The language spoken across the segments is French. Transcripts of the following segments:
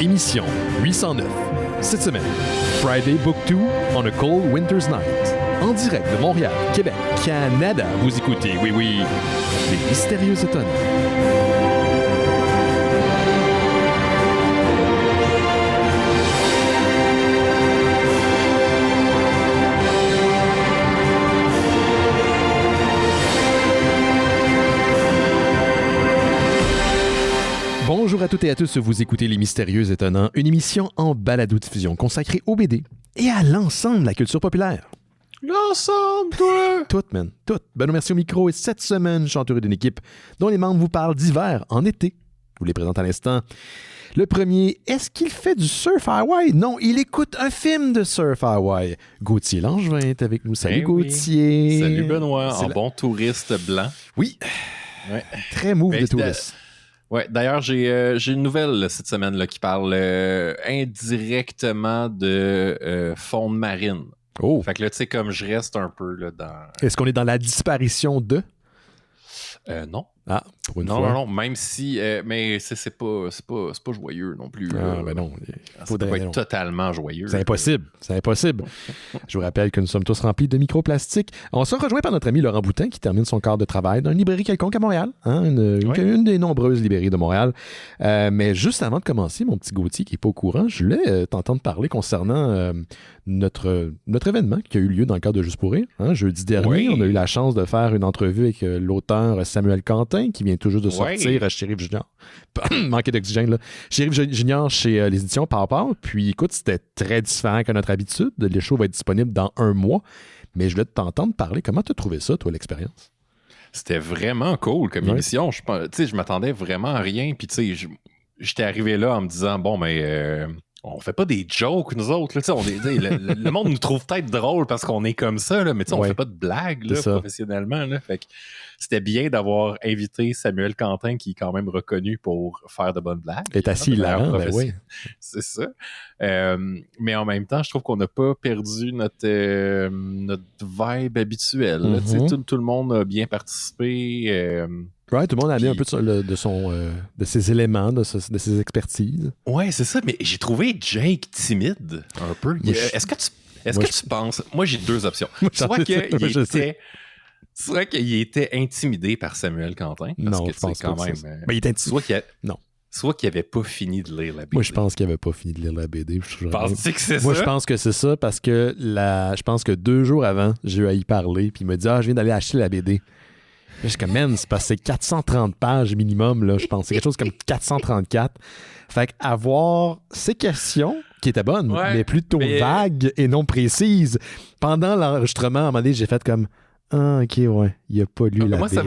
Émission 809. Cette semaine, Friday Book 2 on a Cold Winter's Night. En direct de Montréal, Québec, Canada, vous écoutez, oui, les Mystérieux Étonnants. Bonjour à toutes et à tous, vous écoutez Les Mystérieux Étonnants, une émission en balado-diffusion consacrée au BD et à l'ensemble de la culture populaire. L'ensemble, toi! Tout, man, tout. Benoît Mercier au micro et cette semaine, je suis entouré d'une équipe dont les membres vous parlent d'hiver en été. Je vous les présente à l'instant. Le premier, est-ce qu'il fait du surf à Hawaï? Non, il écoute un film de surf à Hawaï. Gauthier Langevin est avec nous. Salut Gauthier. Oui. Salut Benoît, bon touriste blanc. Oui, ouais. Très move de touriste. Ouais, d'ailleurs, j'ai une nouvelle là, cette semaine là, qui parle indirectement de faune marine. Oh. Fait que là, tu sais, comme je reste un peu là, dans... Est-ce qu'on est dans la disparition de? Non. Ah, pour une fois. Non, même si... mais c'est pas joyeux non plus. Ah, ben non. Ça peut pas être totalement joyeux. C'est impossible. Je vous rappelle que nous sommes tous remplis de microplastiques. On se rejoint par notre ami Laurent Boutin qui termine son quart de travail dans une librairie quelconque à Montréal. Hein, une des nombreuses librairies de Montréal. Mais juste avant de commencer, mon petit Gauthier qui n'est pas au courant, je voulais t'entendre parler concernant notre événement qui a eu lieu dans le cadre de Juste pour rire. Hein, jeudi dernier, on a eu la chance de faire une entrevue avec l'auteur Samuel Quentin qui vient tout juste de sortir à Shérif Junior. Manqué d'oxygène, là. Shérif Junior chez les éditions Power. Puis écoute, c'était très différent que notre habitude. Les shows vont être disponibles dans 1 mois. Mais je voulais t'entendre parler. Comment tu as trouvé ça, toi, l'expérience? C'était vraiment cool comme émission. Je m'attendais vraiment à rien. Puis tu sais, j'étais arrivé là en me disant, bon, mais... on fait pas des jokes, nous autres. Là, le monde nous trouve peut-être drôle parce qu'on est comme ça, là, mais on fait pas de blagues là, professionnellement. Là, fait que c'était bien d'avoir invité Samuel Quentin, qui est quand même reconnu pour faire de bonnes blagues. Il est assis hilarant, ben oui. C'est ça. Mais en même temps, je trouve qu'on n'a pas perdu notre vibe habituelle. Mm-hmm. Tout le monde a bien participé. Ouais, tout le monde a mis un peu de ses éléments, de ses expertises. Ouais, c'est ça, mais j'ai trouvé Jake timide un peu. Est-ce que tu penses... Moi, j'ai 2 options. Soit qu'il était intimidé par Samuel Quentin. Parce que, je pense quand pas même, il est intimidé. Soit qu'il n'avait pas fini de lire la BD. Moi, je pense qu'il n'avait pas fini de lire la BD. Penses-tu que c'est ça? Moi, je pense que c'est ça parce que je pense que 2 jours avant, j'ai eu à y parler. Puis il m'a dit, je viens d'aller acheter la BD. Je suis comme, man, c'est parce que c'est 430 pages minimum, là, je pense. C'est quelque chose comme 434. Fait qu'avoir ces questions, qui étaient bonnes, mais plutôt vagues et non précises, pendant l'enregistrement, à un moment donné, j'ai fait comme, ok, ouais, il a pas lu la moi, BD. ça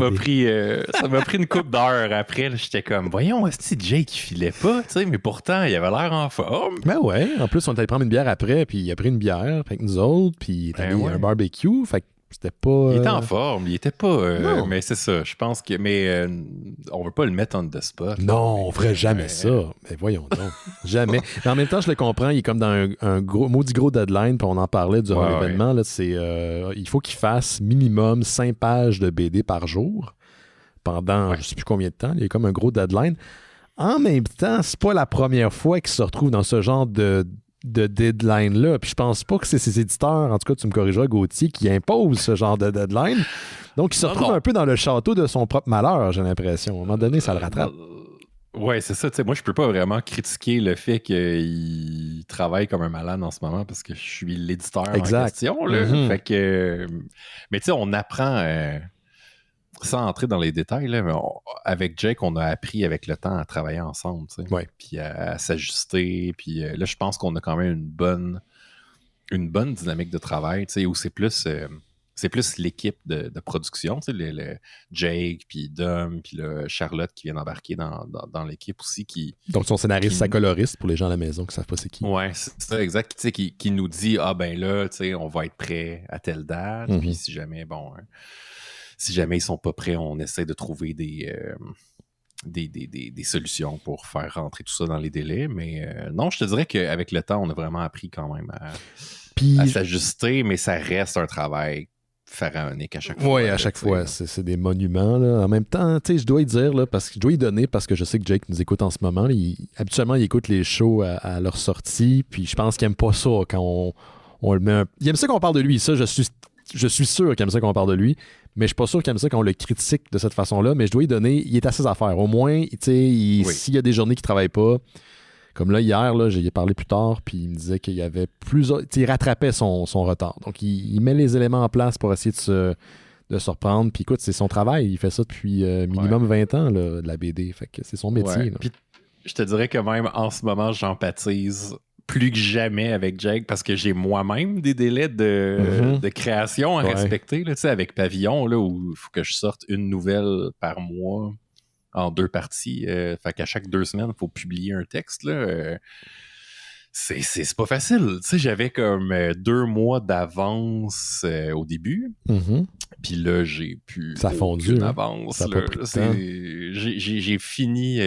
m'a pris une couple d'heures après. Là, j'étais comme, voyons, est-ce que Jake, il filait pas, tu sais, mais pourtant, il avait l'air en forme. Ben ouais, en plus, on est allé prendre une bière après, puis il a pris une bière avec nous autres, puis il a mis un barbecue, fait que c'était pas... Il était en forme, il était pas... mais c'est ça, je pense que... Mais on veut pas le mettre on the spot. Non, on ferait jamais ça. Mais voyons donc. Jamais. Mais en même temps, je le comprends, il est comme dans un maudit gros deadline, puis on en parlait durant l'événement. Là, il faut qu'il fasse minimum 5 pages de BD par jour pendant je sais plus combien de temps. Il y a comme un gros deadline. En même temps, c'est pas la première fois qu'il se retrouve dans ce genre de deadline-là. Puis je pense pas que c'est ses éditeurs, en tout cas, tu me corrigeras, Gauthier, qui imposent ce genre de deadline. Donc, il se retrouve un peu dans le château de son propre malheur, j'ai l'impression. À un moment donné, ça le rattrape. Ouais, c'est ça. Moi, je peux pas vraiment critiquer le fait qu'il travaille comme un malade en ce moment parce que je suis l'éditeur en question. Là. Mm-hmm. Fait que... Mais tu sais, on apprend... sans entrer dans les détails, là, mais avec Jake, on a appris avec le temps à travailler ensemble, puis à s'ajuster. Puis là, je pense qu'on a quand même une bonne dynamique de travail, où c'est plus l'équipe de production, le Jake, puis Dom, puis Charlotte qui vient d'embarquer dans l'équipe aussi. Donc, son scénariste, sa coloriste, pour les gens à la maison qui ne savent pas c'est qui. Ouais, c'est ça, exact. Qui nous dit, ben là, on va être prêt à telle date, puis si jamais, si jamais ils sont pas prêts, on essaie de trouver des solutions pour faire rentrer tout ça dans les délais. Mais non, je te dirais qu'avec le temps, on a vraiment appris quand même à s'ajuster, mais ça reste un travail pharaoniques à chaque fois. Oui, à chaque fois. C'est des monuments. Là. En même temps, je dois y dire, là, parce que je dois y donner parce que je sais que Jake nous écoute en ce moment. Là, habituellement, il écoute les shows à leur sortie. Puis je pense qu'il n'aime pas ça quand on le met. Il aime ça qu'on parle de lui. Ça, je suis sûr qu'il aime ça qu'on parle de lui. Mais je suis pas sûr qu'il aime ça qu'on le critique de cette façon-là. Mais je dois y donner. Il est à ses affaires. Au moins, s'il y a des journées qu'il ne travaille pas. Comme là, hier, là, j'y ai parlé plus tard, puis il me disait qu'il y avait il rattrapait son retard. Donc, il met les éléments en place pour essayer de se reprendre. Puis écoute, c'est son travail. Il fait ça depuis minimum 20 ans, là, de la BD. Fait que c'est son métier. Puis, je te dirais que même en ce moment, j'empathise plus que jamais avec Jake parce que j'ai moi-même des délais de création à respecter. Là, avec Pavillon, là, où il faut que je sorte une nouvelle par mois. En 2 parties. Fait qu'à chaque 2 semaines, il faut publier un texte. Là, c'est pas facile. J'avais comme 2 mois d'avance au début. Puis là, j'ai pu ça a fondu, avance. Ça a pas pris de temps. J'ai fini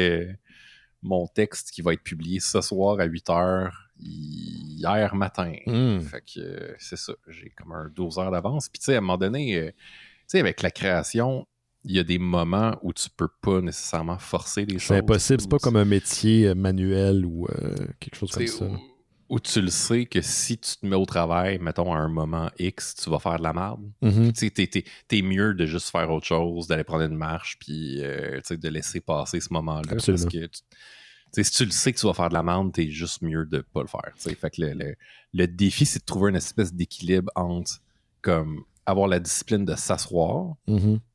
mon texte qui va être publié ce soir à 8h hier matin. Fait que c'est ça. J'ai comme un 12 heures d'avance. Puis à un moment donné, avec la création, il y a des moments où tu peux pas nécessairement forcer des choses. C'est impossible, c'est pas comme un métier manuel ou quelque chose comme ça. Où tu le sais que si tu te mets au travail, mettons à un moment X, tu vas faire de la merde. T'es mieux de juste faire autre chose, d'aller prendre une marche, puis de laisser passer ce moment-là. Absolument. Parce que si tu le sais que tu vas faire de la merde, t'es juste mieux de pas le faire. Fait que le défi, c'est de trouver une espèce d'équilibre entre comme avoir la discipline de s'asseoir,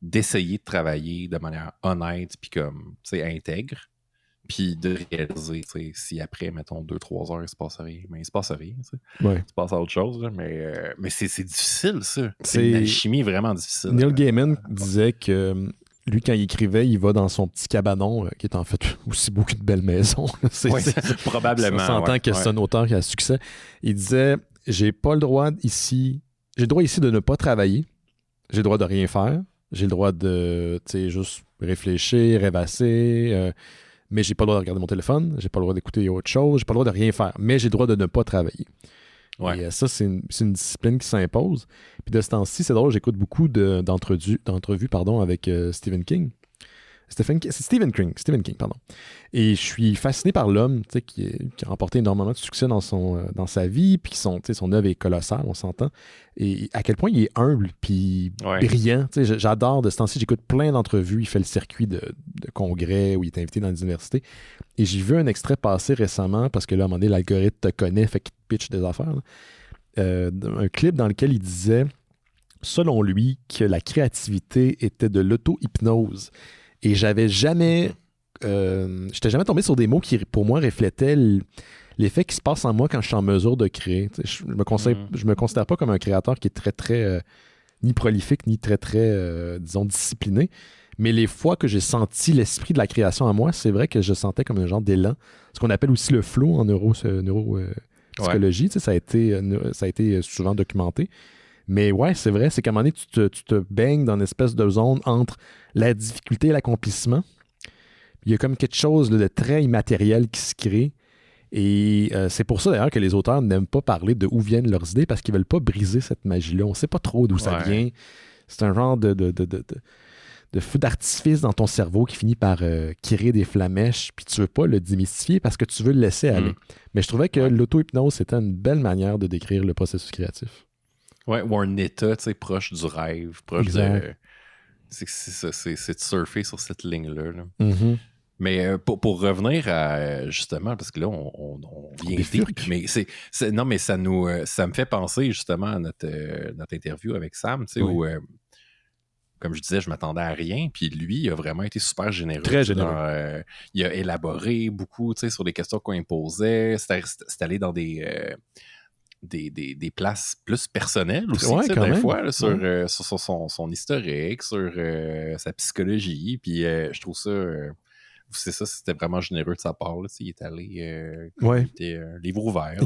d'essayer de travailler de manière honnête puis comme, intègre, puis de réaliser, si après, mettons, 2-3 heures, il se passe rien, mais il se passe rien, il se passe à autre chose, là, mais c'est difficile, ça. C'est une alchimie vraiment difficile. Neil Gaiman disait que lui, quand il écrivait, il va dans son petit cabanon, qui est en fait aussi beau qu'une belle maison. Probablement. On s'entend que c'est un auteur qui a succès. Il disait, j'ai pas le droit ici... J'ai le droit ici de ne pas travailler. J'ai le droit de rien faire. J'ai le droit de juste réfléchir, rêvasser. Mais j'ai pas le droit de regarder mon téléphone. J'ai pas le droit d'écouter autre chose. J'ai pas le droit de rien faire. Mais j'ai le droit de ne pas travailler. Ouais. Et ça, c'est une discipline qui s'impose. Puis de ce temps-ci, c'est drôle, j'écoute beaucoup d'entrevues avec Stephen King. Stephen King, pardon. Et je suis fasciné par l'homme qui a remporté énormément de succès dans sa vie, puis son œuvre est colossale, on s'entend. Et à quel point il est humble, puis brillant. J'adore de ce temps-ci, j'écoute plein d'entrevues. Il fait le circuit de congrès où il est invité dans les universités. Et j'ai vu un extrait passer récemment, parce que là, à un moment donné, l'algorithme te connaît, fait qu'il te pitch des affaires. Un clip dans lequel il disait, selon lui, que la créativité était de l'auto-hypnose. Et j'étais jamais tombé sur des mots qui, pour moi, reflétaient l'effet qui se passe en moi quand je suis en mesure de créer. Je me considère pas comme un créateur qui est très, très, ni prolifique, ni très, très, disons, discipliné. Mais les fois que j'ai senti l'esprit de la création en moi, c'est vrai que je sentais comme un genre d'élan. Ce qu'on appelle aussi le flow en neuropsychologie. Ça a été souvent documenté. Mais ouais, c'est vrai, c'est qu'à un moment donné, tu te baignes dans une espèce de zone entre la difficulté et l'accomplissement. Il y a comme quelque chose de très immatériel qui se crée. Et c'est pour ça d'ailleurs que les auteurs n'aiment pas parler de où viennent leurs idées parce qu'ils ne veulent pas briser cette magie-là. On ne sait pas trop d'où ça vient. C'est un genre de feu d'artifice dans ton cerveau qui finit par créer des flamèches, puis tu ne veux pas le démystifier parce que tu veux le laisser aller. Mais je trouvais que l'auto-hypnose, c'était une belle manière de décrire le processus créatif. Ouais, ou un état, proche du rêve, proche de... C'est de surfer sur cette ligne-là. Là. Mais pour revenir à, justement, parce que là, on vient deep, mais non, mais ça me fait penser justement à notre interview avec Sam, où, comme je disais, je m'attendais à rien, puis lui, il a vraiment été super généreux. Très généreux. Il a élaboré beaucoup, sur les questions qu'on imposait. C'est allé dans des places plus personnelles aussi, des fois, là, sur son historique, sur sa psychologie. Puis je trouve ça... c'est ça, c'était vraiment généreux de sa part. Là, il est allé... il était livre ouvert.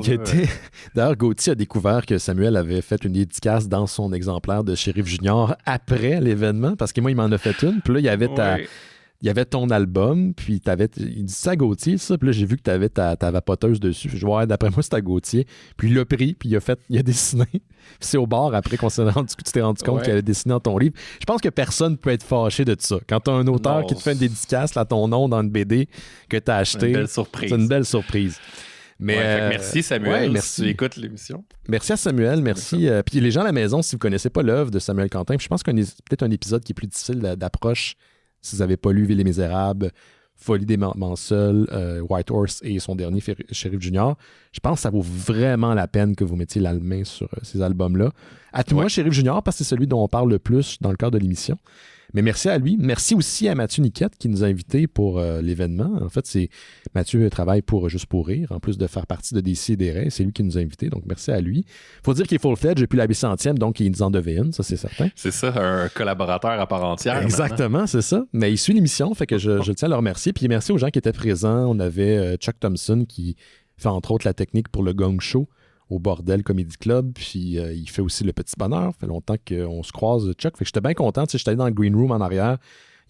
D'ailleurs, Gauthier a découvert que Samuel avait fait une dédicace dans son exemplaire de Shérif Junior après l'événement, parce que moi, il m'en a fait une. Puis là, il il y avait ton album, puis il dit ça à Gauthier, ça, puis là, j'ai vu que tu avais ta vapoteuse dessus. Je vois, d'après moi, c'était à Gauthier. Puis il l'a pris, puis il a dessiné. Puis c'est au bar, après, tu t'es rendu compte qu'il avait dessiné dans ton livre. Je pense que personne peut être fâché de ça. Quand tu as un auteur qui te fait une dédicace à ton nom dans une BD que tu as acheté, c'est une belle surprise. Mais, merci Samuel, merci. Si tu écoutes l'émission. Merci à Samuel, merci. Puis les gens à la maison, si vous ne connaissez pas l'œuvre de Samuel Quentin, je pense qu'il y a peut-être un épisode qui est plus difficile d'approche si vous n'avez pas lu Ville et Misérables, Folie des Manseuls, White Horse et son dernier, Shérif Junior. Je pense que ça vaut vraiment la peine que vous mettiez la main sur ces albums-là. À tout moi, Shérif Junior, parce que c'est celui dont on parle le plus dans le cadre de l'émission. Mais merci à lui. Merci aussi à Mathieu Niquette qui nous a invités pour l'événement. En fait, Mathieu travaille pour Juste pour rire, en plus de faire partie de Décideret. C'est lui qui nous a invités, donc merci à lui. Il faut dire qu'il est full-fledged depuis la 800e, donc il nous en devait une, ça c'est certain. C'est ça, un collaborateur à part entière. Exactement, maintenant. C'est ça. Mais il suit l'émission, fait que je tiens à le remercier. Puis merci aux gens qui étaient présents. On avait Chuck Thompson qui fait entre autres la technique pour le Gong Show au Bordel Comedy Club, puis il fait aussi le Petit Bonheur. Ça fait longtemps qu'on se croise, Chuck. Fait que j'étais bien content. J'étais allé dans le Green Room en arrière.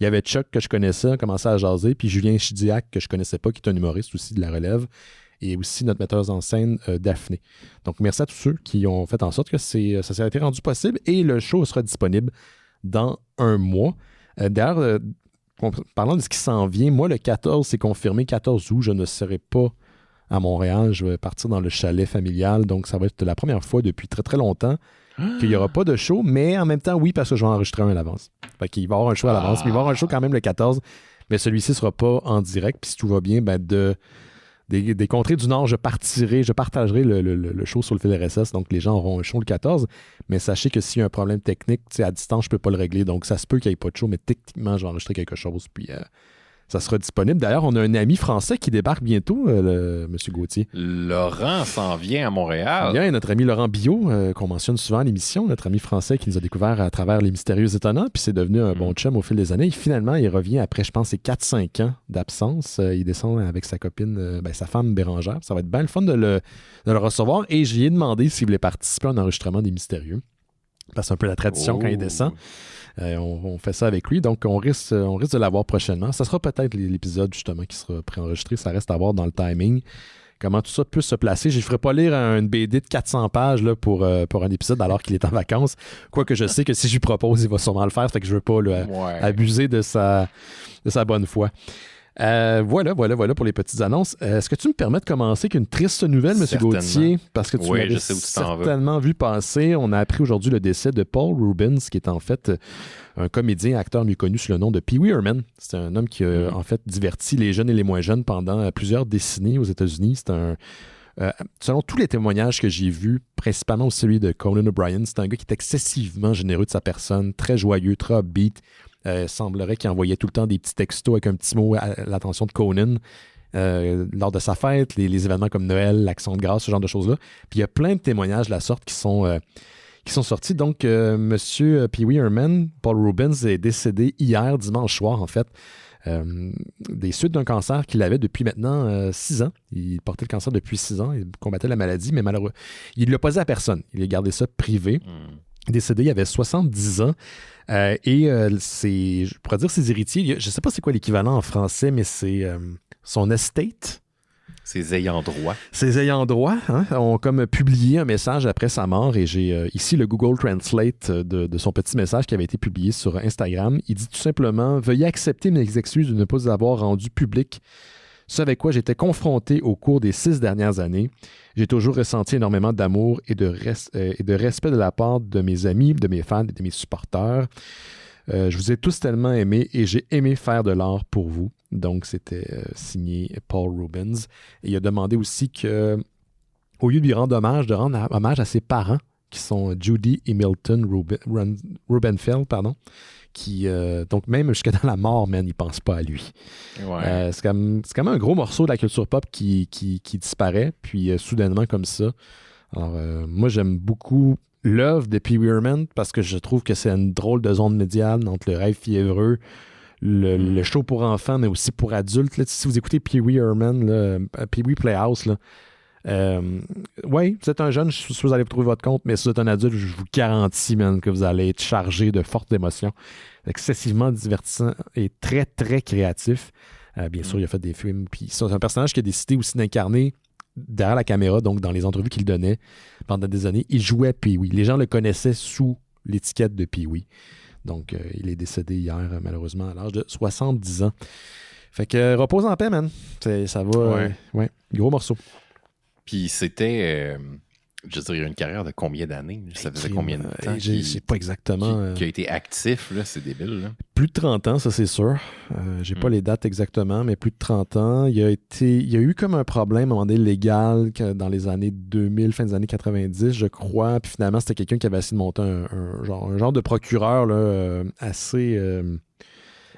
Il y avait Chuck que je connaissais, on commençait à jaser, puis Julien Chidiac que je connaissais pas, qui est un humoriste aussi de la relève, et aussi notre metteuse en scène, Daphné. Donc merci à tous ceux qui ont fait en sorte que ça s'est été rendu possible, et le show sera disponible dans un mois. D'ailleurs, parlant de ce qui s'en vient, moi le 14, c'est confirmé, 14 août, je ne serai pas à Montréal, je vais partir dans le chalet familial, donc ça va être la première fois depuis très très longtemps qu'il n'y aura pas de show, mais en même temps, oui, parce que je vais enregistrer un à l'avance. Fait qu'il va y avoir un show à l'avance, mais il va y avoir un show quand même le 14, mais celui-ci ne sera pas en direct, puis si tout va bien, des contrées du Nord, je partagerai le show sur le fil RSS, donc les gens auront un show le 14, mais sachez que s'il y a un problème technique, à distance, je ne peux pas le régler, donc ça se peut qu'il n'y ait pas de show, mais techniquement, je vais enregistrer quelque chose, puis ça sera disponible. D'ailleurs, on a un ami français qui débarque bientôt, M. Gauthier. Laurent s'en vient à Montréal. Bien, notre ami Laurent Biot, qu'on mentionne souvent à l'émission, notre ami français qui nous a découvert à travers Les Mystérieux Étonnants, puis c'est devenu un bon chum au fil des années. Et finalement, il revient après, je pense, 4-5 ans d'absence. Il descend avec sa copine, sa femme Bérangère. Ça va être bien le fun de le recevoir. Et j'y ai demandé s'il voulait participer à un enregistrement des Mystérieux. Parce que c'est un peu la tradition quand il descend. On fait ça avec lui, donc on risque de l'avoir prochainement. Ça sera peut-être l'épisode justement qui sera préenregistré. Ça reste à voir dans le timing. Comment tout ça peut se placer. Je ne ferai pas lire une BD de 400 pages là, pour un épisode alors qu'il est en vacances. Quoique je sais que si je lui propose, il va sûrement le faire. Fait que je ne veux pas abuser de sa bonne foi. Voilà pour les petites annonces. Est-ce que tu me permets de commencer avec une triste nouvelle, M. Gauthier? Parce que tu m'avais certainement vu passer. On a appris aujourd'hui le décès de Paul Reubens, qui est en fait un comédien, acteur mieux connu sous le nom de Pee Wee Herman. C'est un homme qui a en fait diverti les jeunes et les moins jeunes pendant plusieurs décennies aux États-Unis. C'est selon tous les témoignages que j'ai vus, principalement celui de Conan O'Brien, c'est un gars qui est excessivement généreux de sa personne, très joyeux, très upbeat. Semblerait qu'il envoyait tout le temps des petits textos avec un petit mot à l'attention de Conan lors de sa fête, les événements comme Noël, l'Action de grâce, ce genre de choses-là. Puis il y a plein de témoignages de la sorte qui sont sortis. Donc, Monsieur Pee Wee Herman, Paul Reubens, est décédé hier, dimanche soir, en fait, des suites d'un cancer qu'il avait depuis maintenant 6 ans. Il portait le cancer depuis 6 ans, il combattait la maladie, mais malheureusement, il ne l'a pas dit à personne. Il a gardé ça privé. Décédé, il avait 70 ans. Je pourrais dire ses héritiers, je ne sais pas c'est quoi l'équivalent en français, mais c'est son estate. Ses ayants droit. Ses ayants droit ont comme publié un message après sa mort et j'ai ici le Google Translate de son petit message qui avait été publié sur Instagram. Il dit tout simplement « Veuillez accepter mes excuses de ne pas avoir rendu public ce avec quoi j'étais confronté au cours des 6 dernières années. J'ai toujours ressenti énormément d'amour et de respect de la part de mes amis, de mes fans et de mes supporters. Je vous ai tous tellement aimés et j'ai aimé faire de l'art pour vous. » Donc, c'était signé Paul Reubens. Et il a demandé aussi que, au lieu de lui rendre hommage à ses parents, qui sont Judy et Milton Rubenfeld, qui, donc même jusqu'à dans la mort, man, ils ne pensent pas à lui. Ouais. C'est quand même un gros morceau de la culture pop qui disparaît, puis soudainement comme ça. Alors, moi, j'aime beaucoup l'œuvre de Pee Wee Herman parce que je trouve que c'est une drôle de zone médiane entre le rêve fiévreux, le show pour enfants, mais aussi pour adultes. Là, si vous écoutez Pee Wee Herman, Pee Wee Playhouse, là, Oui, vous êtes un jeune, je suis sûr que vous allez trouver votre compte, mais si vous êtes un adulte, je vous garantis, man, que vous allez être chargé de fortes émotions. Excessivement divertissant et très, très créatif. Bien sûr, il a fait des films. Puis c'est un personnage qui a décidé aussi d'incarner derrière la caméra, donc dans les entrevues qu'il donnait pendant des années. Il jouait Pee-wee. Les gens le connaissaient sous l'étiquette de Pee-wee. Donc, il est décédé hier, malheureusement, à l'âge de 70 ans. Fait que repose en paix, man. Ça va. Ouais, gros morceau. Puis c'était, je veux dire, une carrière de combien d'années? Ça faisait combien de temps? Je sais pas exactement. Qui a été actif, là, c'est débile. Là. Plus de 30 ans, ça c'est sûr. J'ai pas les dates exactement, mais plus de 30 ans. Il y a eu comme un problème à un moment donné légal dans les années 2000, fin des années 90, je crois. Puis finalement, c'était quelqu'un qui avait essayé de monter un genre de procureur là, assez...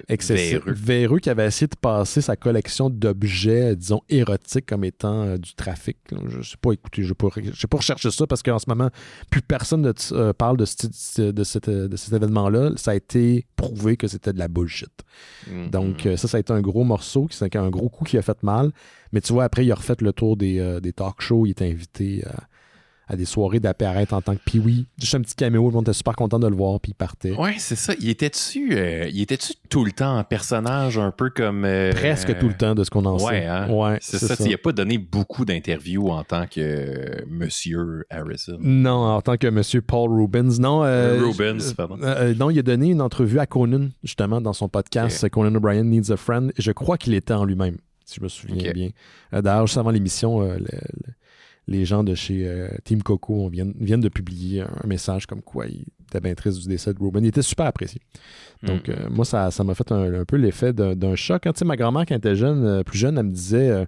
excessif, véreux qui avait essayé de passer sa collection d'objets, disons, érotiques comme étant du trafic. Je sais pas, écoutez, je sais pas rechercher ça parce qu'en ce moment, plus personne ne parle de cet événement-là. Ça a été prouvé que c'était de la bullshit. Mm-hmm. Donc, ça a été un gros morceau, un gros coup qui a fait mal. Mais tu vois, après, il a refait le tour des talk shows. Il était invité à des soirées d'apparaître en tant que Pee-wee. Juste un petit caméo, on était super content de le voir, puis il partait. Ouais, c'est ça. Il était-tu tout le temps un personnage un peu comme... Presque tout le temps de ce qu'on en sait. Hein? Ouais, c'est ça. Il n'a pas donné beaucoup d'interviews en tant que Monsieur Harrison. Non, en tant que Monsieur Paul Rubens. Non, Rubens, pardon. Non, il a donné une entrevue à Conan, justement, dans son podcast Conan O'Brien Needs a Friend. Je crois qu'il était en lui-même, si je me souviens bien. D'ailleurs, juste avant l'émission, les gens de chez Team Coco viennent de publier un message comme quoi il était bien triste du décès de Ruben. Il était super apprécié. Donc, moi, ça m'a fait un peu l'effet d'un choc. Quand, ma grand-mère, quand elle était plus jeune, elle me disait...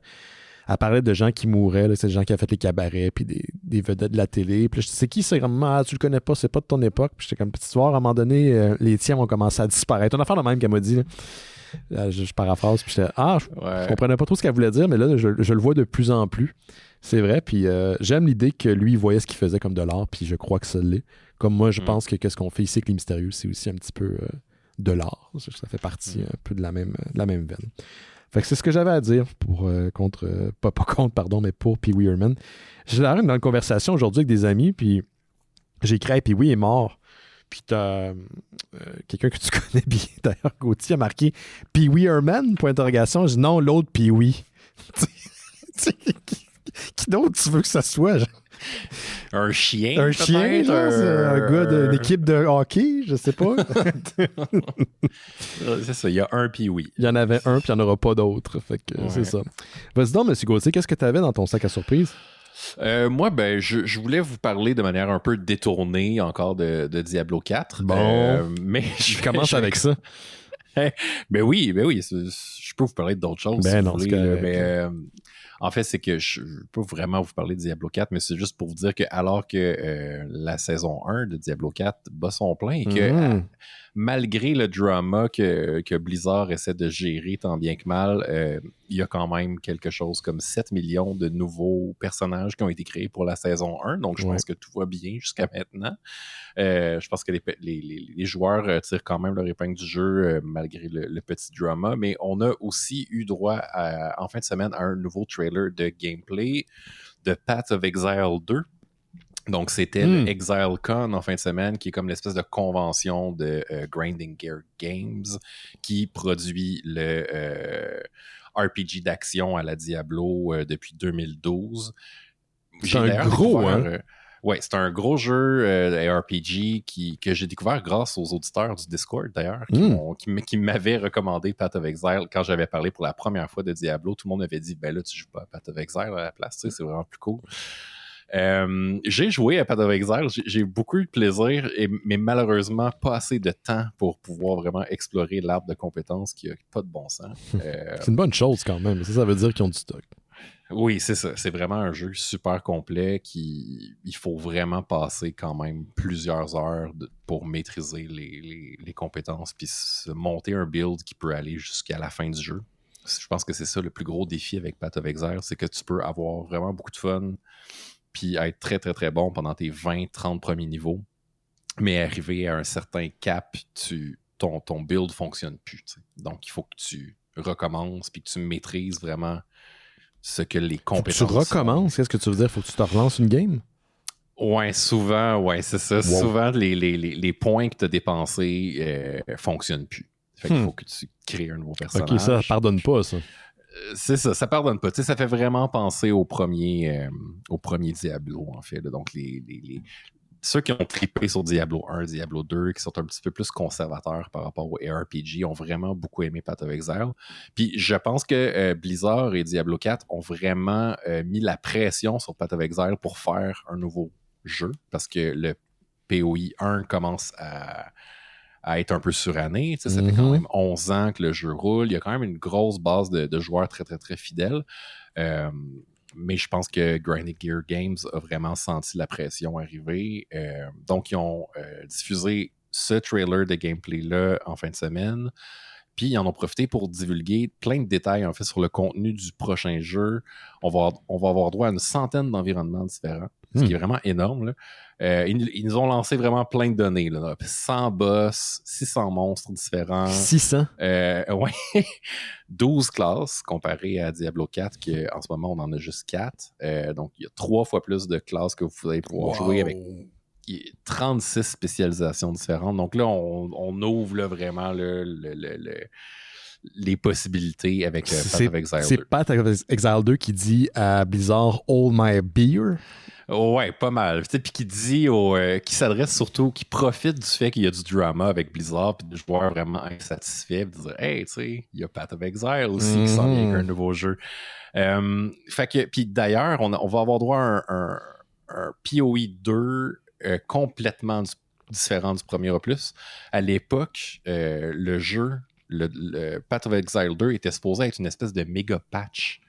elle parlait de gens qui mouraient. C'est des gens qui avaient fait les cabarets puis des vedettes de la télé. Puis je dis, c'est qui c'est grand-mère? Ah, tu le connais pas, c'est pas de ton époque. Puis j'étais comme, petite histoire, à un moment donné, les tiens vont commencer à disparaître. Une affaire de même qu'elle m'a dit. Là. Je paraphrase. Puis j'étais, je comprenais pas trop ce qu'elle voulait dire, mais là, je le vois de plus en plus. C'est vrai, puis j'aime l'idée que lui, il voyait ce qu'il faisait comme de l'art, puis je crois que ça l'est. Comme moi, je pense que ce qu'on fait ici avec Les Mystérieux, c'est aussi un petit peu de l'art. Ça fait partie un peu de la même veine. Fait que c'est ce que j'avais à dire mais pour Pee-wee Herman. J'ai l'air dans une conversation aujourd'hui avec des amis, puis j'ai écrit hey, Pee-wee est mort. Puis t'as quelqu'un que tu connais bien, d'ailleurs, Gauthier, a marqué Pee-wee Herman, point d'interrogation. Je dis non, l'autre Pee-wee. Qui d'autre tu veux que ça soit? Un chien? Un chien, un gars d'une équipe de hockey, je sais pas. C'est ça, il y a un Pee-wee. Il y en avait un, puis il n'y en aura pas d'autres. Fait que c'est ça. Vas-y donc, M. Gauthier, qu'est-ce que tu avais dans ton sac à surprise? Moi, je voulais vous parler de manière un peu détournée encore de Diablo 4. Bon, mais je commence avec ça. Ben oui, je peux vous parler d'autres choses si vous voulez. En fait, c'est que je ne peux pas vraiment vous parler de Diablo 4, mais c'est juste pour vous dire que alors que la saison 1 de Diablo 4 bat son plein et que malgré le drama que Blizzard essaie de gérer tant bien que mal, il y a quand même quelque chose comme 7 millions de nouveaux personnages qui ont été créés pour la saison 1. Donc, je pense que tout va bien jusqu'à maintenant. Je pense que les joueurs tirent quand même leur épingle du jeu malgré le petit drama. Mais on a aussi eu droit en fin de semaine à un nouveau trailer de gameplay de Path of Exile 2. Donc, c'était le ExileCon en fin de semaine, qui est comme l'espèce de convention de Grinding Gear Games, qui produit le RPG d'action à la Diablo depuis 2012. C'est un gros, Oui, c'est un gros jeu RPG que j'ai découvert grâce aux auditeurs du Discord, d'ailleurs, qui m'avaient recommandé Path of Exile quand j'avais parlé pour la première fois de Diablo. Tout le monde m'avait dit, ben là, tu joues pas à Path of Exile à la place, tu sais, c'est vraiment plus cool. J'ai joué à Path of Exile, j'ai beaucoup eu de plaisir, mais malheureusement pas assez de temps pour pouvoir vraiment explorer l'arbre de compétences qui n'a pas de bon sens. C'est une bonne chose quand même, ça veut dire qu'ils ont du stock. Oui, c'est ça. C'est vraiment un jeu super complet il faut vraiment passer quand même plusieurs heures pour maîtriser les compétences puis se monter un build qui peut aller jusqu'à la fin du jeu. Je pense que c'est ça le plus gros défi avec Path of Exile, c'est que tu peux avoir vraiment beaucoup de fun puis être très, très, très bon pendant tes 20-30 premiers niveaux. Mais arriver à un certain cap, ton build ne fonctionne plus. T'sais. Donc, il faut que tu recommences puis que tu maîtrises vraiment ce que les compétences... Tu recommences? Qu'est-ce que tu veux dire? Faut que tu te relances une game? Ouais, souvent, c'est ça. Wow. Souvent, les points que tu as dépensés fonctionnent plus. Fait qu'il faut que tu crées un nouveau personnage. OK, ça pardonne pas, ça. C'est ça pardonne pas. Tu sais, ça fait vraiment penser au premier Diablo, en fait. Là. Donc, ceux qui ont trippé sur Diablo 1, Diablo 2, qui sont un petit peu plus conservateurs par rapport au ARPG, ont vraiment beaucoup aimé Path of Exile. Puis je pense que Blizzard et Diablo 4 ont vraiment mis la pression sur Path of Exile pour faire un nouveau jeu, parce que le PoE 1 commence à être un peu suranné. Ça fait quand même 11 ans que le jeu roule. Il y a quand même une grosse base de joueurs très, très, très fidèles. Mais je pense que Grinding Gear Games a vraiment senti la pression arriver. Donc, ils ont diffusé ce trailer de gameplay-là en fin de semaine. Puis, ils en ont profité pour divulguer plein de détails, en fait, sur le contenu du prochain jeu. On va avoir droit à une centaine d'environnements différents, ce qui est vraiment énorme, là. Ils nous ont lancé vraiment plein de données, là. 100 boss, 600 monstres différents. 600? Ouais. 12 classes comparé à Diablo 4, qu'en ce moment, on en a juste 4. Donc, il y a 3 fois plus de classes que vous allez pouvoir jouer avec 36 spécialisations différentes. Donc là, on ouvre là, vraiment les possibilités avec Path of Exile 2. C'est Path of Exile 2 qui dit à Blizzard « Hold my beer ». Ouais, pas mal. Puis qui dit qui s'adresse surtout, qui profite du fait qu'il y a du drama avec Blizzard, puis de joueurs vraiment insatisfaits, puis de dire hey, tu sais, il y a Path of Exile aussi qui s'en vient avec un nouveau jeu. Fait que, puis d'ailleurs, on va avoir droit à un PoE 2 complètement différent du premier opus. À l'époque, le jeu, le Path of Exile 2 était supposé être une espèce de méga patch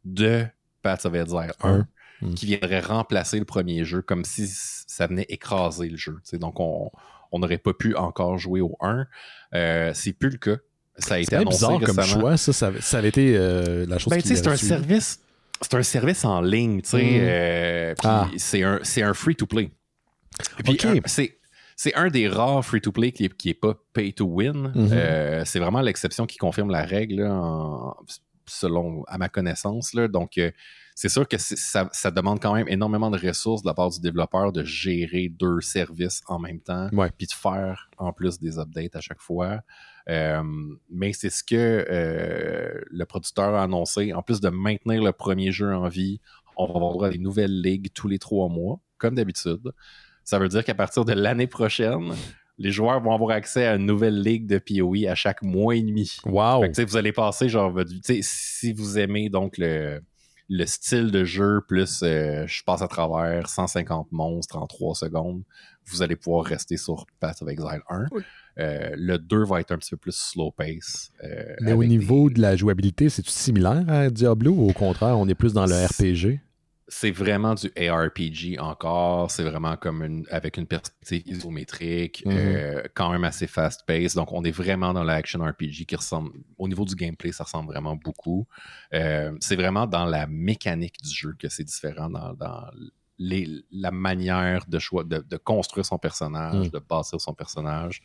de Path of Exile 1. Qui viendrait remplacer le premier jeu comme si ça venait écraser le jeu. T'sais. Donc, on n'aurait pas pu encore jouer au 1. C'est plus le cas. Ça a été annoncé bizarre récemment. Comme choix, ça avait été la chose qui c'est un service. C'est un service en ligne, c'est un free-to-play. Puis c'est un des rares free-to-play qui est pas pay-to-win. C'est vraiment l'exception qui confirme la règle, là, selon à ma connaissance. Là. Donc, c'est sûr que ça demande quand même énormément de ressources de la part du développeur de gérer 2 services en même temps, puis de faire en plus des updates à chaque fois. Mais c'est ce que le producteur a annoncé. En plus de maintenir le premier jeu en vie, on va avoir droit à des nouvelles ligues tous les 3 mois, comme d'habitude. Ça veut dire qu'à partir de l'année prochaine, les joueurs vont avoir accès à une nouvelle ligue de PoE à chaque mois et demi. Wow! Fait que, vous allez passer genre votre vie. Si vous aimez donc le style de jeu, plus je passe à travers 150 monstres en 3 secondes, vous allez pouvoir rester sur Path of Exile 1. Oui. Le 2 va être un petit peu plus slow pace. Mais au niveau de la jouabilité, c'est-tu similaire à Diablo ou au contraire, on est plus dans le RPG? C'est vraiment du ARPG encore. C'est vraiment comme avec une perspective isométrique, quand même assez fast-paced. Donc, on est vraiment dans l'action RPG qui ressemble... Au niveau du gameplay, ça ressemble vraiment beaucoup. C'est vraiment dans la mécanique du jeu que c'est différent dans la manière de construire son personnage, de bâtir son personnage.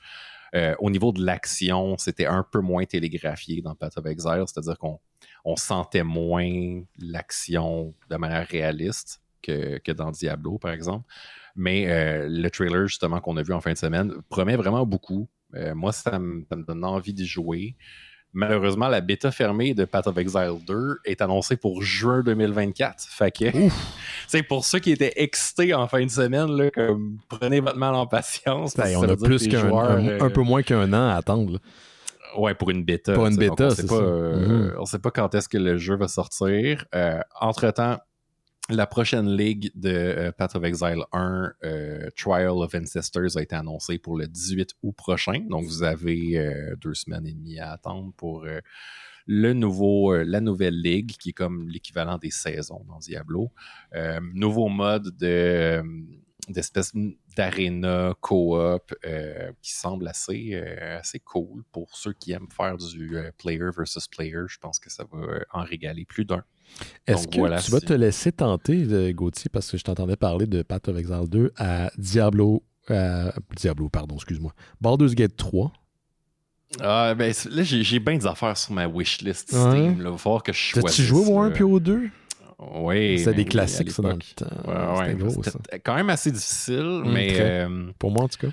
Au niveau de l'action, c'était un peu moins télégraphié dans Path of Exile, c'est-à-dire qu'on sentait moins l'action de manière réaliste que dans Diablo, par exemple. Mais le trailer, justement, qu'on a vu en fin de semaine, promet vraiment beaucoup. Moi, ça me donne envie d'y jouer. Malheureusement, la bêta fermée de Path of Exile 2 est annoncée pour juin 2024. Fait que, c'est pour ceux qui étaient excités en fin de semaine, là, comme, prenez votre mal en patience. On a plus un peu moins qu'un an à attendre. Là. Ouais, pour une bêta. Pour une bêta, c'est ça. On sait pas quand est-ce que le jeu va sortir. Entre-temps, la prochaine ligue de Path of Exile 1, Trial of Ancestors, a été annoncée pour le 18 août prochain. Donc, vous avez 2 semaines et demie à attendre pour la nouvelle ligue, qui est comme l'équivalent des saisons dans Diablo. Nouveau mode d'espèce d'aréna co-op qui semble assez cool pour ceux qui aiment faire du player versus player. Je pense que ça va en régaler plus d'un. Est-ce que tu vas te laisser tenter, Gauthier, parce que je t'entendais parler de Path of Exile 2 à Baldur's Gate 3? Ah, ben, là, j'ai bien des affaires sur ma wishlist Steam. Il va falloir que je choisisse. T'as-tu joué au 1 puis au 2? Oui. C'était des classiques, ça, dans le temps. C'était gros, ça. Quand même assez difficile, mais... Pour moi, en tout cas.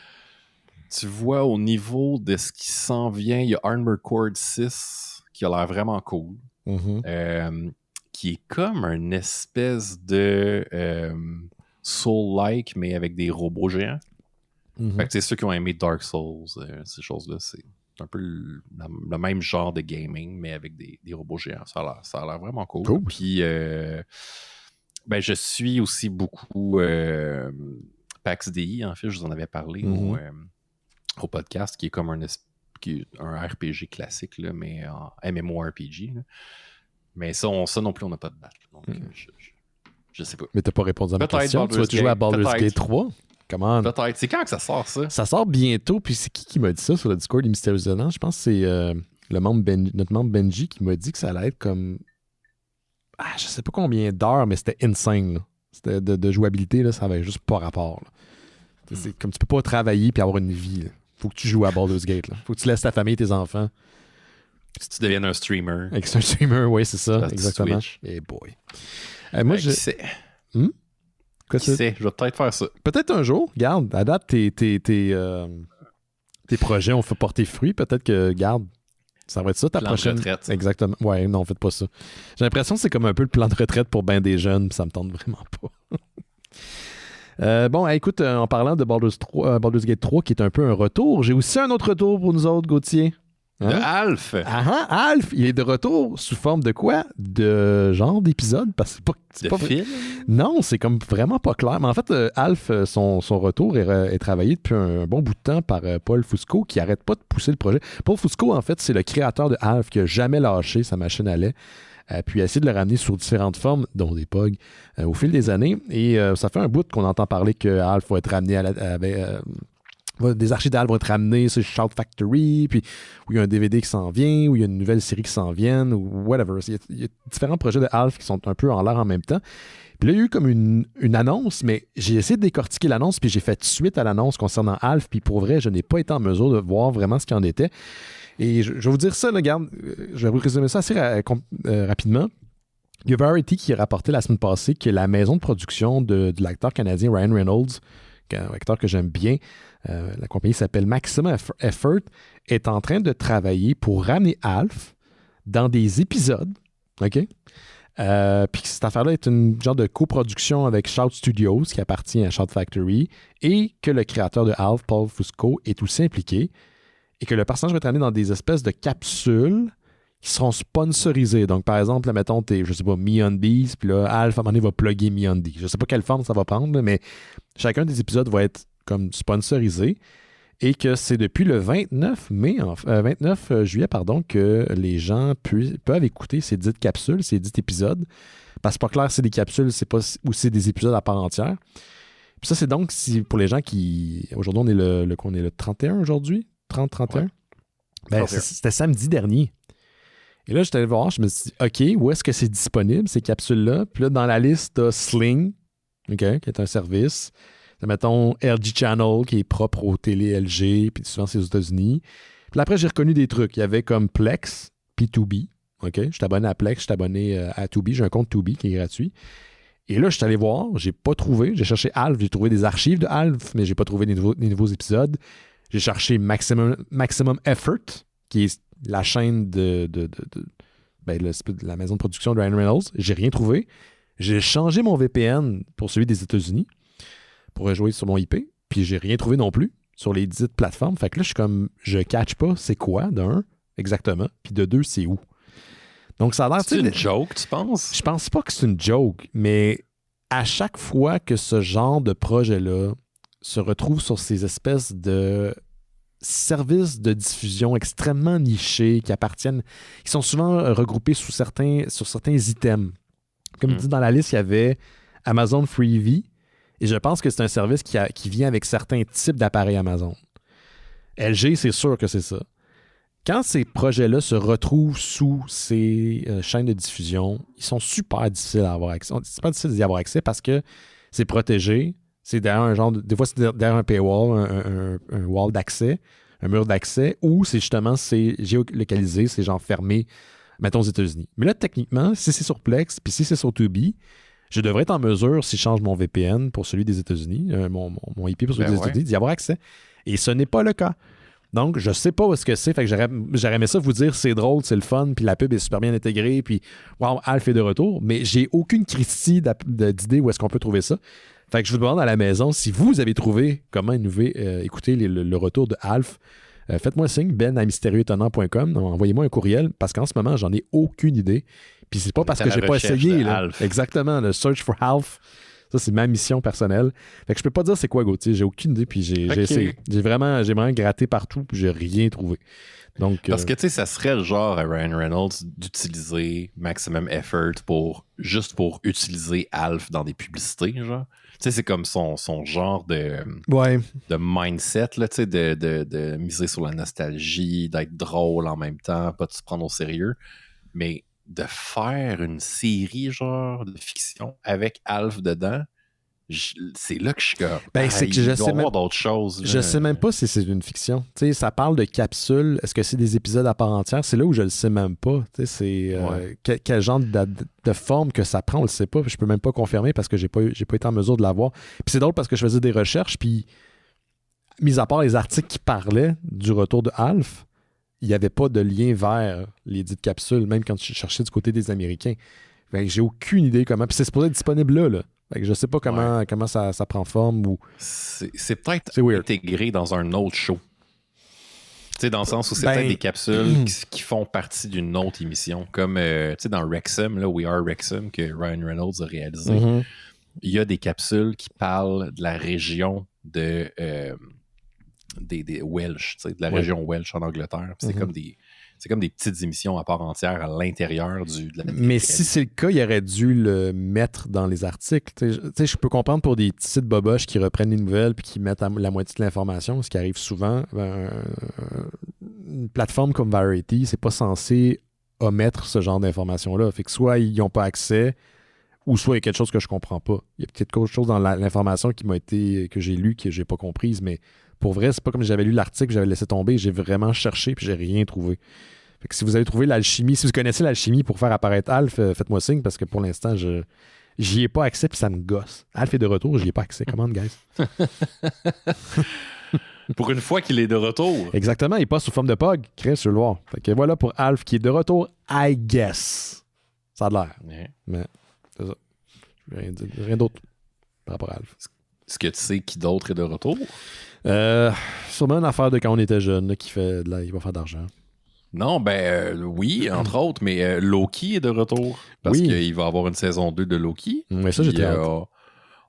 Tu vois, au niveau de ce qui s'en vient, il y a Armored Core 6 qui a l'air vraiment cool. Qui est comme une espèce de Soul-like, mais avec des robots géants. Fait que c'est ceux qui ont aimé Dark Souls, ces choses-là, c'est un peu le même genre de gaming, mais avec des robots géants. Ça a l'air vraiment cool. Puis, ben, je suis aussi beaucoup PAX DI, en fait, je vous en avais parlé au podcast, qui est comme un RPG classique, là, mais en MMORPG. Là. Mais ça non plus, on n'a pas de date. Donc, je sais pas. Mais t'as pas répondu à ma question. Tu vas jouer à Baldur's Gate 3? Comment? Peut-être. C'est quand que ça sort, ça? Ça sort bientôt. Puis c'est qui m'a dit ça sur le Discord des Mystérieux Étonnants? Je pense que c'est notre membre Benji qui m'a dit que ça allait être comme... je sais pas combien d'heures, mais c'était insane. Là. C'était de jouabilité, là, ça avait juste pas rapport. Là. C'est comme tu peux pas travailler puis avoir une vie. Là. Faut que tu joues à Baldur's Gate. Là. Faut que tu laisses ta famille et tes enfants. Si tu deviennes un streamer. Un streamer, oui, c'est ça. Exactement. Et boy. Moi, qui sait? Qui sait? Je vais peut-être faire ça. Peut-être un jour. Garde, à date, tes projets ont fait porter fruit. Peut-être que, garde, ça va être ça ta plan prochaine. De retraite. Exactement. Ouais, non, faites pas ça. J'ai l'impression que c'est comme un peu le plan de retraite pour ben des jeunes, puis ça me tente vraiment pas. Bon, écoute, en parlant de Baldur's Gate 3, qui est un peu un retour, j'ai aussi un autre retour pour nous autres, Gauthier. De Alf. Alf, il est de retour sous forme de quoi? De genre d'épisode? Parce que c'est pas film? Non, c'est comme vraiment pas clair. Mais en fait, Alf, son retour est travaillé depuis un bon bout de temps par Paul Fusco, qui arrête pas de pousser le projet. Paul Fusco, en fait, c'est le créateur de Alf qui a jamais lâché sa machine à lait. Puis a essayé de le ramener sous différentes formes, dont des POG, au fil des années. Et ça fait un bout qu'on entend parler que Alf va être ramené des archives d'Alf vont être ramenées sur Shout Factory, puis où il y a un DVD qui s'en vient, où il y a une nouvelle série qui s'en vient, ou whatever. Il y a différents projets de Alf qui sont un peu en l'air en même temps. Puis là, il y a eu comme une annonce, mais j'ai essayé de décortiquer l'annonce, puis j'ai fait suite à l'annonce concernant Alf, puis pour vrai, je n'ai pas été en mesure de voir vraiment ce qu'il en était. Et je vais vous dire ça, là, regarde, je vais vous résumer ça assez rapidement. Il y a Variety qui a rapporté la semaine passée que la maison de production de l'acteur canadien Ryan Reynolds, un acteur que j'aime bien, la compagnie s'appelle Maximum Effort, est en train de travailler pour ramener Alf dans des épisodes. OK? Puis cette affaire-là est une genre de coproduction avec Shout Studios, qui appartient à Shout Factory, et que le créateur de Alf, Paul Fusco, est aussi impliqué, et que le personnage va être amené dans des espèces de capsules qui seront sponsorisées. Donc, par exemple, là, mettons, je sais pas, MeUndies, puis là, Alf, à un moment donné, va plugger MeUndies. Je sais pas quelle forme ça va prendre, mais chacun des épisodes va être comme sponsorisé, et que c'est depuis le 29 juillet, que les gens peuvent écouter ces dites capsules, ces dites épisodes. Parce que c'est pas clair si c'est des capsules, c'est pas ou c'est des épisodes à part entière. Puis ça, c'est donc pour les gens qui... Aujourd'hui, on est le 31 aujourd'hui? 30-31? Ouais. Ben, c'était samedi dernier. Et là, j'étais allé voir, je me suis dit, OK, où est-ce que c'est disponible, ces capsules-là? Puis là, dans la liste, t'as Sling, OK, qui est un service. Mettons LG Channel, qui est propre aux télé LG, puis souvent c'est aux États-Unis. Puis après, j'ai reconnu des trucs. Il y avait comme Plex, P2B. OK? Je suis abonné à Plex, je suis abonné à 2B. J'ai un compte 2B qui est gratuit. Et là, je suis allé voir, j'ai pas trouvé. J'ai cherché Alf, j'ai trouvé des archives de Alf, mais j'ai pas trouvé des nouveaux épisodes. J'ai cherché Maximum Effort, qui est la chaîne de la maison de production de Ryan Reynolds. J'ai rien trouvé. J'ai changé mon VPN pour celui des États-Unis pour jouer sur mon IP, puis j'ai rien trouvé non plus sur les dites plateformes. Fait que là, je suis comme, je catch pas c'est quoi, d'un, exactement, puis de deux, c'est où. Donc, ça a l'air... C'est une joke, tu penses? Je pense pas que c'est une joke, mais à chaque fois que ce genre de projet-là se retrouve sur ces espèces de services de diffusion extrêmement nichés qui sont souvent regroupés sur certains items. Comme dit dans la liste, il y avait Amazon Freevee. Et je pense que c'est un service qui vient avec certains types d'appareils Amazon. LG, c'est sûr que c'est ça. Quand ces projets-là se retrouvent sous ces chaînes de diffusion, ils sont super difficiles à avoir accès. C'est pas difficile d'y avoir accès parce que c'est protégé. C'est derrière un genre des fois, c'est derrière un paywall, un wall d'accès, mur d'accès, ou c'est justement géolocalisé, c'est genre fermé, mettons aux États-Unis. Mais là, techniquement, si c'est sur Plex, puis si c'est sur Tubi, je devrais être en mesure, si je change mon VPN pour celui des États-Unis, mon IP pour celui des États-Unis, d'y avoir accès. Et ce n'est pas le cas. Donc, je sais pas où est-ce que c'est. Fait que j'aurais aimé ça vous dire c'est drôle, c'est le fun, puis la pub est super bien intégrée, puis wow, Alf est de retour. Mais j'ai aucune critique d'idée où est-ce qu'on peut trouver ça. Fait que je vous demande à la maison si vous avez trouvé comment écouter le retour de Alf. Faites-moi signe, ben@mystérieuxétonnant.com. Envoyez-moi un courriel parce qu'en ce moment, j'en ai aucune idée. Puis c'est pas parce que j'ai pas essayé. Là. Exactement, le Search for Alf. Ça, c'est ma mission personnelle. Fait que je peux pas dire c'est quoi, Gauthier. J'ai aucune idée, puis j'ai essayé. J'ai vraiment gratté partout, puis j'ai rien trouvé. Donc, parce que, tu sais, ça serait le genre à Ryan Reynolds d'utiliser Maximum Effort pour utiliser Alf dans des publicités, genre. Tu sais, c'est comme son genre de mindset, là, tu sais, de miser sur la nostalgie, d'être drôle en même temps, pas de se prendre au sérieux. Mais de faire une série, genre, de fiction avec Alf dedans, c'est là que je suis comme... c'est que je sais même d'autres choses. Je sais même pas si c'est une fiction. Tu sais, ça parle de capsules. Est-ce que c'est des épisodes à part entière? C'est là où je le sais même pas. Tu sais, c'est quel genre de forme que ça prend, on le sait pas. Je peux même pas confirmer parce que j'ai pas été en mesure de l'avoir. Puis c'est drôle parce que je faisais des recherches, puis mis à part les articles qui parlaient du retour de Alf, il n'y avait pas de lien vers les dites capsules, même quand je cherchais du côté des Américains. Fait que j'ai aucune idée comment. Puis c'est supposé être disponible là. Fait que je sais pas comment ça prend forme. Ou... C'est peut-être intégré dans un autre show. Tu sais, dans le sens où c'est peut-être des capsules qui font partie d'une autre émission. Comme tu sais, dans Wrexham, là, We Are Wrexham, que Ryan Reynolds a réalisé. Il y a des capsules qui parlent de la région des Welsh, tu sais, de la région Welsh en Angleterre. C'est comme des petites émissions à part entière à l'intérieur de la Mais si c'est le cas, il aurait dû le mettre dans les articles. Tu sais, je peux comprendre pour des petits sites boboches qui reprennent les nouvelles puis qui mettent la moitié de l'information, ce qui arrive souvent. Une plateforme comme Variety, c'est pas censé omettre ce genre d'informations-là. Fait que soit ils n'ont pas accès, ou soit il y a quelque chose que je comprends pas. Il y a peut-être quelque chose dans l'information que j'ai lue que j'ai pas comprise, mais pour vrai, c'est pas comme j'avais lu l'article, j'avais laissé tomber, j'ai vraiment cherché puis j'ai rien trouvé. Fait que si vous avez trouvé l'alchimie, si vous connaissez l'alchimie pour faire apparaître Alf, faites-moi signe parce que pour l'instant, j'y ai pas accès puis ça me gosse. Alf est de retour, j'y ai pas accès. Commande, guys. Pour une fois qu'il est de retour. Exactement, il est pas sous forme de POG. Chris, je veux le voir. Fait que voilà pour Alf qui est de retour, I guess. Ça a l'air. Yeah. Mais c'est ça. Rien d'autre par rapport à Alf. Est-ce que tu sais qui d'autre est de retour? Sûrement une affaire de quand on était jeune là, il va faire d'argent. Non, oui, entre autres, mais Loki est de retour. Parce qu'il va y avoir une saison 2 de Loki. Mais ça, j'étais hâte.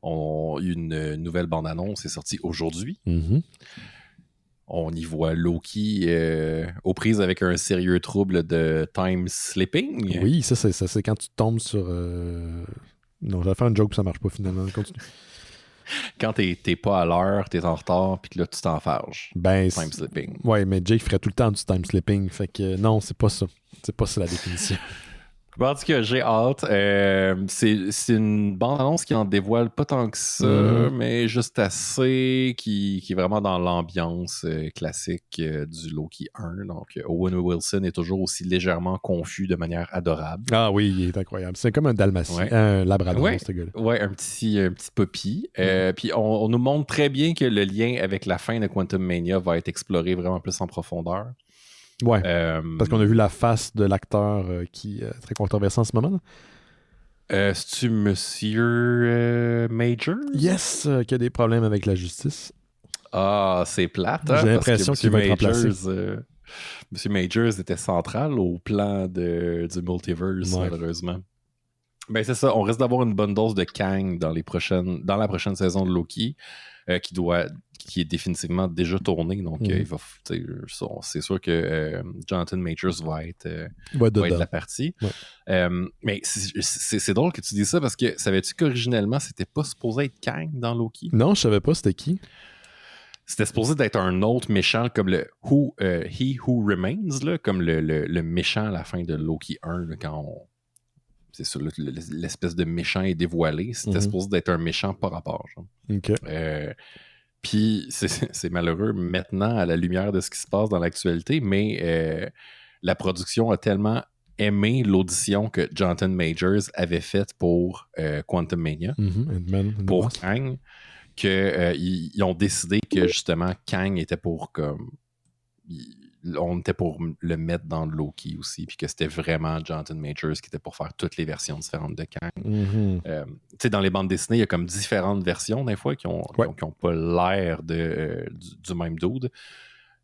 Une nouvelle bande-annonce est sortie aujourd'hui. Mm-hmm. On y voit Loki aux prises avec un sérieux trouble de time slipping. Oui, ça c'est quand tu tombes sur... Non, j'allais faire une joke, puis ça marche pas finalement. Continue. Quand t'es pas à l'heure, t'es en retard, puis que là, tu t'enfarges. Time slipping. Ouais, mais Jake ferait tout le temps du time slipping. Fait que non, c'est pas ça. C'est pas ça la définition. En tout cas, j'ai hâte. C'est une bande-annonce qui en dévoile pas tant que ça, mais juste assez, qui est vraiment dans l'ambiance classique du Loki 1. Donc, Owen Wilson est toujours aussi légèrement confus de manière adorable. Ah oui, il est incroyable. C'est comme un dalmatien, un labrador, ce gars-là. Ouais, un petit puppy. Puis on nous montre très bien que le lien avec la fin de Quantum Mania va être exploré vraiment plus en profondeur. Ouais, parce qu'on a vu la face de l'acteur qui est très controversé en ce moment. C'est-tu Monsieur Majors? Yes, qui a des problèmes avec la justice. Ah, c'est plate. J'ai l'impression qu'il va être remplacé. Monsieur Majors était central au plan du multiverse, malheureusement. Ben c'est ça, on risque d'avoir une bonne dose de Kang dans la prochaine saison de Loki, qui est définitivement déjà tourné, donc c'est sûr que Jonathan Majors va être la partie. Ouais. Mais c'est drôle que tu dises ça parce que savais-tu qu'originellement c'était pas supposé être Kang dans Loki? Non, je savais pas c'était qui. C'était supposé d'être un autre méchant comme le He Who Remains, là, comme le méchant à la fin de Loki 1, là, quand c'est ça, l'espèce de méchant est dévoilé. C'était supposé d'être un méchant par rapport. Genre. OK. Puis c'est malheureux maintenant à la lumière de ce qui se passe dans l'actualité, mais la production a tellement aimé l'audition que Jonathan Majors avait faite pour Quantum Mania, pour Kang, qu'ils ont décidé que justement Kang était pour comme... on était pour le mettre dans Loki aussi, puis que c'était vraiment Jonathan Majors qui était pour faire toutes les versions différentes de Kang. Tu sais, dans les bandes dessinées, il y a comme différentes versions des fois qui ont pas l'air du même dude.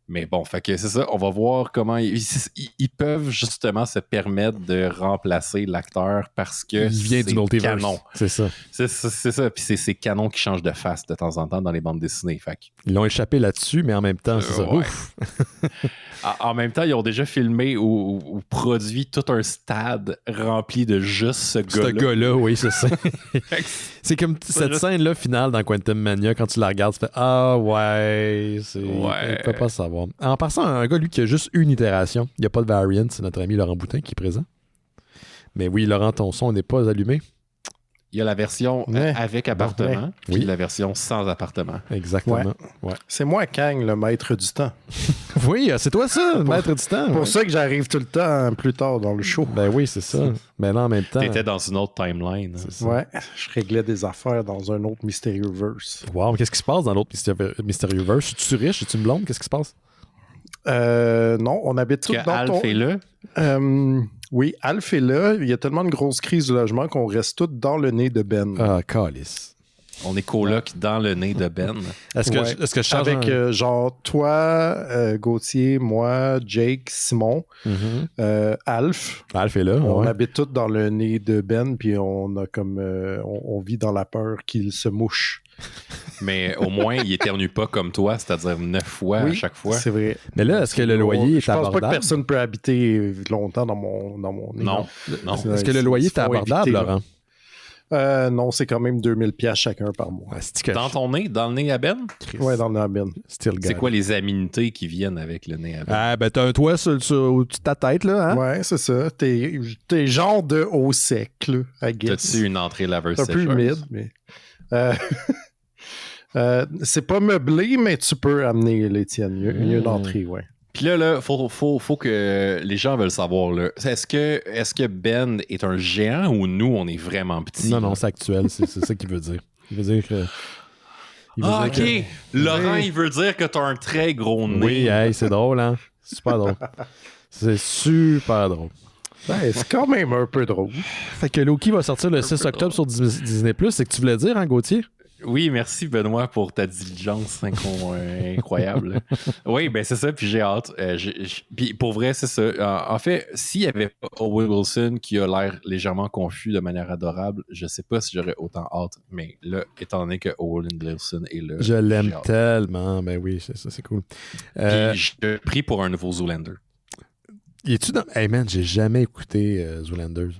Mais bon, fait que c'est ça, on va voir comment ils peuvent justement se permettre de remplacer l'acteur parce que il vient du multiverse. Canon. C'est ça. C'est ça, puis c'est canon qui change de face de temps en temps dans les bandes dessinées. Fait que... Ils l'ont échappé là-dessus, mais en même temps, c'est ça. Ouais. Ouf! En même temps, ils ont déjà filmé ou produit tout un stade rempli de juste ce gars-là. Ce gars-là, oui, c'est ça. C'est comme cette scène-là finale dans Quantum Mania, quand tu la regardes, tu fais « Ah ouais, on peut pas savoir ». En passant, un gars, lui, qui a juste une itération, il n'y a pas de variant, c'est notre ami Laurent Boutin qui est présent. Mais oui, Laurent, ton son n'est pas allumé. Il y a la version avec appartement, puis la version sans appartement. Exactement. Ouais. C'est moi, Kang, le maître du temps. Oui, c'est toi ça, le maître du temps. C'est pour ça que j'arrive tout le temps plus tard dans le show. Ben oui, c'est ça. Mais là, en même temps... T'étais dans une autre timeline. Ouais, je réglais des affaires dans un autre Mysterioverse. Wow, qu'est-ce qui se passe dans l'autre Mysterioverse? Es-tu riche? Es-tu une blonde? Qu'est-ce qui se passe? Non, on habite tous dans Alf est là? Oui, Alf est là. Il y a tellement de grosses crises de logement qu'on reste tous dans le nez de Ben. Ah, calice. On est coloc dans le nez de Ben. Est-ce que je change avec genre toi, Gauthier, moi, Jake, Simon, Alf. Alf est là. On habite tous dans le nez de Ben, puis on a comme on vit dans la peur qu'il se mouche. Mais au moins, il éternue pas comme toi, c'est-à-dire 9 fois à chaque fois. C'est vrai. Mais là, est-ce que le loyer est abordable? Je pense pas que personne peut habiter longtemps dans mon nez. Non. Est-ce que le loyer est abordable, Laurent? Non, c'est quand même 2000$ chacun par mois. Dans ton nez? Dans le nez à Ben? Ouais, dans le nez à Ben. C'est quoi les aménités qui viennent avec le nez à Ben? Ah, ben t'as un toit au-dessus de ta tête, là, hein? Ouais, c'est ça. T'es genre de haut sec, là, I guess. T'as-tu une entrée laveuse sécheuse? C'est un peu humide, mais... c'est pas meublé, mais tu peux amener l'Étienne. Il y a une entrée, ouais. Puis là, faut que les gens veulent savoir, là. Est-ce que Ben est un géant ou nous, on est vraiment petits? Non, c'est actuel. C'est ça qu'il veut dire. Il veut dire que... OK. Laurent, il veut dire que t'as un très gros nez. Oui, hey, c'est drôle, hein? Super drôle. C'est super drôle. Ouais, c'est quand même un peu drôle. Fait que Loki va sortir le 6 octobre sur Disney+. C'est que tu voulais dire, hein, Gauthier? Oui, merci Benoît pour ta diligence incroyable. Oui, ben c'est ça, puis j'ai hâte. Puis pour vrai, c'est ça. En fait, s'il y avait pas Owen Wilson qui a l'air légèrement confus de manière adorable, je sais pas si j'aurais autant hâte. Mais là, étant donné que Owen Wilson est là, je l'aime tellement. Ben oui, c'est cool. Puis je prie pour un nouveau Zoolander. Es-tu dans... Hey man, j'ai jamais écouté Zoolanders.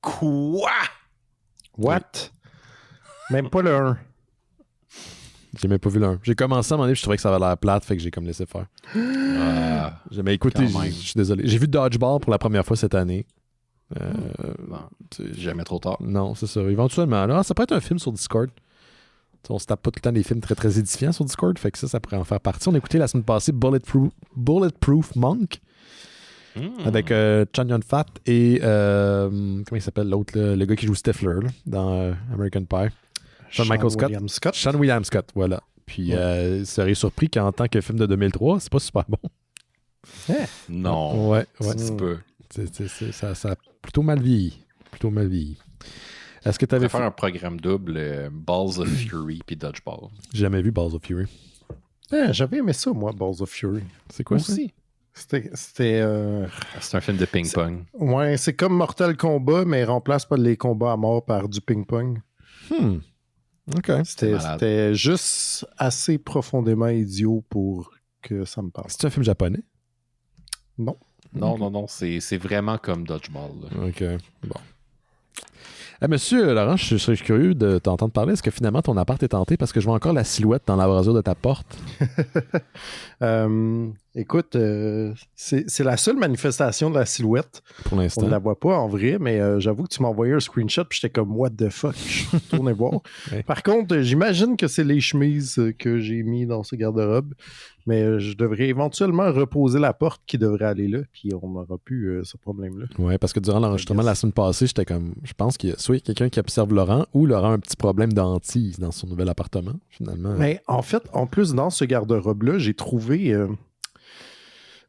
Quoi? What? Même pas le 1. J'ai même pas vu le 1. J'ai commencé à un moment donné, je trouvais que ça avait l'air plate, fait que j'ai comme laissé faire. J'ai jamais écouté, je suis désolé. J'ai vu Dodgeball pour la première fois cette année. Jamais trop tard. Non, c'est ça. Éventuellement, là, ça pourrait être un film sur Discord. T'sais, on se tape pas tout le temps des films très très édifiants sur Discord, fait que ça pourrait en faire partie. On a écouté la semaine passée Bulletproof Monk avec Chow Yun-fat et comment il s'appelle l'autre, le gars qui joue Stifler là, dans American Pie. Sean William Scott, voilà. Puis, serait surpris qu'en tant que film de 2003, c'est pas super bon. Non. Ouais. Un petit peu. Ça a plutôt mal vieilli. Est-ce que tu avais faire un programme double Balls of Fury puis Dodgeball? J'ai jamais vu Balls of Fury. J'avais aimé ça, moi, Balls of Fury. C'est quoi ça? Aussi. C'était c'est un film de ping-pong. Ouais, c'est comme Mortal Kombat, mais il remplace pas les combats à mort par du ping-pong. OK. C'était juste assez profondément idiot pour que ça me parle. C'est un film japonais? Non. Non. C'est vraiment comme Dodgeball. Là. OK. Bon. Monsieur Laurent, je serais curieux de t'entendre parler. Est-ce que finalement ton appart est hanté parce que je vois encore la silhouette dans l'embrasure de ta porte? Écoute, c'est la seule manifestation de la silhouette. Pour l'instant. On ne la voit pas en vrai, mais j'avoue que tu m'as envoyé un screenshot puis j'étais comme « What the fuck? » Je suis retourné voir. Ouais. Par contre, j'imagine que c'est les chemises que j'ai mis dans ce garde-robe, mais je devrais éventuellement reposer la porte qui devrait aller là, puis on n'aura plus ce problème-là. Oui, parce que durant l'enregistrement de la semaine passée, j'étais comme, je pense qu'il y a soit quelqu'un qui observe Laurent ou Laurent a un petit problème d'hantise dans son nouvel appartement, finalement. Mais en fait, en plus, dans ce garde-robe-là, j'ai trouvé...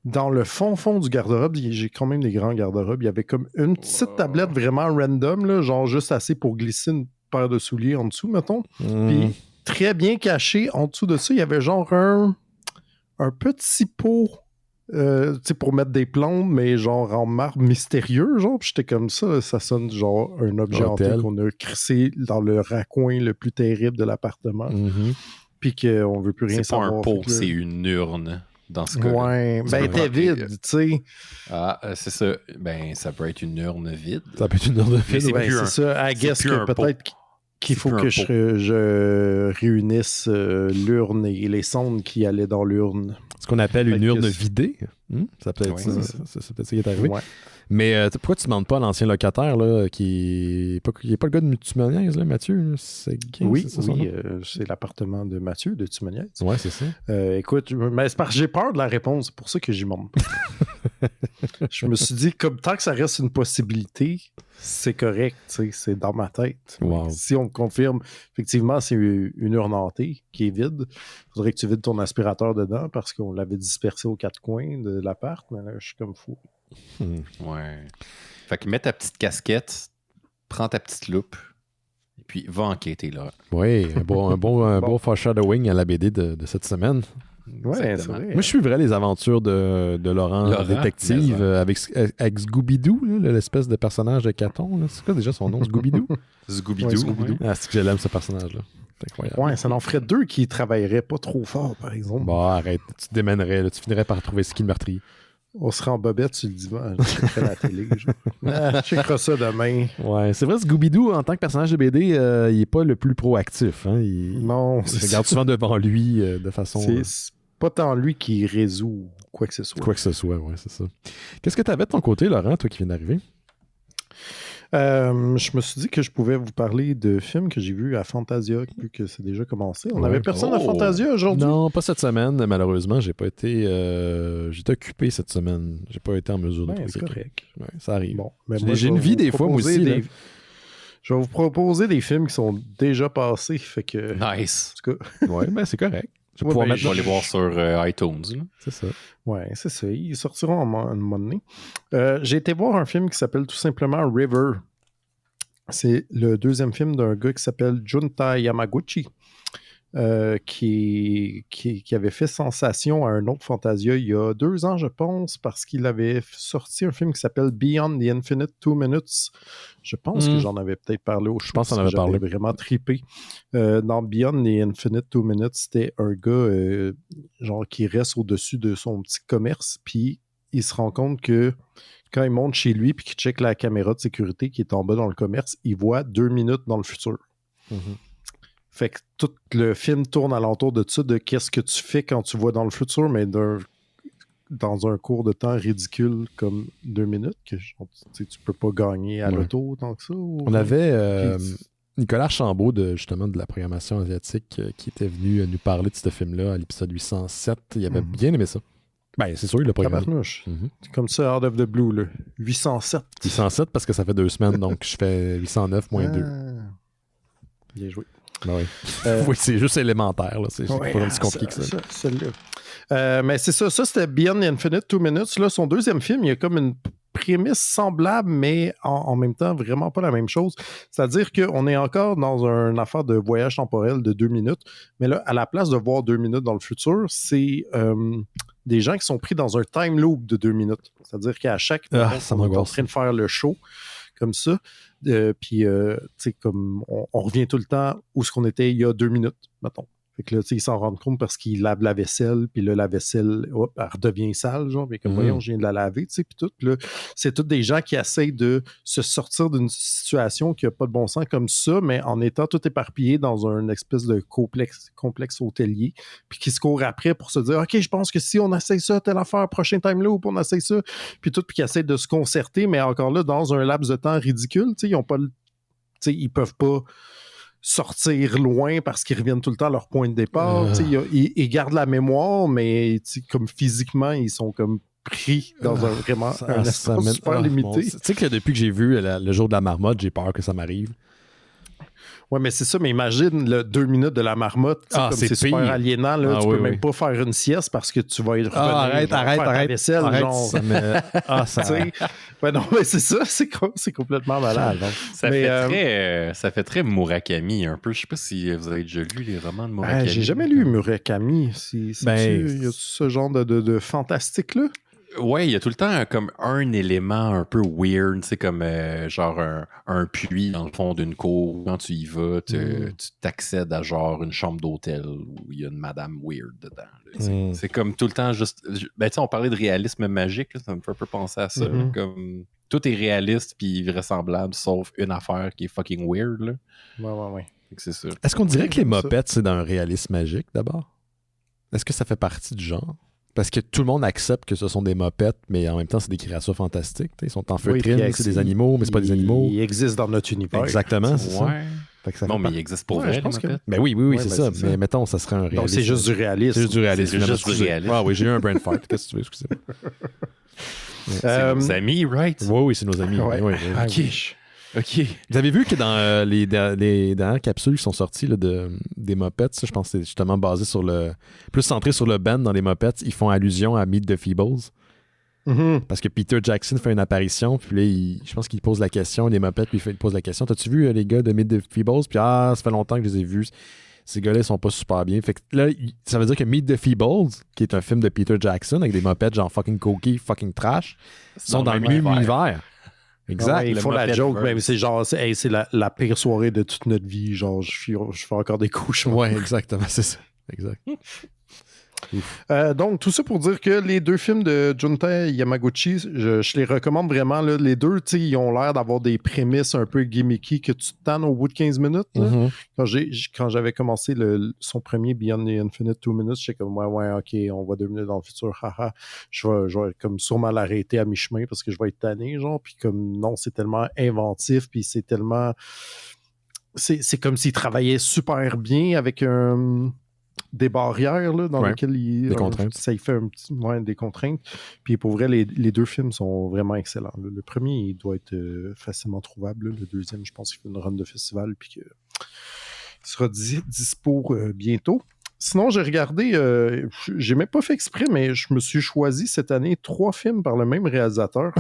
dans le fond du garde-robe, j'ai quand même des grands garde-robes. Il y avait comme une petite tablette vraiment random, là, genre juste assez pour glisser une paire de souliers en dessous, mettons. Puis très bien caché, en dessous de ça, il y avait genre un petit pot pour mettre des plombes, mais genre en marbre mystérieux, genre. Puis j'étais comme ça sonne genre un objet hanté qu'on a crissé dans le raccoin le plus terrible de l'appartement. Puis qu'on veut plus rien savoir. C'est pas un pot, c'est une urne. Dans ce cas-là. Ouais, ben t'es vide, tu sais. Ah, c'est ça. Ben, ça peut être une urne vide. Ça peut être une urne vide. C'est ça. I guess que peut-être qu'il faut que je réunisse l'urne et les sondes qui allaient dans l'urne. Ce qu'on appelle une urne vidée. Ça peut être ça. C'est peut-être ça qui est arrivé. Ouais. Mais pourquoi tu ne demandes pas à l'ancien locataire là, qui est pas le gars de Tumoniaise, là, Mathieu? Oui, c'est l'appartement de Mathieu de Tumoniaise. Oui, c'est ça. Écoute, mais c'est parce que j'ai peur de la réponse, c'est pour ça que j'y monte. Je me suis dit, comme tant que ça reste une possibilité, c'est correct, c'est dans ma tête. Wow. Si on me confirme, effectivement, c'est une urne hantée qui est vide, il faudrait que tu vides ton aspirateur dedans parce qu'on l'avait dispersé aux quatre coins de l'appart, mais là, je suis comme fou. Ouais. Fait que mets ta petite casquette, prends ta petite loupe, et puis va enquêter, là. Oui, un beau foreshadowing à la BD de cette semaine. Ouais, c'est vrai. Moi, je suivrais les aventures de Laurent détective avec Scooby-Doo, là, l'espèce de personnage de Caton. Là. C'est quoi déjà son nom, Scooby-Doo? Scooby-Doo. Ouais. Ah, c'est que je l'aime, ce personnage-là. C'est incroyable. Ouais, ça en ferait deux qui travailleraient pas trop fort, par exemple. Bon, arrête, tu te démènerais, là, tu finirais par trouver ce qui le meurtrier. On serait en bobette sur le divan, je checkerais la télé. Je checkerai ça demain. Ouais, c'est vrai, Scooby-Doo, en tant que personnage de BD, il est pas le plus proactif. Hein? Il regarde souvent devant lui de façon... C'est pas tant lui qui résout quoi que ce soit. Quoi que ce soit, oui, c'est ça. Qu'est-ce que tu avais de ton côté, Laurent, toi qui viens d'arriver? Je me suis dit que je pouvais vous parler de films que j'ai vus à Fantasia, vu que c'est déjà commencé. On n'avait personne à Fantasia aujourd'hui? Non, pas cette semaine, malheureusement. J'ai pas été... j'étais occupé cette semaine. J'ai pas été en mesure de trouver c'est correct. Ouais, ça arrive. Bon, mais j'ai une vie des fois, moi aussi. Je vais vous proposer des films qui sont déjà passés. Fait que... Nice. En tout cas, ouais, ben c'est correct. Je vais aller voir sur iTunes. Là. C'est ça. Ouais, c'est ça. Ils sortiront un moment donné. J'ai été voir un film qui s'appelle tout simplement River. C'est le deuxième film d'un gars qui s'appelle Junta Yamaguchi, qui avait fait sensation à un autre Fantasia il y a 2 ans, je pense, parce qu'il avait sorti un film qui s'appelle Beyond the Infinite 2 Minutes. Je pense que j'en avais peut-être parlé au show. Je pense qu'on avait parlé. J'avais vraiment trippé. Dans Beyond the Infinite 2 Minutes, c'était un gars genre qui reste au-dessus de son petit commerce, puis il se rend compte que quand il monte chez lui puis qu'il check la caméra de sécurité qui est en bas dans le commerce, il voit 2 minutes dans le futur. Fait que tout le film tourne alentour de ça, de qu'est-ce que tu fais quand tu vois dans le futur, mais dans un cours de temps ridicule comme 2 minutes, que tu peux pas gagner à l'auto tant que ça. On avait Nicolas Archambault, justement de la programmation asiatique, qui était venu nous parler de ce film-là à l'épisode 807. Il avait bien aimé ça. Ben, c'est sûr, il l'a pas gagné. C'est comme ça, out of the blue, là. 807. 807 parce que ça fait 2 semaines, donc je fais 809 moins 2. Bien joué. Ben oui. Oui, c'est juste élémentaire, là. C'est pas aussi compliqué que ça. Celle-là. Mais c'est ça. Ça, c'était Beyond the Infinite 2 Minutes. Là, son deuxième film, il y a comme une prémisse semblable, mais en même temps, vraiment pas la même chose. C'est-à-dire qu'on est encore dans une affaire de voyage temporel de 2 minutes, mais là, à la place de voir 2 minutes dans le futur, c'est des gens qui sont pris dans un time loop de 2 minutes. C'est-à-dire qu'à chaque moment, on est en train de faire le show comme ça, puis tu sais, comme on revient tout le temps où ce qu'on était il y a 2 minutes, mettons. Fait que là, tu sais, ils s'en rendent compte parce qu'ils lavent la vaisselle, puis là, la vaisselle, hop, elle redevient sale, genre, mais comme, voyons, je viens de la laver, tu sais, puis tout. Puis là, c'est tous des gens qui essayent de se sortir d'une situation qui n'a pas de bon sens comme ça, mais en étant tout éparpillé dans une espèce de complexe hôtelier, puis qui se courent après pour se dire, OK, je pense que si on essaye ça, telle affaire, prochain time loop, on essaye ça, puis tout, puis qui essayent de se concerter, mais encore là, dans un laps de temps ridicule, tu sais, ils ont pas le... Tu sais, ils peuvent pas sortir loin parce qu'ils reviennent tout le temps à leur point de départ. Ils gardent la mémoire, mais comme physiquement, ils sont comme pris dans un espace super limité. Tu sais que depuis que j'ai vu le jour de la marmotte, j'ai peur que ça m'arrive. Ouais, mais c'est ça, mais imagine le 2 minutes de la marmotte, comme c'est super aliénant, là, tu peux même pas faire une sieste parce que tu vas y revenir. Arrête. Vaisselle, genre. Ça me... Ouais, non, mais c'est ça, c'est complètement malade. Ça fait très Murakami, un peu. Je sais pas si vous avez déjà lu les romans de Murakami. J'ai jamais lu Murakami. Il y a ce genre de fantastique-là? Ouais, il y a tout le temps comme un élément un peu weird, c'est comme genre un puits dans le fond d'une cour. Quand tu y vas, tu t'accèdes à genre une chambre d'hôtel où il y a une madame weird dedans. C'est comme tout le temps juste... Ben tu sais, on parlait de réalisme magique, là, ça me fait un peu penser à ça. Comme tout est réaliste puis vraisemblable, sauf une affaire qui est fucking weird. Là. Ouais. C'est ça. Est-ce qu'on dirait que les mopettes, c'est d'un réalisme magique, d'abord? Est-ce que ça fait partie du genre? Parce que tout le monde accepte que ce sont des mopettes, mais en même temps, c'est des créatures fantastiques. Ils sont en feutrine, c'est des animaux, mais c'est pas des animaux. Ils existent dans notre univers. Exactement, c'est ça. Non, mais ils existent pour vrai, les mopettes. Ben oui, c'est ça. Mais mettons, ça serait un réalisme. Donc, c'est juste du réalisme. C'est juste du réalisme. Ah oui, j'ai eu un brain fart. Qu'est-ce que tu veux, excusez-moi. C'est nos amis, right? Oui, c'est nos amis. Ouais. OK. Vous avez vu que dans les dernières capsules qui sont sorties là, des Muppets, ça, je pense que c'est justement basé sur plus centré sur le band dans les Muppets, ils font allusion à Meet the Feebles. Parce que Peter Jackson fait une apparition, puis là, je pense qu'il pose la question, les Muppets lui posent la question. T'as-tu vu les gars de Meet the Feebles? Puis ça fait longtemps que je les ai vus. Ces gars-là, ils sont pas super bien. Fait que là, ça veut dire que Meet the Feebles, qui est un film de Peter Jackson avec des Muppets genre fucking coquilles, fucking trash, sont dans le même univers. Exact. Ils font la joke, même c'est genre, c'est la pire soirée de toute notre vie. Genre, je fais encore des cauchemars. Ouais, exactement, c'est ça. Exact. Donc, tout ça pour dire que les deux films de Junta Yamaguchi, je les recommande vraiment. Là. Les deux, ils ont l'air d'avoir des prémices un peu gimmicky que tu te tannes au bout de 15 minutes. Quand j'avais commencé son premier Beyond the Infinite 2 Minutes, j'étais comme, ouais, OK, on va 2 minutes dans le futur, haha. Je vais comme sûrement l'arrêter à mi-chemin parce que je vais être tanné, genre. Puis comme, non, c'est tellement inventif, puis c'est tellement... C'est comme s'il travaillait super bien avec des barrières là, dans lesquelles des contraintes. Ça y fait des contraintes. Puis pour vrai, les deux films sont vraiment excellents. Là. Le premier, il doit être facilement trouvable. Là. Le deuxième, je pense qu'il fait une run de festival puis qu'il sera dispo bientôt. Sinon, j'ai regardé, j'ai même pas fait exprès, mais je me suis choisi cette année 3 films par le même réalisateur.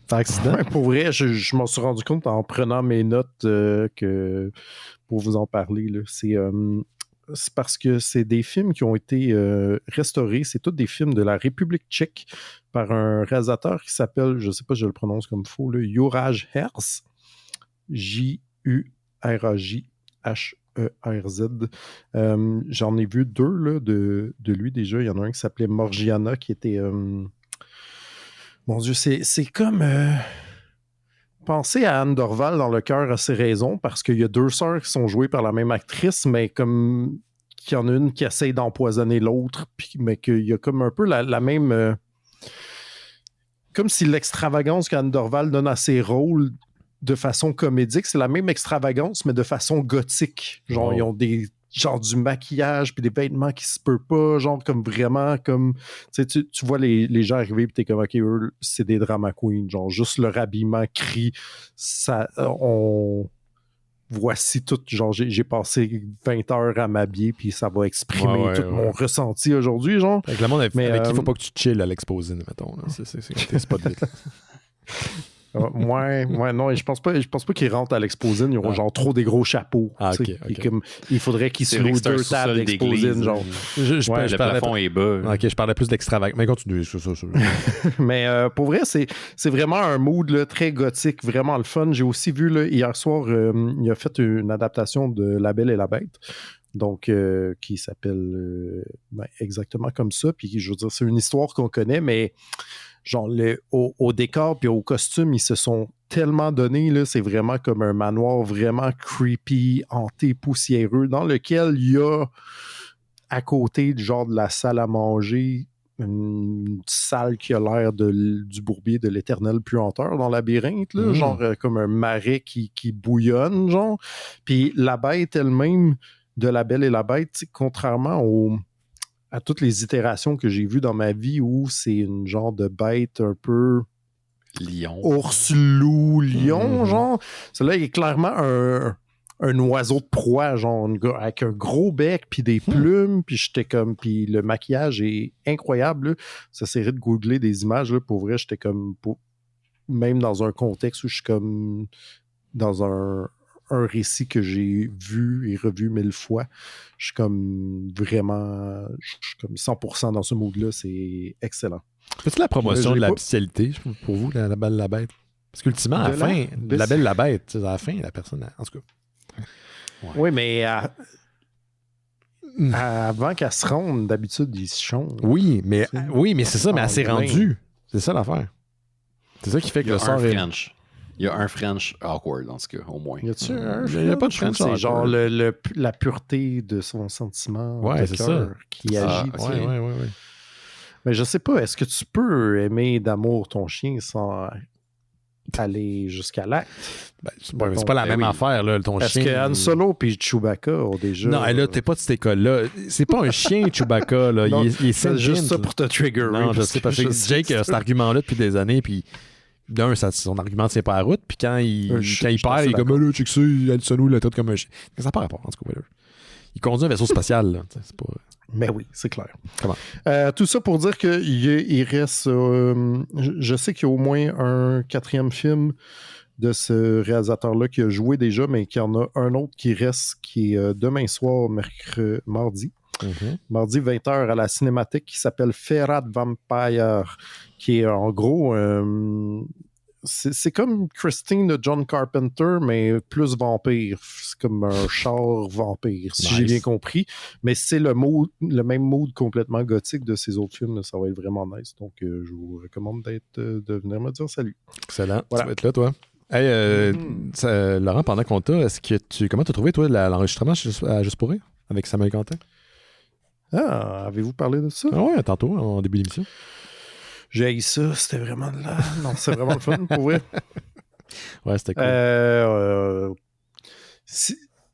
Par accident? Ouais, pour vrai, je m'en suis rendu compte en prenant mes notes que pour vous en parler. Là, c'est parce que c'est des films qui ont été restaurés. C'est tous des films de la République tchèque par un réalisateur qui s'appelle, je sais pas si je le prononce comme faux, Juraj Herz. J-U-R-A-J-H-E-R-Z. J'en ai vu 2 là, de lui déjà. Il y en a un qui s'appelait Morgiana qui était... Mon Dieu, c'est comme... Pensez à Anne Dorval dans Le cœur à ses raisons, parce qu'il y a 2 sœurs qui sont jouées par la même actrice, mais comme qu'il y en a une qui essaye d'empoisonner l'autre, mais qu'il y a comme un peu la même... comme si l'extravagance qu'Anne Dorval donne à ses rôles de façon comédique, c'est la même extravagance, mais de façon gothique. Genre, ils ont du maquillage puis des vêtements qui se peuvent pas, genre comme vraiment comme tu vois les gens arriver puis t'es comme ok, eux c'est des drama queens, genre juste leur habillement crie ça, voici tout, genre j'ai passé 20 heures à m'habiller puis ça va exprimer tout mon ressenti aujourd'hui, genre. Avec le monde avec qui il faut pas que tu chilles à l'exposine, mettons là. C'est pas de vite. Ouais, non, je pense pas qu'ils rentrent à l'exposine, ils auront genre trop des gros chapeaux. Okay. Comme, il faudrait qu'ils se louent 2 tables d'exposine, genre. Le plafond est bas. Ok, je parlais plus d'extravagance. Mais continue, ça. Mais pour vrai, c'est vraiment un mood là, très gothique, vraiment le fun. J'ai aussi vu là, hier soir, il a fait une adaptation de La Belle et la Bête. Donc, qui s'appelle exactement comme ça. Puis, je veux dire, c'est une histoire qu'on connaît, mais genre, au décor puis au costume, ils se sont tellement donnés, là, c'est vraiment comme un manoir vraiment creepy, hanté, poussiéreux, dans lequel il y a, à côté du genre de la salle à manger, une salle qui a l'air du bourbier de l'éternel puanteur dans le labyrinthe, là, genre comme un marais qui bouillonne, genre. Puis la bête elle-même de La Belle et la Bête, contrairement à toutes les itérations que j'ai vues dans ma vie où c'est une genre de bête un peu... Lion. Ours, loup, lion, genre. Celui-là, il est clairement un oiseau de proie, genre, avec un gros bec, puis des plumes, puis j'étais comme... Puis le maquillage est incroyable, là. Ça serait de googler des images, là, pour vrai, j'étais comme... Même dans un contexte où je suis comme... Dans un récit que j'ai vu et revu 1000 fois, je suis comme vraiment... Je suis comme 100% dans ce mood-là, c'est excellent. C'est la promotion de la bestialité pour vous, la Belle la Bête? Parce qu'ultimement, à la fin, la Belle la Bête, à la fin, la personne, en tout cas. Ouais. Oui, mais avant qu'elle se ronde, d'habitude, ils se chondent. Oui, mais c'est ça, mais elle s'est rendue. C'est ça l'affaire. C'est ça qui fait que le sort est... Il y a un French awkward, dans ce cas, au moins. Y a-tu un French? Il n'y a pas de French awkward. C'est genre la pureté de son sentiment de cœur qui agit. Okay. Ouais. Mais je sais pas, est-ce que tu peux aimer d'amour ton chien sans aller jusqu'à l'acte? C'est pas la même affaire, là, ton chien. Est-ce que Han Solo et Chewbacca ont déjà... Non, là, t'es pas de cette école-là. C'est pas un chien, Chewbacca, là. Non, il est c'est juste ça pour te trigger. Non, je sais, parce que Jake a cet argument-là depuis des années, puis d'un, son argument tient pas à la route, puis quand il perd, il est comme, là, check ça, Han Solo, il le traite comme un chien. Ça n'a pas rapport, en tout cas. Il conduit un vaisseau spatial, là. C'est pas... Mais oui, c'est clair. Comment? Tout ça pour dire qu'il reste... je sais qu'il y a au moins un 4e film de ce réalisateur-là qui a joué déjà, mais qu'il y en a un autre qui reste, qui est demain soir, mardi. Mardi 20h à la Cinémathèque, qui s'appelle Ferrat Vampire, qui est en gros... c'est comme Christine de John Carpenter, mais plus vampire. C'est comme un char vampire, si j'ai bien compris. Mais c'est le même mood complètement gothique de ses autres films. Ça va être vraiment nice. Donc, je vous recommande de venir me dire salut. Excellent. Voilà. Tu vas être là, toi. Hey, Laurent, pendant qu'on t'a, comment t'as trouvé, toi, l'enregistrement à Juste pour rire avec Samuel Quentin? Ah, avez-vous parlé de ça? Ah ouais, tantôt, en début d'émission. J'ai haï ça, c'était vraiment de la... Non, c'est vraiment le fun, pour vrai. Ouais, c'était cool.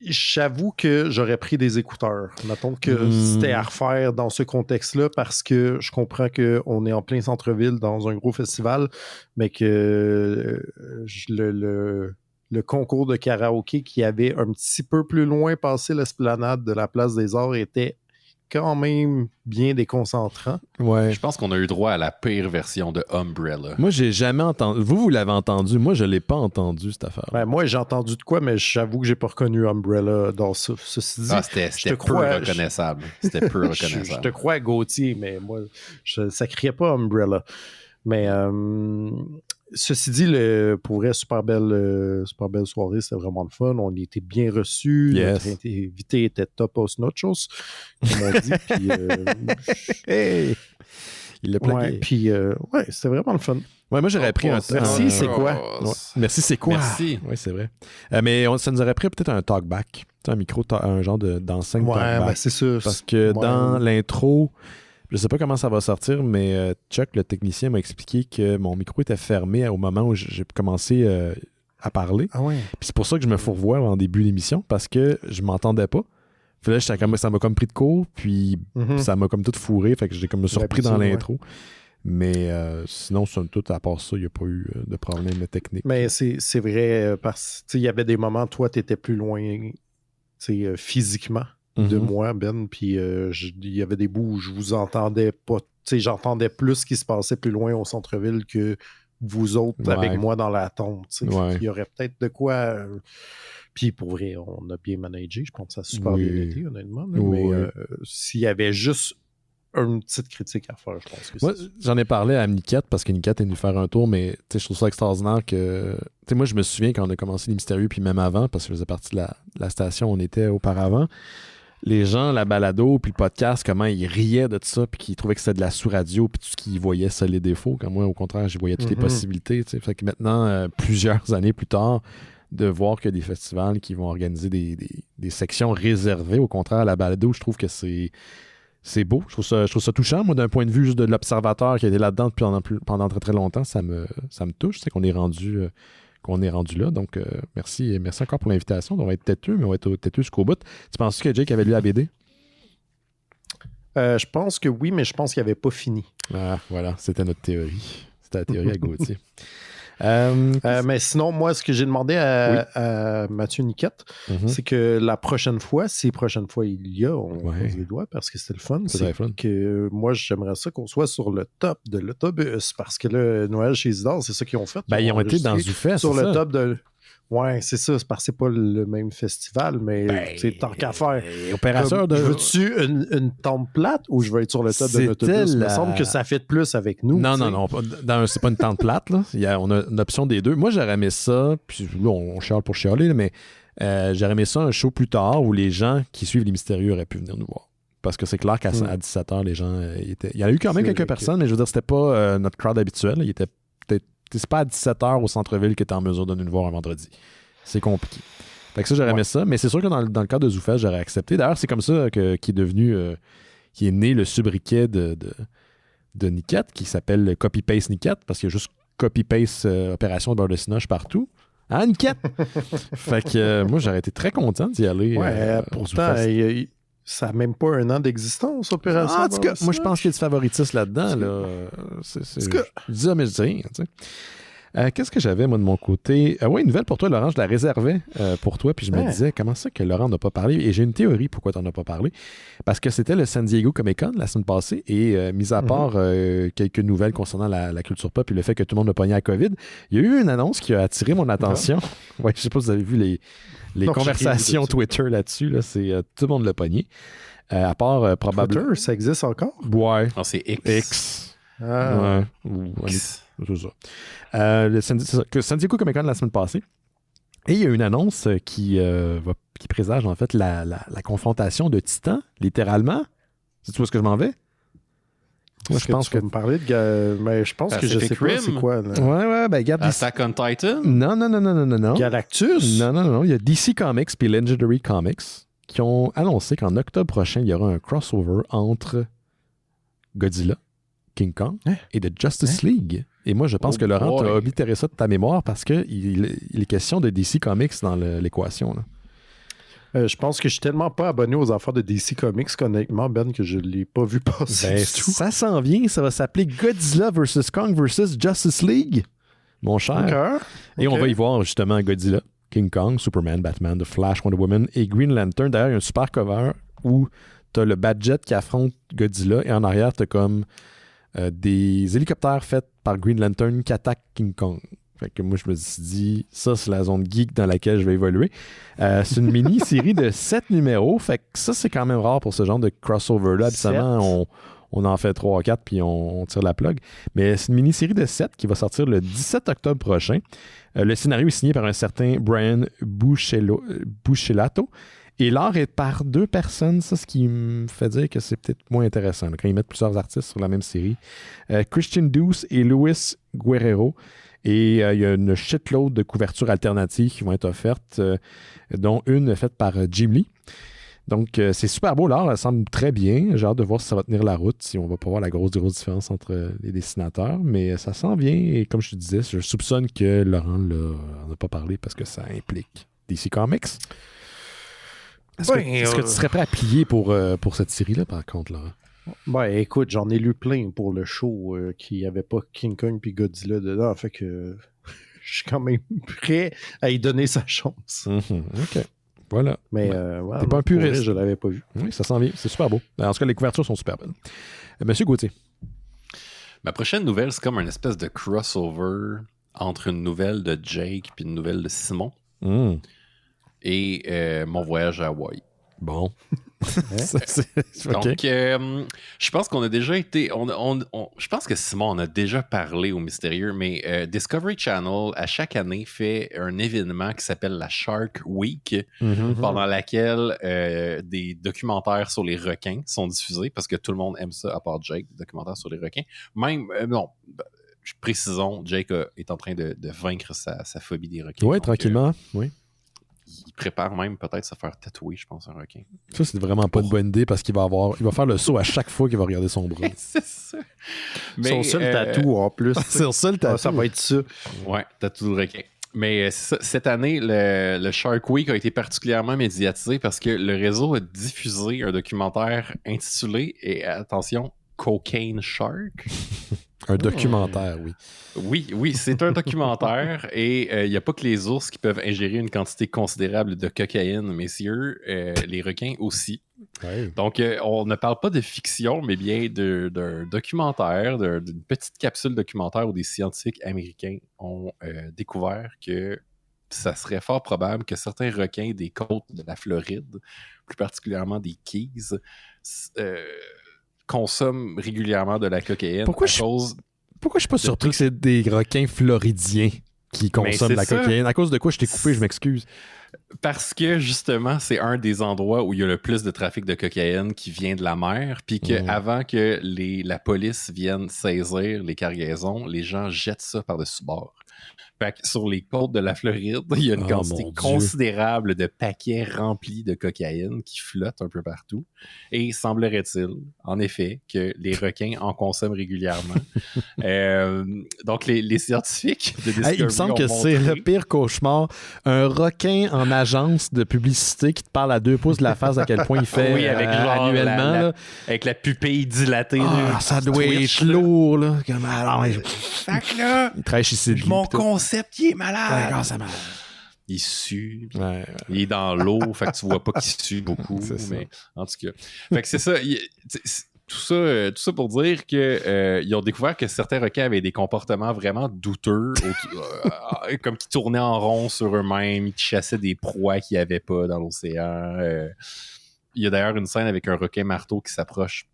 J'avoue que j'aurais pris des écouteurs. Mettons que c'était à refaire dans ce contexte-là parce que je comprends qu'on est en plein centre-ville dans un gros festival, mais que le concours de karaoké qui avait un petit peu plus loin passé l'esplanade de la Place des Arts était quand même bien déconcentrant. Ouais. Je pense qu'on a eu droit à la pire version de Umbrella. Moi, j'ai jamais entendu. Vous l'avez entendu. Moi, je l'ai pas entendu, cette affaire. Ben, moi, j'ai entendu de quoi, mais j'avoue que j'ai pas reconnu Umbrella dans ça. Ceci dit, c'était peu reconnaissable. C'était peu reconnaissable. Je te crois, Gauthier, mais moi, ça criait pas Umbrella. Mais ceci dit, pour vrai, super belle soirée, c'était vraiment le fun. On était bien reçus. Yes. Notre invité était top os nachos, comme on dit. Puis, hey! Il l'a plaqué. Ouais, puis, c'était vraiment le fun. Ouais, moi, j'aurais pris un... Merci, c'est quoi? Ouais. Merci, c'est quoi? Merci. Oui, c'est vrai. Mais ça nous aurait pris peut-être un talkback. Un micro, un genre d'enceinte talkback. Ouais, ben, c'est sûr. Parce que dans l'intro... Je sais pas comment ça va sortir, mais Chuck, le technicien, m'a expliqué que mon micro était fermé au moment où j'ai commencé à parler. Ah ouais. Puis c'est pour ça que je me fourvoie en début d'émission, parce que je m'entendais pas. Puis là, ça m'a comme pris de court, puis ça m'a comme tout fourré, fait que j'ai comme me surpris dans l'intro. Ouais. Mais sinon, somme toute, à part ça, il n'y a pas eu de problème technique. Mais c'est vrai, parce qu'il y avait des moments, toi, tu étais plus loin physiquement de moi, Ben, puis il y avait des bouts où je vous entendais pas. J'entendais plus ce qui se passait plus loin au centre-ville que vous autres avec moi dans la tombe. Il y aurait peut-être de quoi... Puis pour vrai, on a bien managé. Je pense que ça a super bien été, honnêtement. Mais s'il y avait juste une petite critique à faire, je pense que moi, j'en ai parlé à Niquette parce que Niquette est venu faire un tour, mais je trouve ça extraordinaire que... moi, je me souviens quand on a commencé Les Mystérieux, puis même avant, parce que je faisais partie de la station où on était auparavant, les gens, la balado, puis le podcast, comment ils riaient de ça, puis qu'ils trouvaient que c'était de la sous-radio, puis tout ce qu'ils voyaient, c'est les défauts. Comme moi, au contraire, j'y voyais toutes les possibilités. T'sais. Fait que maintenant, plusieurs années plus tard, de voir que des festivals qui vont organiser des sections réservées, au contraire, à la balado, je trouve que c'est beau. Je trouve ça touchant. Moi, d'un point de vue juste de l'observateur qui a été là-dedans pendant très, très longtemps, ça me touche. C'est qu'on est rendu... là. Donc, merci encore pour l'invitation. On va être têteux, mais on va être têteux jusqu'au bout. Tu penses que Jake avait lu la BD? Je pense que oui, mais je pense qu'il n'avait pas fini. Ah, voilà. C'était notre théorie. C'était la théorie à Gauthier. Mais sinon, moi, ce que j'ai demandé à Mathieu Niquette, c'est que la prochaine fois, si prochaine fois il y a, on pose les doigts parce que c'était le fun. C'est que moi, j'aimerais ça qu'on soit sur le top de l'autobus parce que là, Noël chez Isidore, c'est ça qu'ils ont fait. Ils ont été dans Zoufest, sur le top de... Ouais, c'est ça. C'est parce que c'est pas le même festival, mais c'est tant qu'à faire. Opérateur de... Veux-tu une tente plate ou je veux être sur le top de l'autobus? Il me semble que ça fait plus avec nous. Non. C'est pas une tente plate. Là. On a une option des deux. Moi, j'aurais aimé ça, puis là, on chiale pour chialer, mais j'aurais aimé ça un show plus tard où les gens qui suivent les mystérieux auraient pu venir nous voir. Parce que c'est clair qu'à 17h, les gens étaient... Il y en a eu quand même quelques personnes, mais je veux dire, c'était pas notre crowd habituel. Il était peut-être... C'est pas à 17h au centre-ville que tu es en mesure de nous voir un vendredi. C'est compliqué. Fait que ça, j'aurais aimé ça. Mais c'est sûr que dans le cadre de Zoufest, j'aurais accepté. D'ailleurs, c'est comme ça qui est né le sobriquet de Niquette, qui s'appelle Copy-Paste Niquette, parce qu'il y a juste Copy-Paste opération de beurre de cinoche partout. Hein, Niquette? Fait que moi, j'aurais été très content d'y aller. Pourtant, ça n'a même pas un an d'existence, Opération. En tout cas, moi, je pense qu'il y a du favoritisme là-dedans. Là. Je dis ça, mais je dis rien. Tu sais. Qu'est-ce que j'avais, moi, de mon côté? Oui, une nouvelle pour toi, Laurent. Je la réservais pour toi. Puis je me disais, comment ça que Laurent n'a pas parlé? Et j'ai une théorie pourquoi tu n'en as pas parlé. Parce que c'était le San Diego Comic-Con la semaine passée. Et mis à part quelques nouvelles concernant la culture pop et le fait que tout le monde a pogné à COVID, il y a eu une annonce qui a attiré mon attention. Ouais, je ne sais pas si vous avez vu les conversations Twitter là-dessus, là, c'est tout le monde l'a pogné. À part probablement. Twitter, ça existe encore? Ouais. Non, c'est X. X. Ah. Ouais. X. C'est ça. Le San Diego Comic-Con la semaine passée. Et il y a une annonce qui présage en fait la confrontation de titans, littéralement. Tu vois ce que je m'en vais? Moi, je pense que me parler de mais je pense que je sais pas c'est quoi. Là. Ouais, regarde. Attack on Titan? Non. Galactus? Non. Il y a DC Comics puis Legendary Comics qui ont annoncé qu'en octobre prochain, il y aura un crossover entre Godzilla, King Kong et The Justice League. Et moi, je pense que Laurent, tu as oblitéré ça de ta mémoire parce qu'il est question de DC Comics dans l'équation. Là. Je pense que je suis tellement pas abonné aux affaires de DC Comics qu'honnêtement, Ben, que je ne l'ai pas vu passer du tout. Ça s'en vient, ça va s'appeler Godzilla vs. Kong vs. Justice League, mon cher. Et on va y voir justement Godzilla, King Kong, Superman, Batman, The Flash, Wonder Woman et Green Lantern. D'ailleurs, il y a un super cover où tu as le Batjet qui affronte Godzilla et en arrière, tu as comme des hélicoptères faits par Green Lantern qui attaquent King Kong. Fait que moi, je me suis dit, ça, c'est la zone geek dans laquelle je vais évoluer. C'est une mini-série de 7 numéros. Fait que ça, c'est quand même rare pour ce genre de crossover-là. Habituellement, on en fait 3 ou 4 puis on tire la plug. Mais c'est une mini-série de 7 qui va sortir le 17 octobre prochain. Le scénario est signé par un certain Brian Buccellato. Et l'art est par 2 personnes. Ça, ce qui me fait dire que c'est peut-être moins intéressant là, quand ils mettent plusieurs artistes sur la même série. Christian Douce et Luis Guerrero. Et il y a une shitload de couvertures alternatives qui vont être offertes, dont une faite par Jim Lee. Donc, c'est super beau. L'art, elle semble très bien. J'ai hâte de voir si ça va tenir la route, si on va pas voir la grosse différence entre les dessinateurs. Mais ça s'en vient. Et comme je te disais, je soupçonne que Laurent n'en a pas parlé parce que ça implique DC Comics. Est-ce que tu serais prêt à plier pour cette série-là, par contre, Laurent? Ben, écoute, j'en ai lu plein pour le show qui n'avait pas King Kong puis Godzilla dedans. Fait que je suis quand même prêt à y donner sa chance. OK. Voilà. Mais t'es pas un puriste. Je l'avais pas vu. Oui, ça s'en vient. C'est super beau. En tout cas, les couvertures sont super belles. Monsieur Gauthier. Ma prochaine nouvelle, c'est comme une espèce de crossover entre une nouvelle de Jake puis une nouvelle de Simon et mon voyage à Hawaï. Bon. Donc, je pense qu'on a déjà été... je pense que Simon en a déjà parlé au Mystérieux, mais Discovery Channel, à chaque année, fait un événement qui s'appelle la Shark Week, pendant laquelle des documentaires sur les requins sont diffusés, parce que tout le monde aime ça, à part Jake, des documentaires sur les requins. Même, précisons, Jake est en train de vaincre sa phobie des requins. Oui, tranquillement, oui. Il prépare même peut-être se faire tatouer, je pense, un requin. Ça, c'est vraiment pas une bonne idée parce qu'il va faire le saut à chaque fois qu'il va regarder son bras. C'est ça. Mais, son seul tatou en plus. C'est son seul tatou. Ça va être ça. Ouais, tatou de requin. Mais cette année, le Shark Week a été particulièrement médiatisé parce que le réseau a diffusé un documentaire intitulé, et attention, Cocaine Shark. Un documentaire, oui. Oui, c'est un documentaire et il n'y a pas que les ours qui peuvent ingérer une quantité considérable de cocaïne, messieurs, les requins aussi. Ouais. Donc, on ne parle pas de fiction, mais bien d'un documentaire, d'une petite capsule documentaire où des scientifiques américains ont découvert que ça serait fort probable que certains requins des côtes de la Floride, plus particulièrement des Keys, consomment régulièrement de la cocaïne. Pourquoi je suis pas surpris que c'est des requins floridiens qui consomment la cocaïne? À cause de quoi je t'ai coupé, je m'excuse. Parce que, justement, c'est un des endroits où il y a le plus de trafic de cocaïne qui vient de la mer, puis qu'avant que la police vienne saisir les cargaisons, les gens jettent ça par-dessus bord. Fait que sur les côtes de la Floride, il y a une quantité considérable de paquets remplis de cocaïne qui flottent un peu partout. Et semblerait-il, en effet, que les requins en consomment régulièrement. Donc, les scientifiques de Discovery il me semble que c'est le pire cauchemar. Un requin en agence de publicité qui te parle à 2 pouces de la face à quel point il fait avec annuellement. Avec la pupille dilatée. Ça doit être lourd. Là. Fait que là, il travaille chez Sidley. Mon concept, il est malade. Ouais, il sue. Il est dans l'eau, fait que tu vois pas qu'il sue beaucoup. Mais en tout cas. Fait que c'est ça. Tout ça pour dire que ils ont découvert que certains requins avaient des comportements vraiment douteux, comme qui tournaient en rond sur eux-mêmes, qui chassaient des proies qu'ils n'avaient pas dans l'océan. Il y a d'ailleurs une scène avec un requin marteau qui s'approche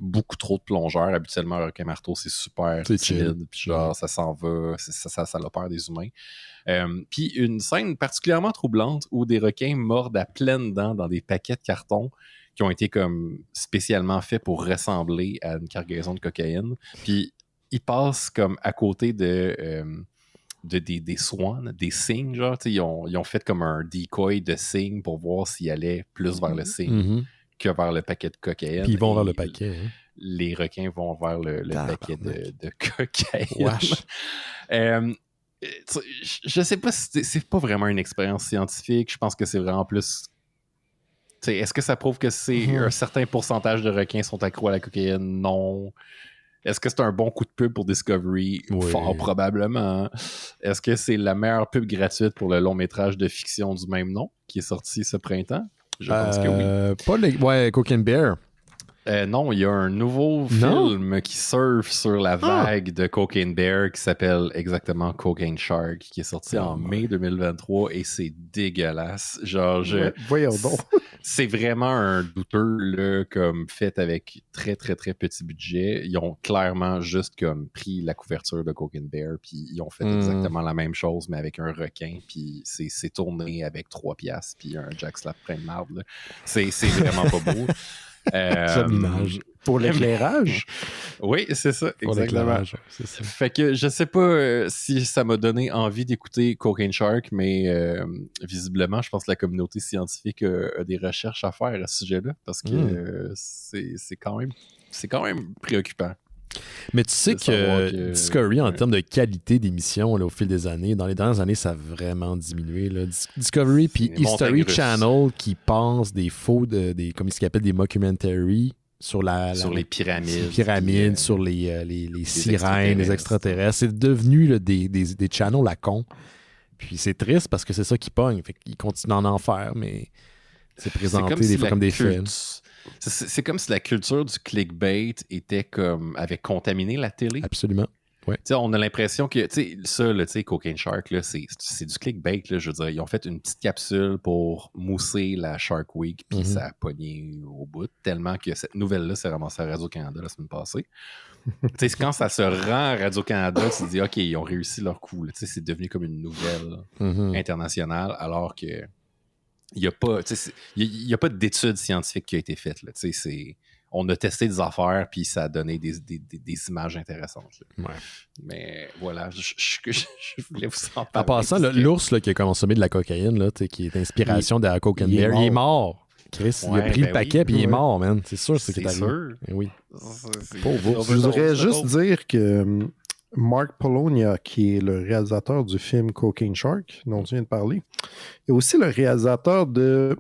beaucoup trop de plongeurs. Habituellement, un requin marteau, c'est super timide, puis genre, ça s'en va, ça a peur des humains. Puis une scène particulièrement troublante où des requins mordent à pleines dents dans des paquets de carton qui ont été comme spécialement faits pour ressembler à une cargaison de cocaïne. Puis ils passent comme à côté des swans, des cygnes, genre, ils ont fait comme un decoy de cygnes pour voir s'ils allaient plus vers le cygne que vers le paquet de cocaïne. Puis ils vont vers le paquet. Hein? Les requins vont vers le paquet de cocaïne. Je sais pas si c'est pas vraiment une expérience scientifique. Je pense que c'est vraiment plus... est-ce que ça prouve que c'est un certain pourcentage de requins sont accros à la cocaïne? Non. Est-ce que c'est un bon coup de pub pour Discovery? Oui. Fort probablement. Est-ce que c'est la meilleure pub gratuite pour le long métrage de fiction du même nom qui est sorti ce printemps? Je pense que oui. Pas Cocaine Bear. Non, il y a un nouveau film qui surfe sur la vague de Cocaine Bear qui s'appelle exactement Cocaine Shark, qui est sorti en mai 2023 et c'est dégueulasse. Genre, voyons donc. C'est vraiment un douteux, là, comme fait avec très, très, très petit budget. Ils ont clairement juste comme pris la couverture de Cocaine Bear puis ils ont fait exactement la même chose, mais avec un requin, puis c'est tourné avec 3 piastres puis un Jack Slap plein de marde. C'est vraiment pas beau. Pour l'éclairage? Oui, c'est ça, exactement. C'est ça. Fait que je sais pas si ça m'a donné envie d'écouter Cocaine Shark, mais visiblement, je pense que la communauté scientifique a des recherches à faire à ce sujet-là, parce que c'est quand même préoccupant. Mais tu sais que Discovery, en termes de qualité d'émission au fil des années, dans les dernières années, ça a vraiment diminué. Là. Discovery puis History Channel qui pensent des faux, comme ils appellent des mockumentaries sur les pyramides. Sur les sirènes, les extraterrestres. C'est devenu des channels à con. Puis c'est triste parce que c'est ça qui pogne. Fait qu'ils continuent d'en faire, mais c'est présenté des fois comme des films. C'est comme si la culture du clickbait avait contaminé la télé. Absolument. Ouais. On a l'impression que ça, là, Cocaine Shark, là, c'est du clickbait. Là, je veux dire, ils ont fait une petite capsule pour mousser la Shark Week, puis ça a pogné au bout, tellement que cette nouvelle-là s'est ramassée à Radio-Canada la semaine passée. Quand ça se rend à Radio-Canada, tu te dis, OK, ils ont réussi leur coup. Là, c'est devenu comme une nouvelle internationale, alors que il n'y a pas d'études scientifiques qui a été faite. Là, on a testé des affaires, puis ça a donné des images intéressantes. Ouais. Mais voilà, je voulais vous en parler. En passant, l'ours qui a consommé de la cocaïne, là, qui est inspiration de la Coke and Bear, il est mort. Chris, il a pris le paquet, puis il est mort, man. C'est sûr, c'est sûr. Oui. Je voudrais juste dire que Mark Polonia, qui est le réalisateur du film Cocaine Shark, dont tu viens de parler, est aussi le réalisateur de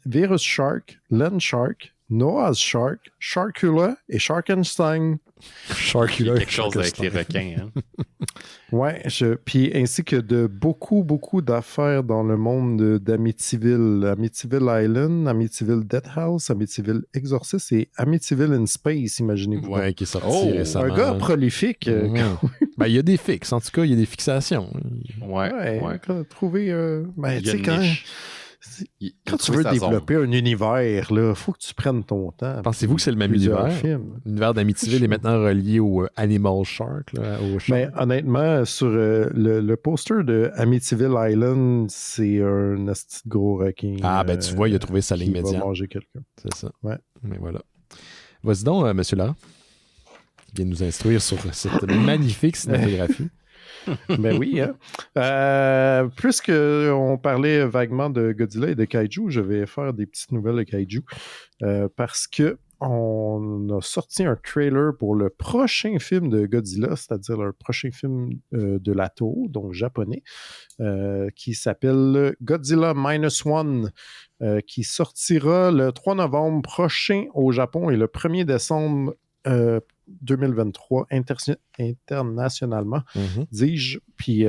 Virus Shark, Land Shark, Noah's Shark, Sharkula et Sharkenstein. Sharkula. Quelque chose avec les requins. Hein? Ouais, puis ainsi que de beaucoup d'affaires dans le monde d'Amityville. Amityville Island, Amityville Death House, Amityville Exorcist et Amityville in Space, imaginez-vous. Ouais, qui est sorti récemment. Un gars prolifique. Il y a des fixes, en tout cas, il y a des fixations. Ouais. Trouver... tu sais, quand tu veux développer un univers, il faut que tu prennes ton temps. Pensez-vous que c'est le même univers? L'univers d'Amityville est maintenant relié au Animal Shark. Là, au shark. Mais honnêtement, sur le poster de Amityville Island, c'est un gros requin. Tu vois, il a trouvé sa ligne médiane. Il va manger quelqu'un. C'est ça. Ouais. Mais voilà. Vas-y donc, M. Lara. Il vient nous instruire sur cette magnifique cinématographie. Ben oui, hein. Puisqu'on parlait vaguement de Godzilla et de Kaiju, je vais faire des petites nouvelles de Kaiju parce que on a sorti un trailer pour le prochain film de Godzilla, c'est-à-dire le prochain film de la Toho, donc japonais, qui s'appelle Godzilla -1, qui sortira le 3 novembre prochain au Japon et le 1er décembre 2023 internationalement, dis-je. Puis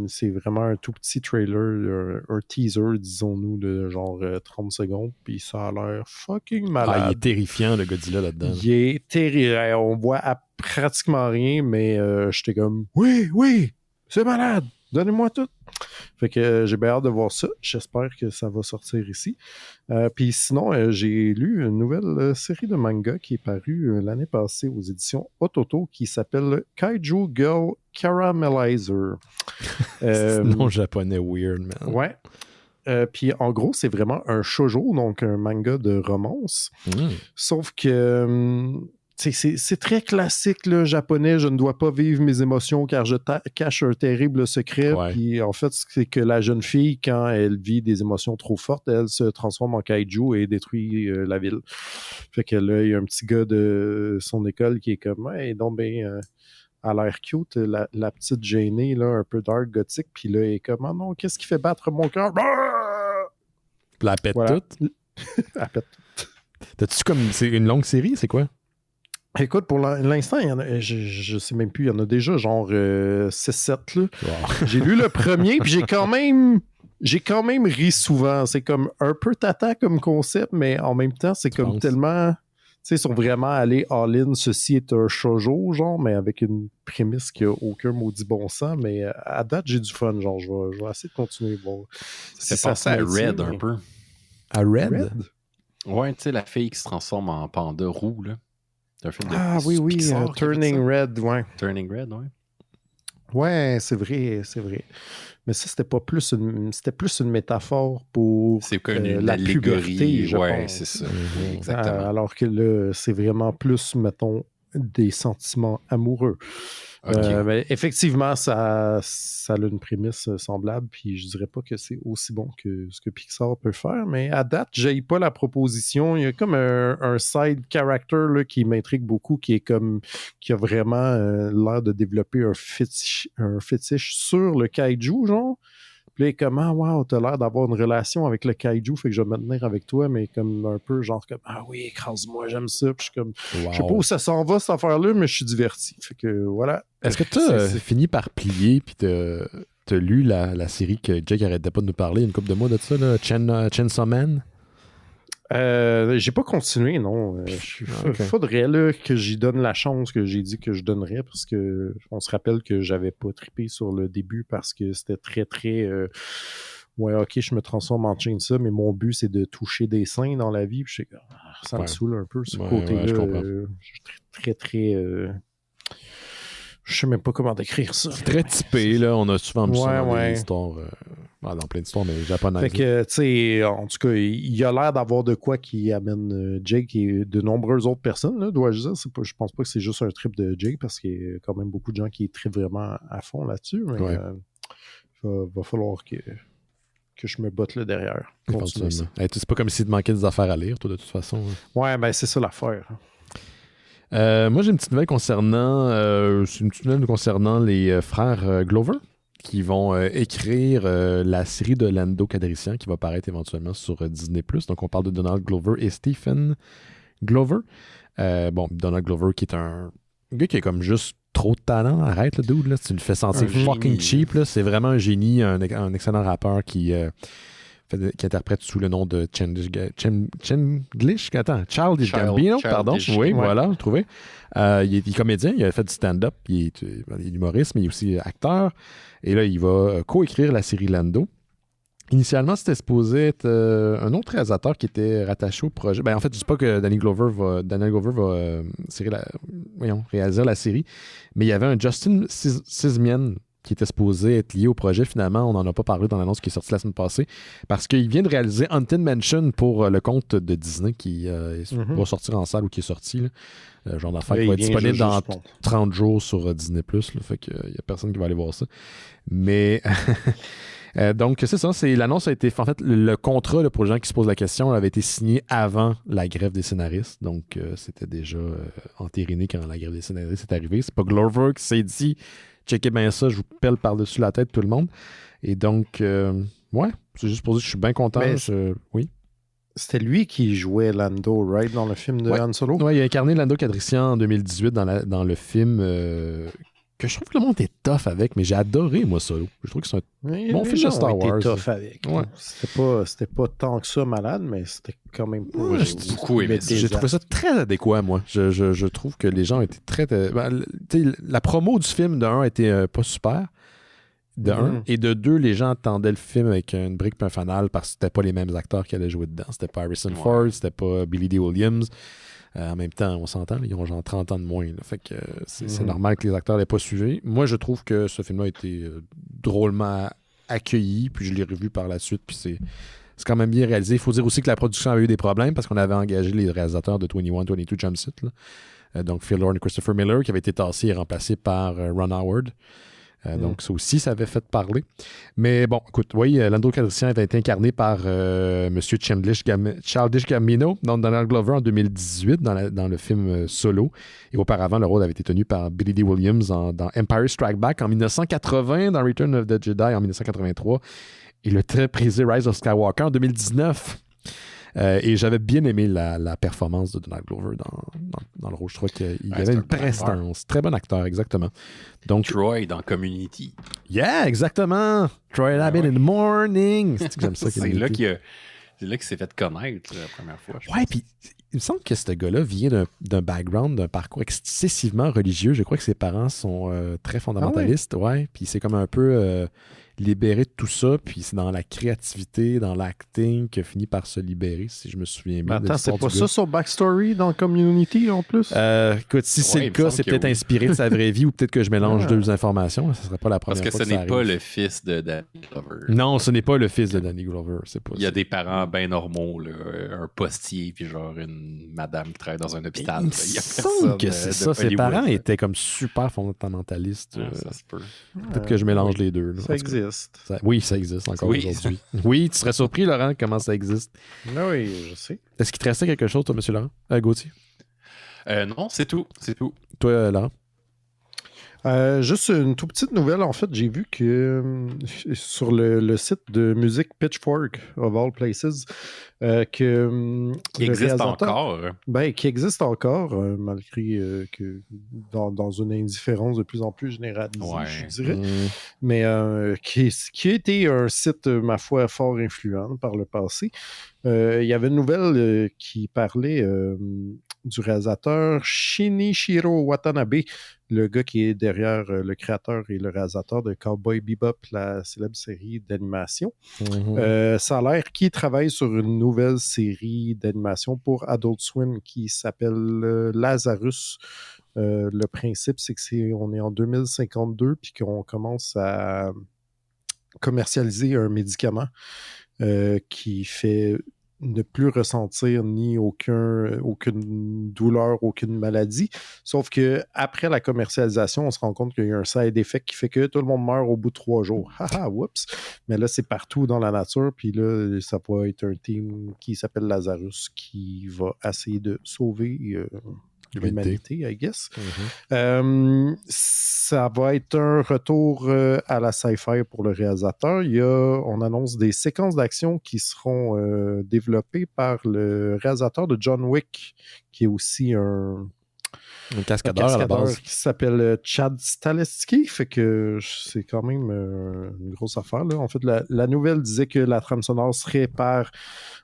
c'est vraiment un tout petit trailer, un teaser, disons-nous, de genre 30 secondes. Puis ça a l'air fucking malade. Il est terrifiant, le Godzilla, là-dedans. Il est terrible. On voit pratiquement rien, mais j'étais comme « Oui, c'est malade! Donnez-moi tout! » Fait que j'ai bien hâte de voir ça. J'espère que ça va sortir ici. Puis sinon, j'ai lu une nouvelle série de manga qui est parue l'année passée aux éditions Ototo qui s'appelle Kaiju Girl Caramelizer. C'est le nom japonais weird, man. Ouais. Puis en gros, c'est vraiment un shoujo, donc un manga de romance. Sauf que... c'est très classique, là, japonais. Je ne dois pas vivre mes émotions car je cache un terrible secret. Puis en fait, c'est que la jeune fille, quand elle vit des émotions trop fortes, elle se transforme en kaiju et détruit la ville. Fait que là, il y a un petit gars de son école qui est comme, hey, donc ben, a l'air cute, la petite gênée, là, un peu dark, gothique. Puis là, elle est comme, oh non, qu'est-ce qui fait battre mon cœur? Puis elle pète toute. Elle pète toute. T'as-tu comme, c'est une longue série, c'est quoi? Écoute, pour l'instant, il y en a, je sais même plus, il y en a déjà genre 6-7. Là. Wow. J'ai lu le premier, puis j'ai quand même ri souvent. C'est comme un peu tata comme concept, mais en même temps, c'est comme tellement... Tu sais, ils sont vraiment allés all-in. Ceci est un shoujo, genre, mais avec une prémisse qui n'a aucun maudit bon sens. Mais à date, j'ai du fun. Genre, je vais essayer de continuer. Bon, c'est pensé à Red un peu. À Red? Ouais, tu sais, la fille qui se transforme en panda roux, là. Oui, Turning Red, ouais. Turning Red, ouais. Ouais, c'est vrai. Mais ça, c'était plus une métaphore pour la puberté, je pense. C'est ça. Exactement. Alors que là, c'est vraiment plus, mettons, des sentiments amoureux. Okay. Mais effectivement, ça a une prémisse semblable, puis je dirais pas que c'est aussi bon que ce que Pixar peut faire, mais à date, j'ai pas la proposition. Il y a comme un side character là, qui m'intrigue beaucoup, qui a vraiment l'air de développer un fétiche sur le kaiju, genre. Puis là, comment, wow, t'as l'air d'avoir une relation avec le kaiju, fait que je vais me tenir avec toi, mais comme un peu genre comme, ah oui, écrase-moi, j'aime ça. Puis je suis comme, je sais pas où ça s'en va cette affaire-là, mais je suis diverti. Fait que voilà. Est-ce que t'as fini par plier puis t'as lu la série que Jake arrêtait pas de nous parler une couple de mois de ça, là, Chainsaw Man? J'ai pas continué, non. Faudrait là, que j'y donne la chance que j'ai dit que je donnerais, parce que on se rappelle que j'avais pas trippé sur le début parce que c'était très, très... ouais, ok, je me transforme en Chainsaw, mais mon but, c'est de toucher des seins dans la vie. Puis ça me saoule un peu, ce côté-là. Je suis très, très... je sais même pas comment décrire ça. C'est très typé, là. On a souvent vu ça dans des histoires... dans plein d'histoires, mais japonaises. Fait que, tu sais, en tout cas, il a l'air d'avoir de quoi qui amène Jake et de nombreuses autres personnes, là, dois-je dire. Je pense pas que c'est juste un trip de Jake, parce qu'il y a quand même beaucoup de gens qui trippent vraiment à fond là-dessus. Mais va falloir que je me botte là derrière. C'est pas comme s'il te manquait des affaires à lire, toi, de toute façon. Ouais, ben c'est ça l'affaire. Moi, j'ai une petite nouvelle concernant les frères Glover, qui vont écrire la série de Lando Calrissian qui va paraître éventuellement sur Disney+. Donc, on parle de Donald Glover et Stephen Glover. Donald Glover qui est un gars qui a comme juste trop de talent. Arrête, le dude, là. Tu le fais sentir fucking cheap. Là. C'est vraiment un génie, un excellent rappeur qui interprète sous le nom de Childish Gambino, pardon. Oui, voilà, trouvé. Il est comédien, il a fait du stand-up, il est humoriste, mais il est aussi acteur. Et là, il va co-écrire la série Lando. Initialement, c'était supposé être un autre réalisateur qui était rattaché au projet. Ben, en fait, je ne dis pas que Danny Glover va réaliser la série, mais il y avait un Justin Sismian qui était supposé être lié au projet. Finalement, on n'en a pas parlé dans l'annonce qui est sortie la semaine passée, parce qu'il vient de réaliser Haunted Mansion pour le compte de Disney qui va sortir en salle ou qui est sorti. Là. Genre d'affaire qui va être disponible dans 30 jours sur Disney+. Fait qu'il n'y a personne qui va aller voir ça. Mais... donc, c'est ça. L'annonce a été... En fait, le contrat, là, pour les gens qui se posent la question, avait été signé avant la grève des scénaristes. Donc, c'était déjà entériné quand la grève des scénaristes est arrivée. C'est pas Glover qui s'est dit « Checkez bien ça, je vous pèle par-dessus la tête tout le monde. » Et donc, c'est juste pour dire que je suis bien content. Oui. C'était lui qui jouait Lando, right, dans le film de Han Solo? Oui, il a incarné Lando Calrissian en 2018 dans le film... que je trouve que le monde est tough avec, mais j'ai adoré, moi, Solo. Je trouve que c'est un bon film de Star Wars. Tough avec. Ouais. C'était pas tant que ça malade, mais c'était quand même pas... beaucoup aimé. J'ai trouvé ça très adéquat, moi. Je trouve que les gens étaient très... la promo du film, de 1, était pas super. De 1. Et de 2, les gens attendaient le film avec une brique et un fanal parce que c'était pas les mêmes acteurs qui allaient jouer dedans. C'était pas Harrison Ford, c'était pas Billy Dee Williams. En même temps, on s'entend, ils ont genre 30 ans de moins. Là. Fait que c'est normal que les acteurs l'aient pas suivi. Moi, je trouve que ce film-là a été drôlement accueilli, puis je l'ai revu par la suite, puis c'est quand même bien réalisé. Il faut dire aussi que la production avait eu des problèmes parce qu'on avait engagé les réalisateurs de 21-22 Jump Street. Donc Phil Lord et Christopher Miller, qui avaient été tassés et remplacés par Ron Howard. Donc, ça aussi, ça avait fait parler. Mais bon, écoute, oui, Lando Calrissian avait été incarné par M. Childish Gambino dans Donald Glover en 2018 dans le film Solo. Et auparavant, le rôle avait été tenu par Billy Dee Williams dans Empire Strikes Back en 1980, dans Return of the Jedi en 1983 et le très prisé Rise of Skywalker en 2019. Et j'avais bien aimé la performance de Donald Glover dans le rôle. Je trouvais qu'il y avait une prestance. Très bon acteur, exactement. Donc, Troy dans Community. Yeah, exactement. Troy Rabbit in the morning. C'est que j'aime ça. C'est là qu'il s'est fait connaître la première fois. Ouais, puis il me semble que ce gars-là vient d'un background, d'un parcours excessivement religieux. Je crois que ses parents sont très fondamentalistes. Ouais, puis c'est comme un peu... libéré de tout ça, puis c'est dans la créativité, dans l'acting qu'il a fini par se libérer, si je me souviens bien. Mais attends, c'est pas ça son backstory dans Community en plus? Écoute, si c'est le cas, c'est peut-être inspiré de sa vraie vie ou peut-être que je mélange deux informations. Ça serait pas la première fois que ça arrive. Parce que ce n'est pas le fils de Danny Glover. Non, ce n'est pas le fils de Danny Glover. Il y a des parents bien normaux, là, un postier, puis genre une madame qui travaille dans un hôpital. Il me semble que c'est ça. Ses parents étaient comme super fondamentalistes. Ça se peut. Peut-être que je mélange les deux. Là. Ça existe. Oui, ça existe encore aujourd'hui. Oui, tu serais surpris, Laurent, comment ça existe. Oui, je sais. Est-ce qu'il te restait quelque chose, toi, M. Laurent? Gauthier? Non, c'est tout. Toi, Laurent? Juste une toute petite nouvelle, en fait, j'ai vu que sur le site de musique Pitchfork, of all places, que qui existe encore. Qui existe encore, malgré que dans une indifférence de plus en plus généralisée, je dirais, mais qui a été un site, ma foi, fort influent par le passé. Il y avait une nouvelle qui parlait du réalisateur Shinichiro Watanabe, le gars qui est derrière le créateur et le réalisateur de Cowboy Bebop, la célèbre série d'animation. Ça a l'air qu'il travaille sur une nouvelle série d'animation pour Adult Swim qui s'appelle Lazarus. Le principe, c'est qu'on est en 2052 puis qu'on commence à commercialiser un médicament qui fait ne plus ressentir ni aucune douleur, aucune maladie. Sauf que après la commercialisation, on se rend compte qu'il y a un side effect qui fait que tout le monde meurt au bout de 3 jours. Haha, whoops! Mais là, c'est partout dans la nature. Puis là, ça peut être un team qui s'appelle Lazarus qui va essayer de sauver l'humanité, I guess. Ça va être un retour à la sci-fi pour le réalisateur. On annonce des séquences d'action qui seront développées par le réalisateur de John Wick, qui est aussi un cascadeur à la base. Qui s'appelle Chad Stahelski. Fait que c'est quand même une grosse affaire, là. En fait, la nouvelle disait que la trame sonore serait par,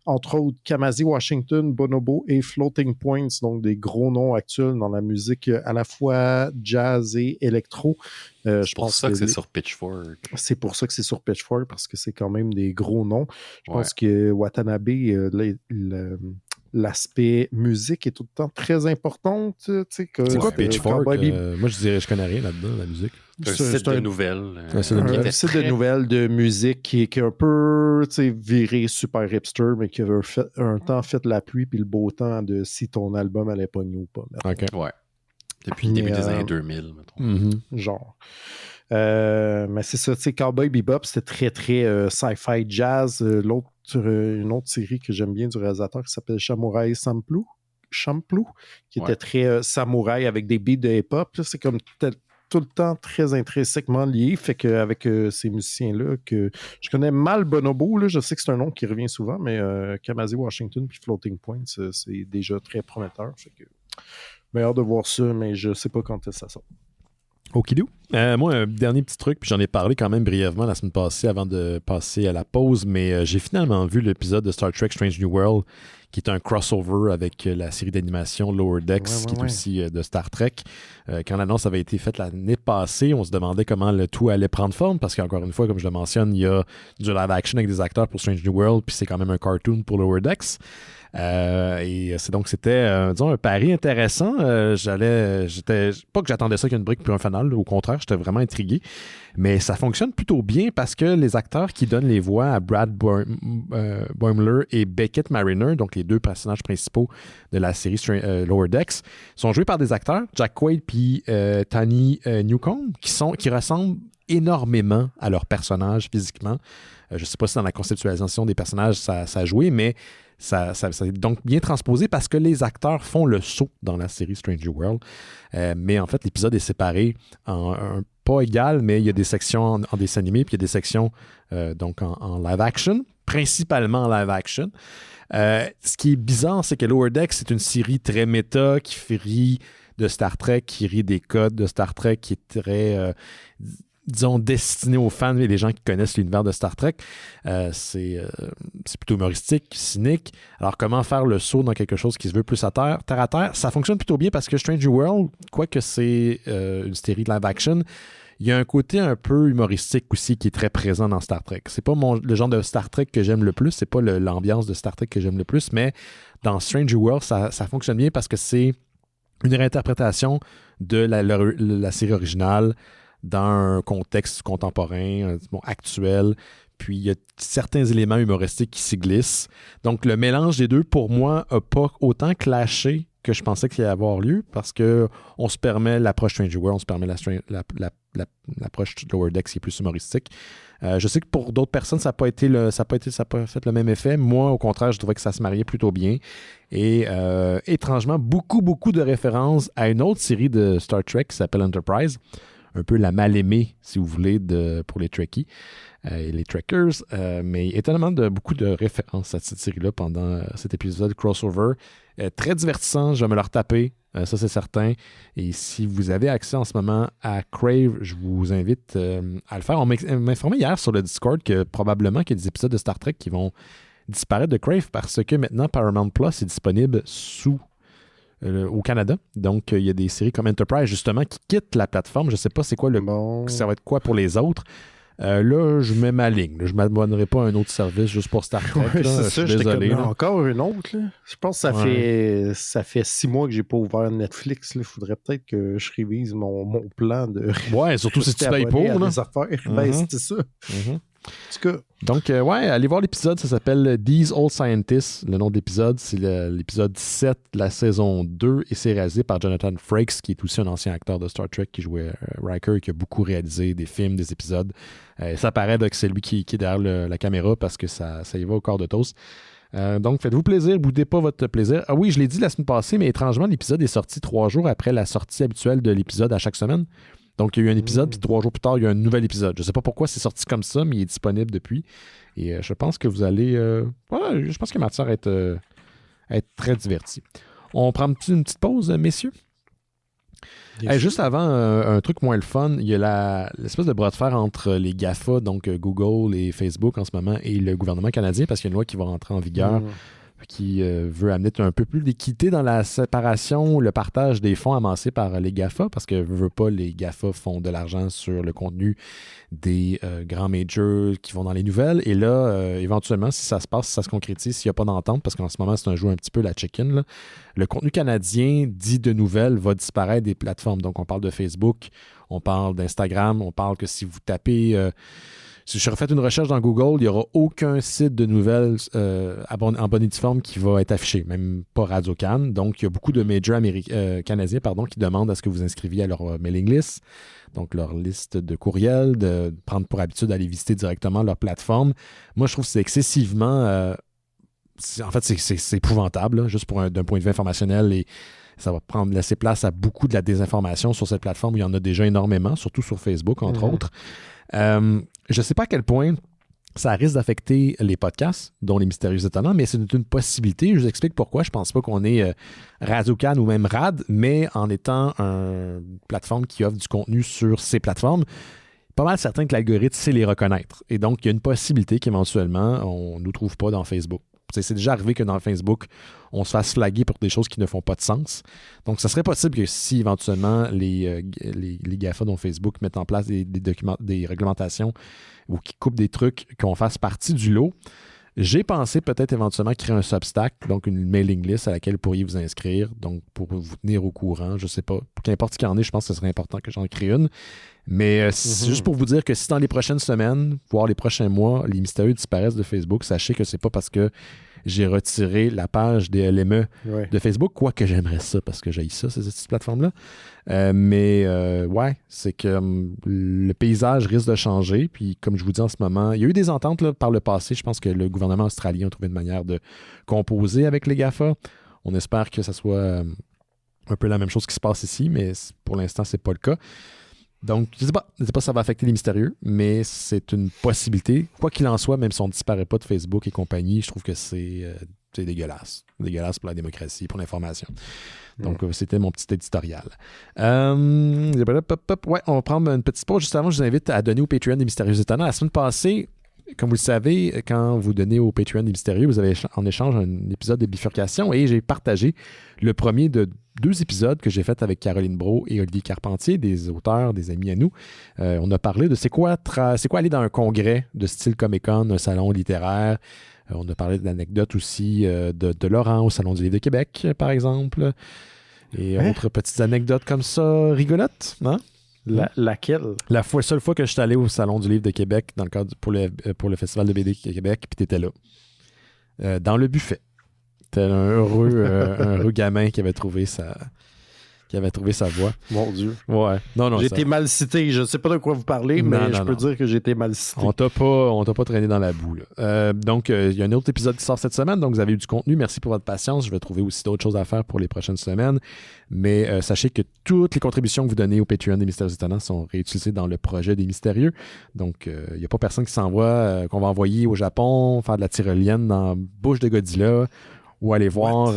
entre autres, Kamasi Washington, Bonobo et Floating Points, donc des gros noms actuels dans la musique à la fois jazz et électro. C'est pour ça que c'est sur Pitchfork. C'est pour ça que c'est sur Pitchfork, parce que c'est quand même des gros noms. Je pense que Watanabe, l'aspect musique est tout le temps très important. C'est quoi Pitchfork? Moi, je dirais, je connais rien là-dedans, la musique. C'est un site de nouvelles. Un site de nouvelles de musique qui est un peu viré super hipster, mais qui avait un temps fait la pluie puis le beau temps de si ton album allait pogner ou pas. OK. Ouais. Depuis le début des années 2000, mettons. Genre. Mais c'est ça, tu sais, Cowboy Bebop, c'était très, très sci-fi jazz. Une autre série que j'aime bien du réalisateur qui s'appelle Samurai Champloo, qui était très samouraï avec des beats de hip-hop. C'est comme tout le temps très intrinsèquement lié. Fait qu'avec ces musiciens-là, que je connais mal Bonobo, là, je sais que c'est un nom qui revient souvent, mais Kamasi Washington puis Floating Points, c'est déjà très prometteur. Fait que j'ai hâte de voir ça, mais je sais pas quand ça sort. Okidou. Moi, un dernier petit truc, puis j'en ai parlé quand même brièvement la semaine passée avant de passer à la pause, mais j'ai finalement vu l'épisode de Star Trek Strange New World, qui est un crossover avec la série d'animation Lower Decks, qui est aussi de Star Trek. Quand l'annonce avait été faite l'année passée, on se demandait comment le tout allait prendre forme, parce qu'encore une fois, comme je le mentionne, il y a du live action avec des acteurs pour Strange New World, puis c'est quand même un cartoon pour Lower Decks. Et c'était disons un pari intéressant. J'étais pas que j'attendais ça qu'une brique puis un fanal, au contraire, j'étais vraiment intrigué, mais ça fonctionne plutôt bien parce que les acteurs qui donnent les voix à Brad Boimler et Beckett Mariner, donc les deux personnages principaux de la série Lower Decks, sont joués par des acteurs, Jack Quaid puis Tony Newcomb, qui ressemblent énormément à leurs personnages physiquement. Je sais pas si dans la conceptualisation des personnages ça a joué, mais ça est donc bien transposé parce que les acteurs font le saut dans la série Strange New World. Mais en fait, l'épisode est séparé pas égal, mais il y a des sections en dessin animé, puis il y a des sections donc en live action, principalement en live action. Ce qui est bizarre, c'est que Lower Decks, c'est une série très méta qui rit de Star Trek, qui rit des codes de Star Trek, qui est très... disons, destiné aux fans et les gens qui connaissent l'univers de Star Trek. C'est plutôt humoristique, cynique. Alors, comment faire le saut dans quelque chose qui se veut plus terre à terre? Ça fonctionne plutôt bien parce que Strange New World, quoique c'est une série de live action, il y a un côté un peu humoristique aussi qui est très présent dans Star Trek. C'est pas le genre de Star Trek que j'aime le plus, c'est pas l'ambiance de Star Trek que j'aime le plus, mais dans Strange New World, ça fonctionne bien parce que c'est une réinterprétation de la série originale dans un contexte contemporain, actuel, puis il y a certains éléments humoristiques qui s'y glissent. Donc, le mélange des deux, pour moi, n'a pas autant clashé que je pensais qu'il allait avoir lieu, parce qu'on se permet l'approche Stranger World, on se permet l'approche Lower Decks qui est plus humoristique. Je sais que pour d'autres personnes, ça n'a pas fait le même effet. Moi, au contraire, je trouvais que ça se mariait plutôt bien. Et étrangement, beaucoup de références à une autre série de Star Trek qui s'appelle Enterprise. Un peu la mal-aimée, si vous voulez, pour les Trekkies et les Trekkers. Mais étonnamment, beaucoup de références à cette série-là pendant cet épisode crossover. Très divertissant, je vais me le retaper, ça c'est certain. Et si vous avez accès en ce moment à Crave, je vous invite à le faire. On m'a informé hier sur le Discord que probablement qu'il y a des épisodes de Star Trek qui vont disparaître de Crave parce que maintenant Paramount Plus est disponible au Canada. Donc, il y a des séries comme Enterprise, justement, qui quittent la plateforme. Je ne sais pas c'est quoi ça va être quoi pour les autres. Là, je mets ma ligne. Je ne m'abonnerai pas à un autre service juste pour Star Trek. Ouais, je suis désolé. Encore une autre. Là. Je pense que ça fait 6 mois que j'ai pas ouvert Netflix. Il faudrait peut-être que je révise mon plan de... Ouais, surtout si tu payes pour. Là. Ben, c'était ça. En tout cas. Donc, allez voir l'épisode. Ça s'appelle These Old Scientists. Le nom de l'épisode, c'est l'épisode 17 de la saison 2 et c'est réalisé par Jonathan Frakes, qui est aussi un ancien acteur de Star Trek qui jouait Riker et qui a beaucoup réalisé des films, des épisodes. Ça paraît que c'est lui qui est derrière la caméra parce que ça y va au corps de toast. Donc, faites-vous plaisir, boudez pas votre plaisir. Ah oui, je l'ai dit la semaine passée, mais étrangement, l'épisode est sorti 3 jours après la sortie habituelle de l'épisode à chaque semaine. Donc, il y a eu un épisode, puis 3 jours plus tard, il y a un nouvel épisode. Je ne sais pas pourquoi c'est sorti comme ça, mais il est disponible depuis. Et je pense que vous allez... je pense que la matière va être très divertie. On prend une petite pause, messieurs? Juste avant, un truc moins le fun, il y a l'espèce de bras de fer entre les GAFA, donc Google et Facebook en ce moment, et le gouvernement canadien, parce qu'il y a une loi qui va rentrer en vigueur qui veut amener un peu plus d'équité dans la séparation, le partage des fonds amassés par les GAFA, parce que veut pas, les GAFA font de l'argent sur le contenu des grands majors qui vont dans les nouvelles. Et là, éventuellement, si ça se concrétise, s'il n'y a pas d'entente, parce qu'en ce moment, c'est un jeu un petit peu la chicken, là, le contenu canadien dit de nouvelles va disparaître des plateformes. Donc, on parle de Facebook, on parle d'Instagram, on parle que si vous tapez... si je refais une recherche dans Google, il n'y aura aucun site de nouvelles en bonne et due forme qui va être affiché, même pas Radio-Can. Donc, il y a beaucoup de majors canadiens qui demandent à ce que vous inscriviez à leur mailing list, donc leur liste de courriels, de prendre pour habitude d'aller visiter directement leur plateforme. Moi, je trouve que c'est excessivement... en fait, c'est épouvantable, là, juste d'un point de vue informationnel, et ça va laisser place à beaucoup de la désinformation sur cette plateforme où il y en a déjà énormément, surtout sur Facebook, entre autres. Je ne sais pas à quel point ça risque d'affecter les podcasts, dont les Mystérieux Étonnants, mais c'est une possibilité. Je vous explique pourquoi. Je ne pense pas qu'on est Radio-Can ou même RAD, mais en étant une plateforme qui offre du contenu sur ces plateformes, pas mal certain que l'algorithme sait les reconnaître. Et donc, il y a une possibilité qu'éventuellement, on ne nous trouve pas dans Facebook. C'est déjà arrivé que dans Facebook, on se fasse flaguer pour des choses qui ne font pas de sens. Donc, ça serait possible que si éventuellement les GAFA dont Facebook mettent en place des réglementations ou qui coupent des trucs, qu'on fasse partie du lot. J'ai pensé peut-être éventuellement créer un Substack, donc une mailing list à laquelle vous pourriez vous inscrire, donc pour vous tenir au courant. Je ne sais pas, qu'importe qui en est, je pense que ce serait important que j'en crée une. Mais c'est juste pour vous dire que si dans les prochaines semaines, voire les prochains mois, les mystérieux disparaissent de Facebook, sachez que c'est pas parce que j'ai retiré la page des LME de Facebook, quoique j'aimerais ça parce que j'ai ça, ces petites plateformes-là. C'est que le paysage risque de changer. Puis comme je vous dis en ce moment, il y a eu des ententes là, par le passé. Je pense que le gouvernement australien a trouvé une manière de composer avec les GAFA. On espère que ça soit un peu la même chose qui se passe ici, mais pour l'instant, c'est pas le cas. Donc, je ne sais pas si ça va affecter les mystérieux, mais c'est une possibilité. Quoi qu'il en soit, même si on ne disparaît pas de Facebook et compagnie, je trouve que c'est dégueulasse. Dégueulasse pour la démocratie, pour l'information. Donc, c'était mon petit éditorial. On va prendre une petite pause. Juste avant, je vous invite à donner au Patreon des Mystérieux Étonnants. La semaine passée, comme vous le savez, quand vous donnez au Patreon des Mystérieux, vous avez en échange un épisode de bifurcation et j'ai partagé le premier de 2 épisodes que j'ai fait avec Caroline Brault et Olivier Carpentier, des auteurs, des amis à nous. On a parlé de c'est quoi aller dans un congrès de style Comic-Con, un salon littéraire. On a parlé d'anecdotes aussi de Laurent au Salon du Livre de Québec, par exemple. Et autres petites anecdotes comme ça, rigolotes, hein? Laquelle? La seule fois que je suis allé au Salon du Livre de Québec dans le cadre pour le Festival de BD Québec, puis tu étais là. Dans le buffet. T'es un heureux gamin qui avait trouvé sa voie. Mon Dieu. Ouais. Non, j'ai été mal cité. Je ne sais pas de quoi vous parlez, mais je peux dire que j'ai été mal cité. On t'a pas traîné dans la boue. Donc, il y a un autre épisode qui sort cette semaine. Donc, vous avez eu du contenu. Merci pour votre patience. Je vais trouver aussi d'autres choses à faire pour les prochaines semaines. Mais sachez que toutes les contributions que vous donnez au Patreon des Mystérieux Étonnants sont réutilisées dans le projet des Mystérieux. Donc, il n'y a pas personne qui s'envoie, qu'on va envoyer au Japon, faire de la tyrolienne dans la bouche de Godzilla, ou aller voir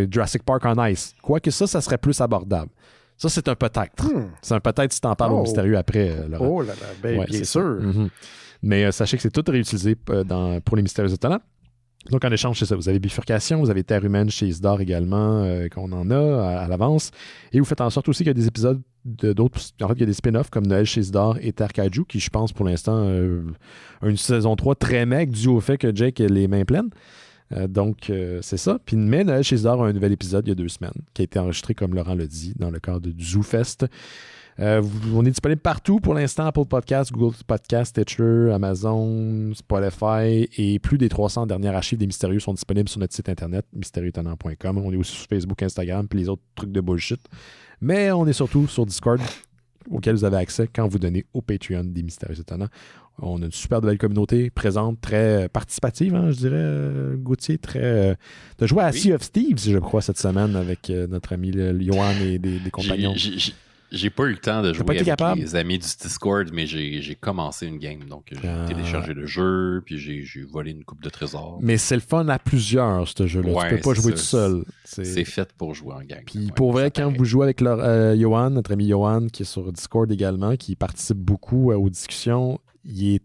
Jurassic Park en Ice. Quoique ça serait plus abordable. Ça, c'est un peut-être. C'est un peut-être si t'en parles au Mystérieux après, Laurent. Oh là là, bien sûr. Mais sachez que c'est tout réutilisé pour les Mystérieux Étonnants. Donc, en échange, c'est ça. Vous avez Bifurcation, vous avez Terre humaine chez Isdar également, qu'on en a à l'avance. Et vous faites en sorte aussi qu'il y a des épisodes d'autres. En fait, il y a des spin-offs comme Noël chez Isdar et Terre Kaiju, qui, je pense, pour l'instant, une saison 3 très maigre dû au fait que Jake a les mains pleines. Donc, c'est ça. Puis, mais Noël chez Isdar a un nouvel épisode il y a 2 semaines, qui a été enregistré, comme Laurent l'a dit, dans le cadre du ZooFest. On est disponible partout pour l'instant, Apple Podcasts, Google Podcasts, Stitcher, Amazon, Spotify et plus des 300 dernières archives des Mystérieux sont disponibles sur notre site internet mystérieuxétonnants.com. On est aussi sur Facebook, Instagram puis les autres trucs de bullshit. Mais on est surtout sur Discord auquel vous avez accès quand vous donnez au Patreon des Mystérieux Étonnants. On a une super belle communauté présente, très participative, je dirais, Gauthier. Très. Tu as joué à Sea of Thieves, je crois, cette semaine avec notre ami Johan et des compagnons. J'ai pas eu le temps de jouer avec les amis du Discord, mais j'ai commencé une game. Donc, j'ai téléchargé le jeu, puis j'ai volé une coupe de trésors. Mais c'est le fun à plusieurs, ce jeu-là. Ouais, tu peux pas jouer tout seul. C'est fait pour jouer en gang. Puis pour vrai, quand vous jouez avec Johan, notre ami Johan, qui est sur Discord également, qui participe beaucoup aux discussions, il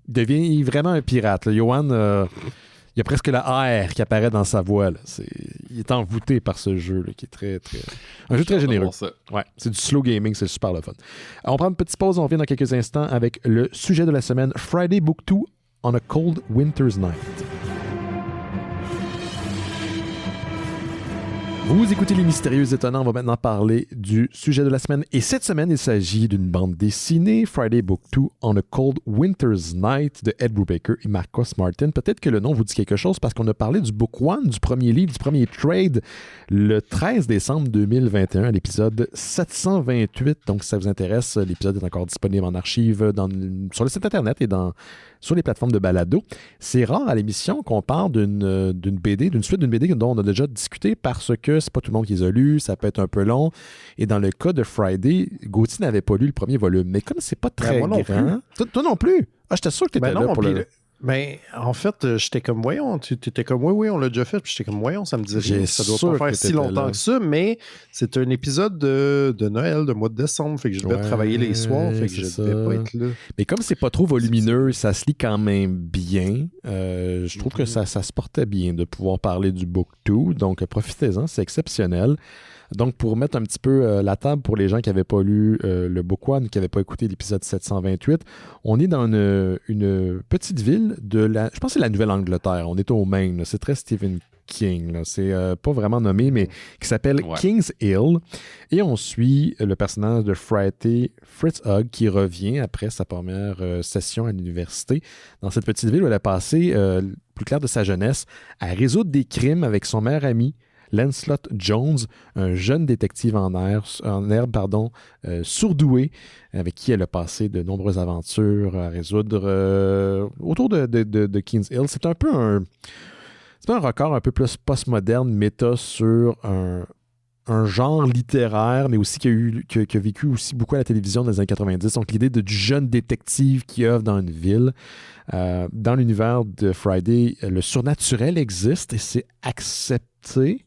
devient vraiment un pirate. Là. Johan... il y a presque la R qui apparaît dans sa voix. Là. Il est envoûté par ce jeu là, qui est très, très... Un jeu très généreux. Ouais, c'est du slow gaming, c'est super le fun. On prend une petite pause, on revient dans quelques instants avec le sujet de la semaine, Friday Book 2 on a Cold Winter's Night. Vous écoutez Les Mystérieux Étonnants, on va maintenant parler du sujet de la semaine. Et cette semaine, il s'agit d'une bande dessinée, Friday Book 2 on a Cold Winter's Night, de Ed Brubaker et Marcos Martin. Peut-être que le nom vous dit quelque chose parce qu'on a parlé du Book 1, du premier livre, du premier trade, le 13 décembre 2021, à l'épisode 728. Donc, si ça vous intéresse, l'épisode est encore disponible en archive sur le site Internet et sur les plateformes de balado. C'est rare à l'émission qu'on parle d'une BD, d'une suite d'une BD dont on a déjà discuté parce que c'est pas tout le monde qui les a lus, ça peut être un peu long. Et dans le cas de Friday, Gauthier n'avait pas lu le premier volume. Mais comme c'est pas très grand... Toi non plus? Ah, j'étais sûr que t'étais là pour le... Ben, en fait, j'étais comme, voyons, tu étais comme, oui, on l'a déjà fait. Puis j'étais comme, voyons, ça me dit rien. Ça doit pas faire si longtemps que ça, mais c'est un épisode de Noël, de mois de décembre. Fait que je devais travailler les soirs. Fait que je devais pas être là. Mais comme c'est pas trop volumineux, ça se lit quand même bien. Je trouve que ça se portait bien de pouvoir parler du Book 2. Donc, profitez-en, c'est exceptionnel. Donc, pour mettre un petit peu la table pour les gens qui n'avaient pas lu le Book 1, qui n'avaient pas écouté l'épisode 728, on est dans une petite ville je pense que c'est la Nouvelle-Angleterre. On est au Maine. Là. C'est très Stephen King. Là. C'est pas vraiment nommé, mais qui s'appelle King's Hill. Et on suit le personnage de Friday Fritz Hugg qui revient après sa première session à l'université dans cette petite ville où elle a passé le plus clair de sa jeunesse à résoudre des crimes avec son meilleur ami Lancelot Jones, un jeune détective en herbe, surdoué, avec qui elle a passé de nombreuses aventures à résoudre autour de King's Hill. C'est un peu un record un peu plus postmoderne, méta sur un genre littéraire, mais aussi qui a vécu aussi beaucoup à la télévision dans les années 90. Donc, l'idée du jeune détective qui œuvre dans une ville. Dans l'univers de Friday, le surnaturel existe et c'est accepté.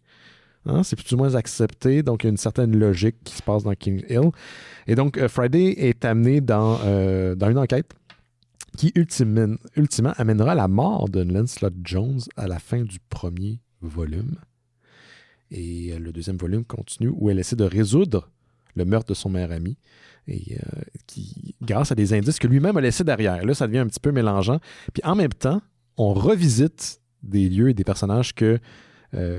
C'est plus ou moins accepté, donc il y a une certaine logique qui se passe dans King Hill. Et donc, Friday est amené dans une enquête qui, ultimement, amènera à la mort de Lancelot Jones à la fin du premier volume. Et le deuxième volume continue où elle essaie de résoudre le meurtre de son meilleur ami, et qui, grâce à des indices que lui-même a laissés derrière. Là, ça devient un petit peu mélangeant. Puis en même temps, on revisite des lieux et des personnages que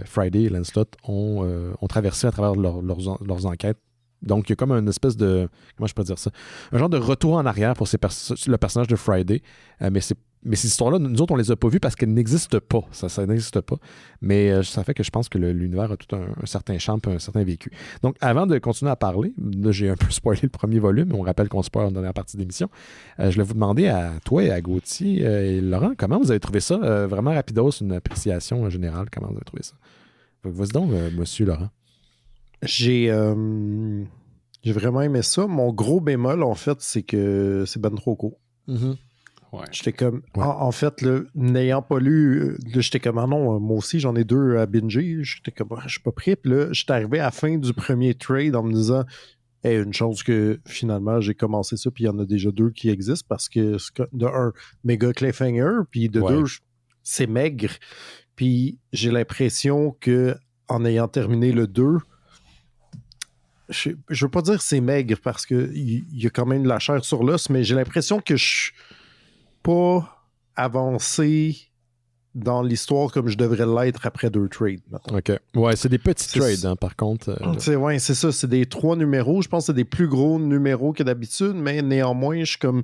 Friday et Lancelot ont traversé à travers leurs enquêtes. Donc, il y a comme une espèce de... Comment je peux dire ça? Un genre de retour en arrière pour le personnage de Friday. Mais ces histoires-là, nous autres, on les a pas vues parce qu'elles n'existent pas. Ça n'existe pas. Mais ça fait que je pense que l'univers a tout un certain champ et un certain vécu. Donc, avant de continuer à parler, là, j'ai un peu spoilé le premier volume. On rappelle qu'on spoil dans la dernière partie de l'émission. Je voulais vous demander à toi et à Gauthier et Laurent, comment vous avez trouvé ça? Vraiment rapidos, une appréciation générale. Comment vous avez trouvé ça? Vas-y donc, monsieur Laurent. J'ai vraiment aimé ça. Mon gros bémol, en fait, c'est que c'est ben trop court. Mm-hmm. Ouais. J'étais comme... Ouais. En fait, là, n'ayant pas lu, là, j'étais comme, ah non, moi aussi, j'en ai 2 à binger. J'étais comme, je suis pas prêt. Puis là, j'étais arrivé à la fin du premier trade en me disant, une chose que finalement, j'ai commencé ça, puis il y en a déjà 2 qui existent parce que, de un, méga cliffhanger, puis de 2, c'est maigre. Puis j'ai l'impression que en ayant terminé le 2, je veux pas dire c'est maigre parce qu'il y a quand même de la chair sur l'os, mais j'ai l'impression que je suis pas avancé dans l'histoire comme je devrais l'être après 2 trades. Mettons. OK. Ouais, c'est des petits trades, hein, par contre. Ouais, c'est ça. C'est des 3 numéros. Je pense que c'est des plus gros numéros que d'habitude, mais néanmoins, je suis comme...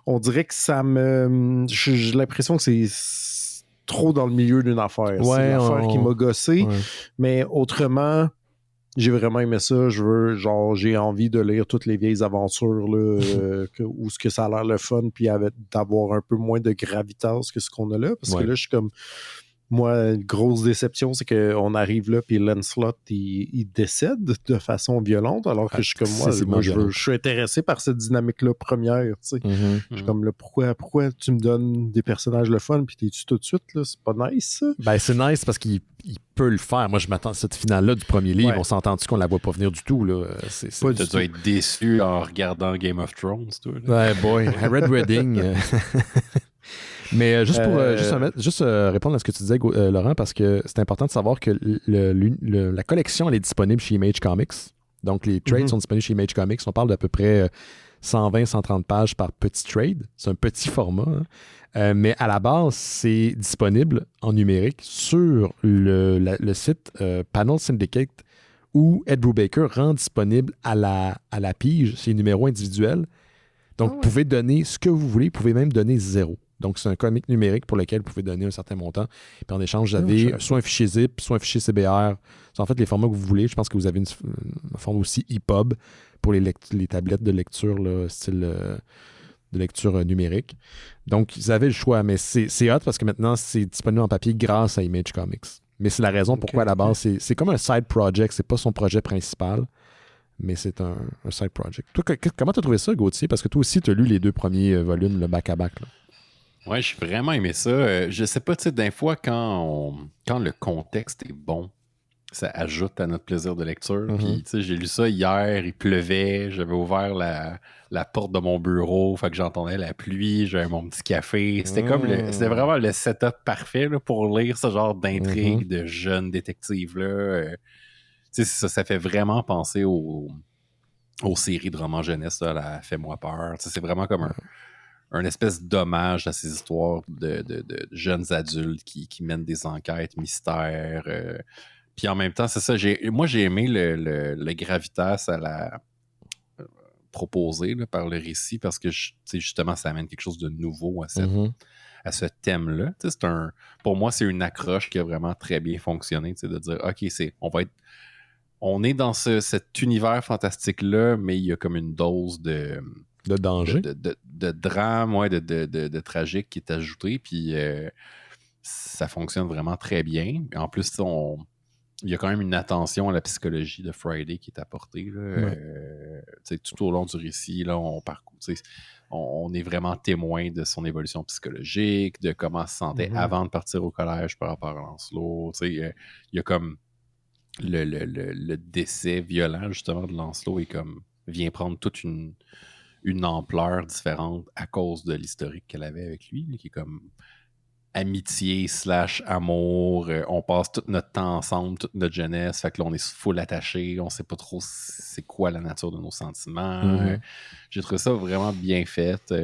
On dirait que ça me... J'ai l'impression que c'est trop dans le milieu d'une affaire. Ouais, c'est l'affaire qui m'a gossé. Ouais. Mais autrement... J'ai vraiment aimé ça. J'ai envie de lire toutes les vieilles aventures là, où ce que ça a l'air le fun, puis d'avoir un peu moins de gravitas que ce qu'on a là. Parce que là, je suis comme. Moi, une grosse déception, c'est qu'on arrive là, puis Lancelot, il décède de façon violente, alors que je suis comme moi, je suis intéressé par cette dynamique-là première. Tu sais. Je suis comme là, pourquoi tu me donnes des personnages le fun, puis t'es-tu tout de suite, là? C'est pas nice, ça? Ben, c'est nice parce qu'il peut le faire. Moi, je m'attends à cette finale-là du premier livre. On s'entend-tu qu'on la voit pas venir du tout, là? Tu dois être déçu en regardant Game of Thrones, toi. Ouais, boy. Red Wedding. Mais juste pour répondre à ce que tu disais, Laurent, parce que c'est important de savoir que la collection, elle est disponible chez Image Comics. Donc, les trades sont disponibles chez Image Comics. On parle d'à peu près 120-130 pages par petit trade. C'est un petit format. Hein. Mais à la base, c'est disponible en numérique sur le site Panel Syndicate où Ed Brubaker rend disponible à la pige ses numéros individuels. Donc, vous pouvez donner ce que vous voulez. Vous pouvez même donner 0. Donc, c'est un comic numérique pour lequel vous pouvez donner un certain montant. Puis en échange, vous avez soit un fichier zip, soit un fichier CBR. C'est en fait les formats que vous voulez. Je pense que vous avez une forme aussi EPUB pour les tablettes de lecture, là, style de lecture numérique. Donc, vous avez le choix. Mais c'est hot parce que maintenant, c'est disponible en papier grâce à Image Comics. Mais c'est la raison pourquoi, à la base, c'est comme un side project. C'est pas son projet principal, mais c'est un side project. Toi, comment tu as trouvé ça, Gauthier? Parce que toi aussi, tu as lu les 2 premiers volumes, le back-à-back, là. Ouais, j'ai vraiment aimé ça. Je sais pas, tu sais, d'un fois, quand le contexte est bon, ça ajoute à notre plaisir de lecture. Puis, tu sais, j'ai lu ça hier, il pleuvait, j'avais ouvert la porte de mon bureau, fait que j'entendais la pluie, j'avais mon petit café. C'était comme c'était vraiment le setup parfait là, pour lire ce genre d'intrigue de jeunes détectives-là. Tu sais, ça fait vraiment penser aux séries de romans jeunesse, là, la Fais-moi peur. Tu sais, c'est vraiment comme un espèce d'hommage à ces histoires de jeunes adultes qui mènent des enquêtes mystères. Puis en même temps, c'est ça. Moi, j'ai aimé le gravitas à la proposé là, par le récit parce que justement, ça amène quelque chose de nouveau à ce thème-là. Pour moi, c'est une accroche qui a vraiment très bien fonctionné, de dire, OK, on est dans cet univers fantastique-là, mais il y a comme une dose de danger, de drame, ouais, de tragique qui est ajoutée, puis ça fonctionne vraiment très bien. En plus, il y a quand même une attention à la psychologie de Friday qui est apportée. Là, tout au long du récit, là, on est vraiment témoin de son évolution psychologique, de comment elle se sentait avant de partir au collège par rapport à Lancelot. Il y a comme le décès violent, justement, de Lancelot vient prendre toute une ampleur différente à cause de l'historique qu'elle avait avec lui, qui est comme amitié / amour. On passe tout notre temps ensemble, toute notre jeunesse. Fait que là, on est full attaché. On sait pas trop c'est quoi la nature de nos sentiments. J'ai trouvé ça vraiment bien fait. Tu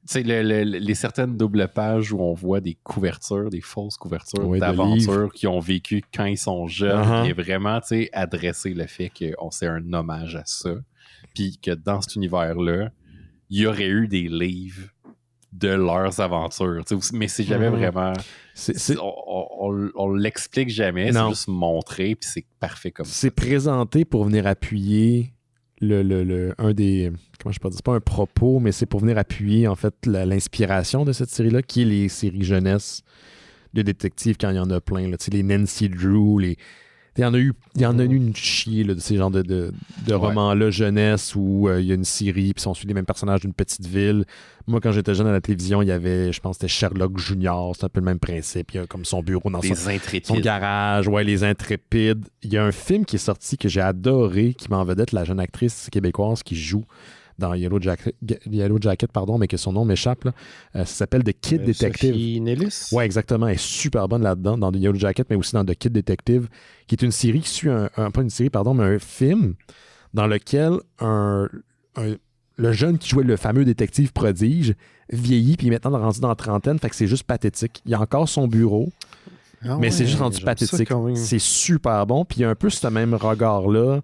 sais, les certaines doubles pages où on voit des couvertures, des fausses couvertures d'aventures qu'ils ont vécues quand ils sont jeunes, et vraiment, tu sais, adresser le fait qu'on c'est un hommage à ça. Puis que dans cet univers-là, il y aurait eu des livres de leurs aventures. Mais c'est jamais vraiment... On l'explique jamais, c'est juste montré, puis c'est parfait comme ça. C'est présenté pour venir appuyer un des... Comment je peux dire? C'est pas un propos, mais c'est pour venir appuyer, en fait, l'inspiration de cette série-là, qui est les séries jeunesse de détectives, quand il y en a plein. Là, les Nancy Drew, il y en a eu une chier là, de ces genres de romans-là jeunesse où il y a une série puis on suit les mêmes personnages d'une petite ville. Moi, quand j'étais jeune à la télévision, il y avait, je pense que c'était Sherlock Junior, c'est un peu le même principe. Il y a comme son bureau dans son garage, les Intrépides. Il y a un film qui est sorti que j'ai adoré, qui met en vedette la jeune actrice québécoise qui joue dans Yellow Jacket, mais que son nom m'échappe. Là. Ça s'appelle The Kid Detective. Sophie Nellis? Oui, exactement. Elle est super bonne là-dedans, dans The Yellow Jacket, mais aussi dans The Kid Detective, qui est une série qui suit pas une série, pardon, mais un film dans lequel le jeune qui jouait le fameux détective prodige vieillit, puis maintenant rendu dans la trentaine, fait que c'est juste pathétique. Il a encore son bureau, mais c'est juste rendu pathétique. C'est super bon, puis il y a un peu ce même regard-là,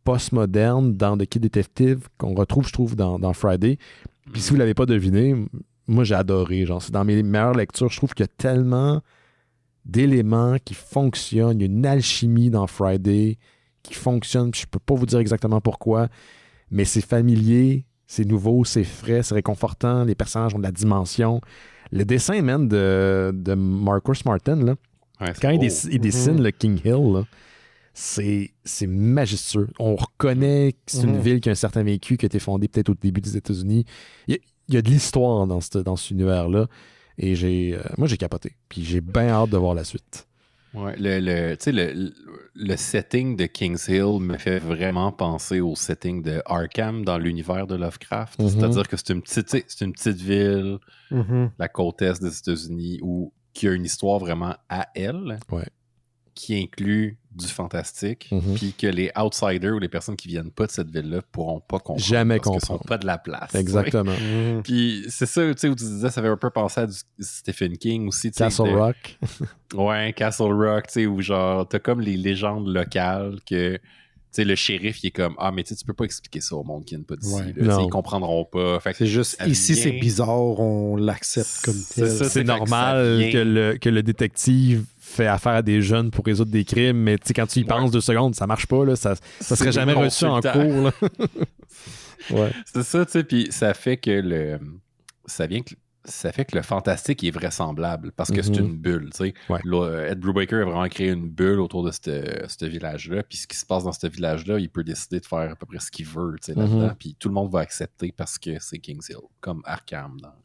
postmoderne, dans The Kid Detective, qu'on retrouve, je trouve, dans Friday. Puis si vous ne l'avez pas deviné, moi, j'ai adoré. Genre, c'est dans mes meilleures lectures. Je trouve qu'il y a tellement d'éléments qui fonctionnent. Il y a une alchimie dans Friday qui fonctionne. Je ne peux pas vous dire exactement pourquoi, mais c'est familier, c'est nouveau, c'est frais, c'est réconfortant. Les personnages ont de la dimension. Le dessin, même, de Marcus Martin, là, quand il dessine le King Hill, là, c'est majestueux. On reconnaît que c'est une ville qui a un certain vécu, qui a été fondée peut-être au début des États-Unis. Il y a de l'histoire dans cet univers-là. Et moi, j'ai capoté. Puis j'ai bien hâte de voir la suite. Ouais, le setting de King's Hill me fait vraiment penser au setting de Arkham dans l'univers de Lovecraft. C'est-à-dire que c'est une petite ville, la côte est des États-Unis, qui a une histoire vraiment à elle, qui inclut du fantastique, puis que les outsiders ou les personnes qui viennent pas de cette ville-là pourront pas comprendre. Jamais parce comprendre. qu'ils sont pas de la place. Exactement. Puis c'est ça, tu sais, où tu disais, ça avait un peu pensé à du Stephen King aussi. Castle Rock. Ouais, Castle Rock, tu sais, où genre, t'as comme les légendes locales que, tu sais, le shérif, il est comme, mais tu peux pas expliquer ça au monde qui n'est pas d'ici. Ils comprendront pas. Fait que c'est juste, ici, c'est bizarre, on l'accepte comme tel. C'est normal que le détective fait affaire à des jeunes pour résoudre des crimes, mais quand tu y penses 2 secondes, ça marche pas, là, ça serait jamais reçu en cours. Là. C'est ça, tu sais, puis ça fait que le fantastique est vraisemblable parce que c'est une bulle, tu sais. Ed Brubaker a vraiment créé une bulle autour de ce village-là, puis ce qui se passe dans ce village-là, il peut décider de faire à peu près ce qu'il veut, tu sais, là-dedans, puis tout le monde va accepter parce que c'est King's Hill, comme Arkham dans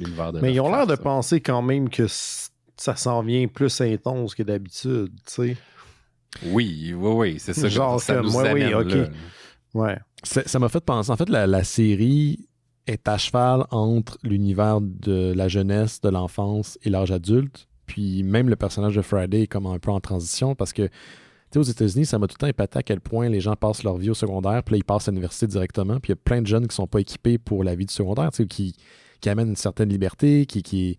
l'univers de Lovecraft. Mais ils ont l'air de penser quand même que ça s'en vient plus intense que d'habitude, tu sais. Oui, c'est ça. Genre ça nous moi, amène OK. là. Ouais. Ça m'a fait penser. En fait, la série est à cheval entre l'univers de la jeunesse, de l'enfance et l'âge adulte. Puis même le personnage de Friday est comme un peu en transition parce que, tu sais, aux États-Unis, ça m'a tout le temps épaté à quel point les gens passent leur vie au secondaire, puis là, ils passent à l'université directement. Puis il y a plein de jeunes qui sont pas équipés pour la vie du secondaire, tu sais, qui amènent une certaine liberté, qui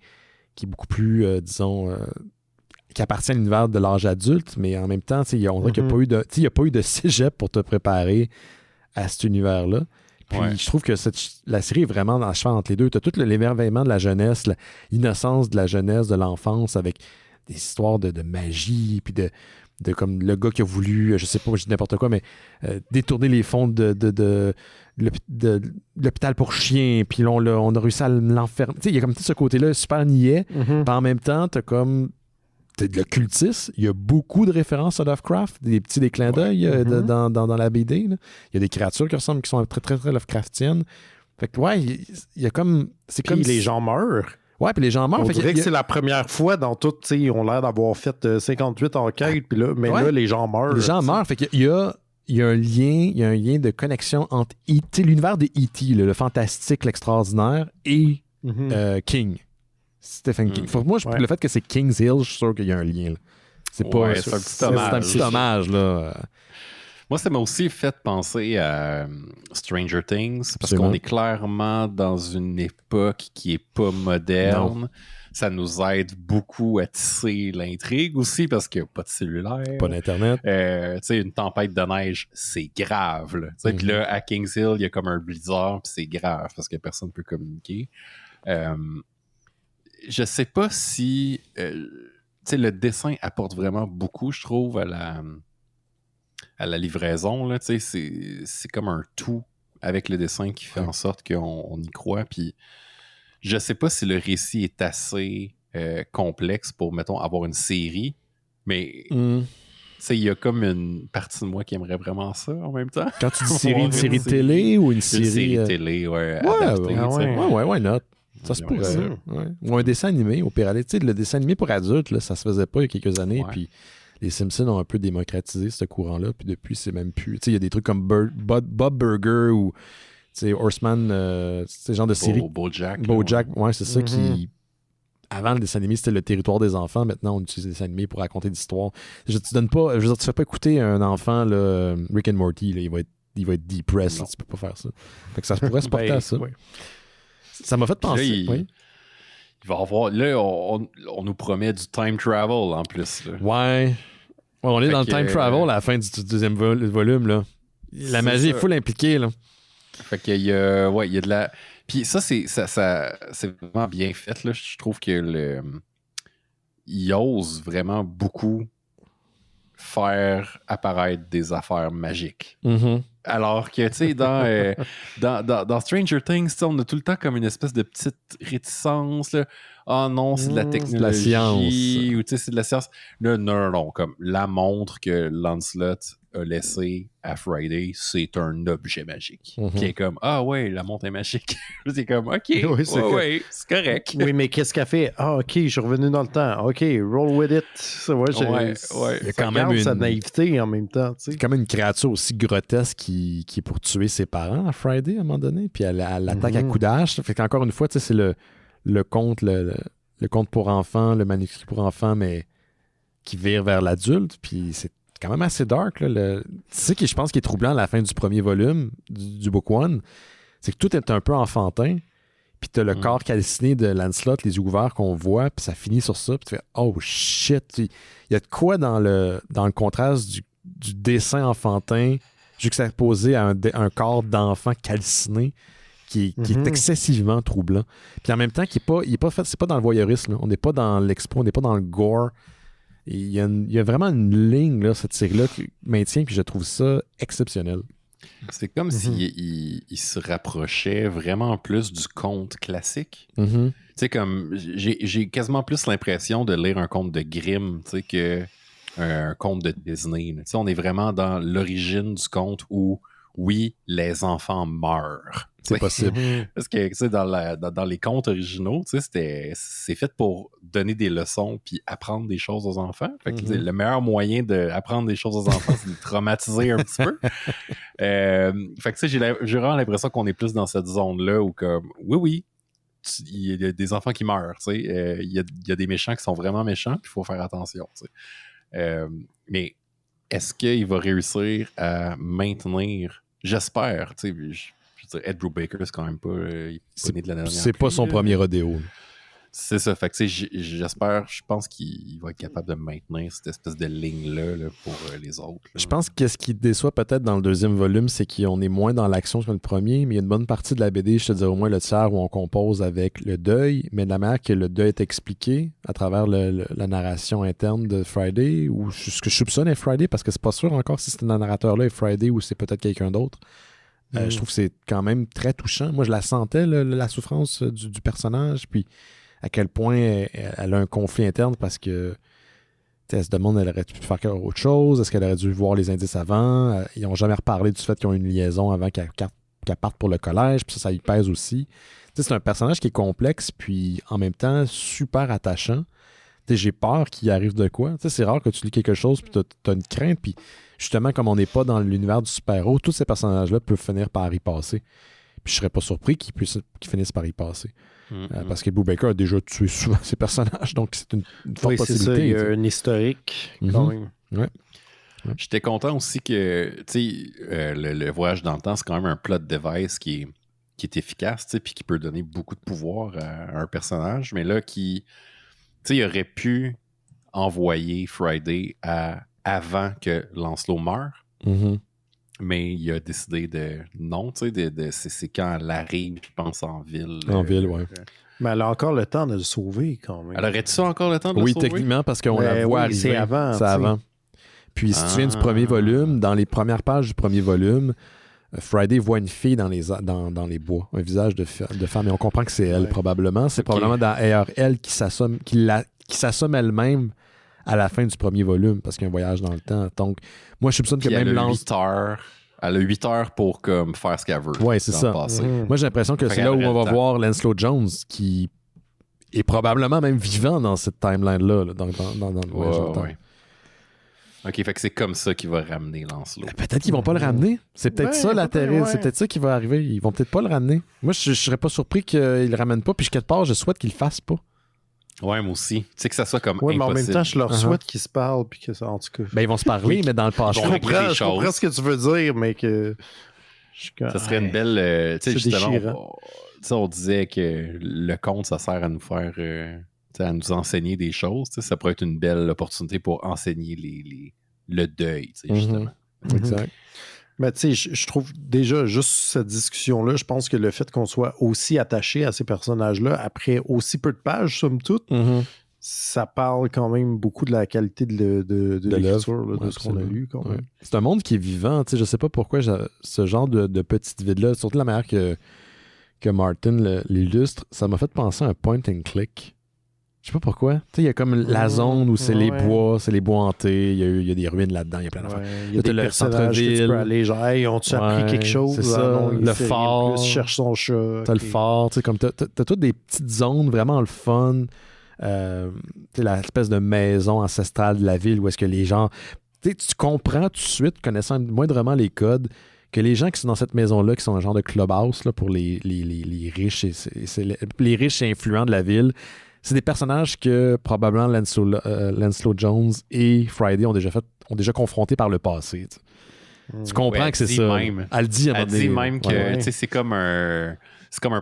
est beaucoup plus, disons, qui appartient à l'univers de l'âge adulte, mais en même temps, on dirait qu'il n'y a pas eu de cégep pour te préparer à cet univers-là. Puis je trouve que la série est vraiment à cheval entre les deux. Tu as tout l'émerveillement de la jeunesse, l'innocence de la jeunesse, de l'enfance, avec des histoires de magie, puis de comme le gars qui a voulu, je sais pas, je dis n'importe quoi, mais détourner les fonds de l'hôpital pour chiens, puis là, on a réussi à l'enfermer. Tu sais, il y a comme tout ce côté-là super niais, puis en même temps, t'as de l'occultisme. Il y a beaucoup de références à Lovecraft, des clins d'œil dans la BD. Là. Il y a des créatures qui sont très, très, très Lovecraftiennes. Fait que, il y a comme... C'est puis comme les gens meurent. Ouais, puis les gens meurent. On dirait que c'est la première fois dans tout, tu sais, ils ont l'air d'avoir fait 58 enquêtes, puis là, là, les gens meurent. Les gens meurent. Fait qu'il y a un lien de connexion entre l'univers de E.T., le fantastique, l'extraordinaire, et King. Stephen King. Moi, le fait que c'est King's Hill, je suis sûr qu'il y a un lien. Là. C'est un petit hommage. Là. Moi, ça m'a aussi fait penser à Stranger Things, parce qu'on est clairement dans une époque qui est pas moderne. Non. Ça nous aide beaucoup à tisser l'intrigue aussi, parce qu'il n'y a pas de cellulaire. Pas d'Internet. Tu sais, une tempête de neige, c'est grave. Puis là, à King's Hill, il y a comme un blizzard, puis c'est grave, parce que personne ne peut communiquer. Je sais pas si le dessin apporte vraiment beaucoup, je trouve, à la livraison. Là, c'est comme un tout avec le dessin qui fait en sorte qu'on y croit. Puis je sais pas si le récit est assez complexe pour, mettons, avoir une série, mais il y a comme une partie de moi qui aimerait vraiment ça en même temps. Quand tu dis série, une série télé ou une série télé, adaptée, why not? Ça se pourrait. Ou un dessin animé au pire. Le dessin animé pour adultes, là, ça se faisait pas il y a quelques années. Puis les Simpsons ont un peu démocratisé ce courant-là. Puis depuis, c'est même plus. Il y a des trucs comme Bob Burger ou Horseman, c'est genre de série. BoJack, ouais, c'est ça qui... Avant, le dessin animé, c'était le territoire des enfants. Maintenant, on utilise les dessins animés pour raconter des histoires. Tu fais pas écouter un enfant, là, Rick and Morty, là, il va être depressed. Tu peux pas faire ça. Fait que ça pourrait se porter à ça. Ouais. Ça m'a fait penser. Là, il va avoir... Là, on nous promet du time travel, en plus. Là. Ouais, on est dans le time travel à la fin du deuxième volume, là. La magie est full impliquée, là. Fait qu'il y a... Ouais, il y a de la... Puis ça, c'est vraiment bien fait. Là. Je trouve que il ose vraiment beaucoup faire apparaître des affaires magiques. Mm-hmm. Alors que, tu sais, dans Stranger Things, on a tout le temps comme une espèce de petite réticence. Là. Ah non, c'est de la technologie. De la science. Ou tu sais, c'est de la science. Là, non. Comme la montre que Lancelot a laissée à Friday, c'est un objet magique. Mm-hmm. Puis elle est comme, ah ouais, la montre est magique. C'est comme, OK, oui, c'est correct. Oui, mais qu'est-ce qu'elle fait? Ah, OK, je suis revenu dans le temps. OK, roll with it. Ouais. Il y a quand même sa naïveté en même temps. C'est comme une créature aussi grotesque qui est pour tuer ses parents à Friday à un moment donné, puis elle attaque à coups d'hache. Fait qu'encore une fois, c'est le conte, le conte pour enfants, le manuscrit pour enfants, mais qui vire vers l'adulte, puis c'est quand même assez dark. Là, c'est ça qui, je pense, qui est troublant à la fin du premier volume du Book One, c'est que tout est un peu enfantin, puis t'as le corps calciné de Lancelot, les yeux ouverts qu'on voit, puis ça finit sur ça, puis tu fais « Oh shit! » Il y a de quoi dans le contraste du dessin enfantin juxtaposé à un corps d'enfant calciné qui est excessivement troublant. Puis en même temps, il est pas fait, c'est pas dans le voyeurisme, là. On n'est pas dans l'expo, on n'est pas dans le gore. Il y a vraiment une ligne, là, cette série-là, qui maintient, puis je trouve ça exceptionnel. C'est comme s'il se rapprochait vraiment plus du conte classique. Mm-hmm. Tu sais, comme, j'ai quasiment plus l'impression de lire un conte de Grimm, tu sais, qu'un conte de Disney. Tu sais, on est vraiment dans l'origine du conte où, oui, les enfants meurent. C'est possible. Parce que, tu sais, dans les contes originaux, tu sais, c'est fait pour donner des leçons puis apprendre des choses aux enfants. Fait que le meilleur moyen d'apprendre des choses aux enfants, c'est de les traumatiser un petit peu. Fait que, tu sais, j'ai vraiment l'impression qu'on est plus dans cette zone-là où, comme, oui, il y a des enfants qui meurent, tu sais. Il y a des méchants qui sont vraiment méchants, puis il faut faire attention, tu sais. Mais est-ce qu'il va réussir à maintenir... J'espère, tu sais, je veux dire, Ed Brubaker, c'est quand même pas... il est né de la dernière. C'est pas son premier rodéo. C'est ça, fait que tu sais, j'espère, je pense qu'il va être capable de maintenir cette espèce de ligne-là là, pour les autres. Là. Je pense que ce qui déçoit peut-être dans le deuxième volume, c'est qu'on est moins dans l'action que le premier, mais il y a une bonne partie de la BD, je te dirais au moins le tiers, où on compose avec le deuil, mais de la manière que le deuil est expliqué à travers la narration interne de Friday, ou ce que je soupçonne est Friday, parce que c'est pas sûr encore si c'est un narrateur-là est Friday ou c'est peut-être quelqu'un d'autre. Je trouve que c'est quand même très touchant. Moi, je la sentais, la souffrance du personnage, puis à quel point elle a un conflit interne parce que elle se demande elle aurait pu faire autre chose, est-ce qu'elle aurait dû voir les indices avant, ils n'ont jamais reparlé du fait qu'ils ont une liaison avant qu'elle parte pour le collège, puis ça lui pèse aussi. C'est un personnage qui est complexe puis en même temps super attachant. J'ai peur qu'il arrive de quoi. C'est rare que tu lis quelque chose puis tu as une crainte, puis justement comme on n'est pas dans l'univers du super-héros, tous ces personnages-là peuvent finir par y passer. Puis je serais pas surpris qu'ils finissent par y passer. Parce que Brubaker a déjà tué souvent ses personnages, donc c'est une forte possibilité. Ça, il y a un historique quand même. Ouais. J'étais content aussi que le voyage dans le temps, c'est quand même un plot device qui est efficace, puis qui peut donner beaucoup de pouvoir à un personnage, mais là, il aurait pu envoyer Friday avant que Lancelot meure. Mais il a décidé de non, tu sais, c'est quand elle arrive, je pense, en ville. En ville, oui. Mais elle a encore le temps de le sauver, quand même. Elle aurait-tu encore le temps de le sauver? Oui, techniquement, parce qu'on la voit arriver. C'est avant. C'est avant. Puis, si tu viens du premier volume, dans les premières pages du premier volume, Friday voit une fille dans les bois, un visage de femme, et on comprend que c'est elle, probablement. C'est probablement d'ailleurs elle qui s'assomme elle-même à la fin du premier volume, parce qu'il y a un voyage dans le temps. Donc, moi, je soupçonne que même elle a 8 heures pour comme, faire ce qu'elle veut. Oui, c'est ça. Moi, j'ai l'impression que c'est là où on va voir Lancelot Jones, qui est probablement même vivant dans cette timeline-là, dans le voyage dans le temps. OK, fait que c'est comme ça qu'il va ramener Lancelot. Peut-être qu'ils vont pas le ramener. C'est peut-être ça la terrible. Ouais. C'est peut-être ça qui va arriver. Ils vont peut-être pas le ramener. Moi, je serais pas surpris qu'ils le ramènent pas. Puis quelque part, je souhaite qu'ils le fassent pas. Ouais, moi aussi. Tu sais que ça soit comme impossible. Mais en même temps, je leur souhaite qu'ils se parlent. Puis que ça, en tout cas... Ben, ils vont se parler, mais dans le passé. Je comprends ce que tu veux dire, mais que... Ça serait une belle... tu sais, justement, on disait que le conte, ça sert à nous faire... à nous enseigner des choses. Ça pourrait être une belle opportunité pour enseigner le deuil, justement. Exact. Mais tu sais, je trouve déjà juste cette discussion-là, je pense que le fait qu'on soit aussi attaché à ces personnages-là, après aussi peu de pages, somme toute, ça parle quand même beaucoup de la qualité de l'écriture, de ce qu'on a lu. Quand même. C'est un monde qui est vivant. Je sais pas pourquoi ce genre de petite ville-là, surtout la manière que Martin l'illustre, ça m'a fait penser à un point and click. Je sais pas pourquoi. Il y a comme la zone où c'est les bois, c'est les bois hantés, il y a des ruines là-dedans, il y a plein d'affaires. Il y a des personnages que tu peux aller genre, hey, ont-tu appris quelque chose? C'est ça, non, le phare. Il cherche son chat. T'as le phare, comme t'as toutes des petites zones vraiment le fun. L'espèce de maison ancestrale de la ville où est-ce que les gens... Tu comprends tout de suite, connaissant moindrement les codes, que les gens qui sont dans cette maison-là, qui sont un genre de clubhouse là, pour les riches les riches et influents de la ville, c'est des personnages que probablement Lancelot Jones et Friday ont déjà confrontés par le passé. Tu comprends que c'est ça. Même. Elle dit même que c'est comme un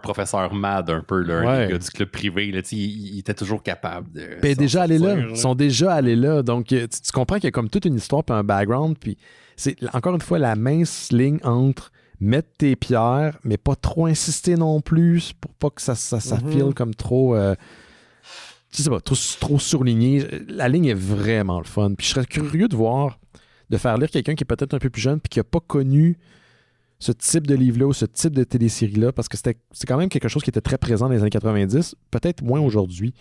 professeur mad un peu, là, un gars du club privé. Là, il était toujours capable de... déjà allés là. Ils sont déjà allés là. Donc, tu comprends qu'il y a comme toute une histoire puis un background. Puis c'est encore une fois la mince ligne entre mettre tes pierres, mais pas trop insister non plus pour pas que ça file comme trop... je sais pas, trop surligné. La ligne est vraiment le fun. Puis je serais curieux de faire lire quelqu'un qui est peut-être un peu plus jeune puis qui n'a pas connu ce type de livre-là ou ce type de télésérie-là, parce que c'est quand même quelque chose qui était très présent dans les années 90, peut-être moins aujourd'hui.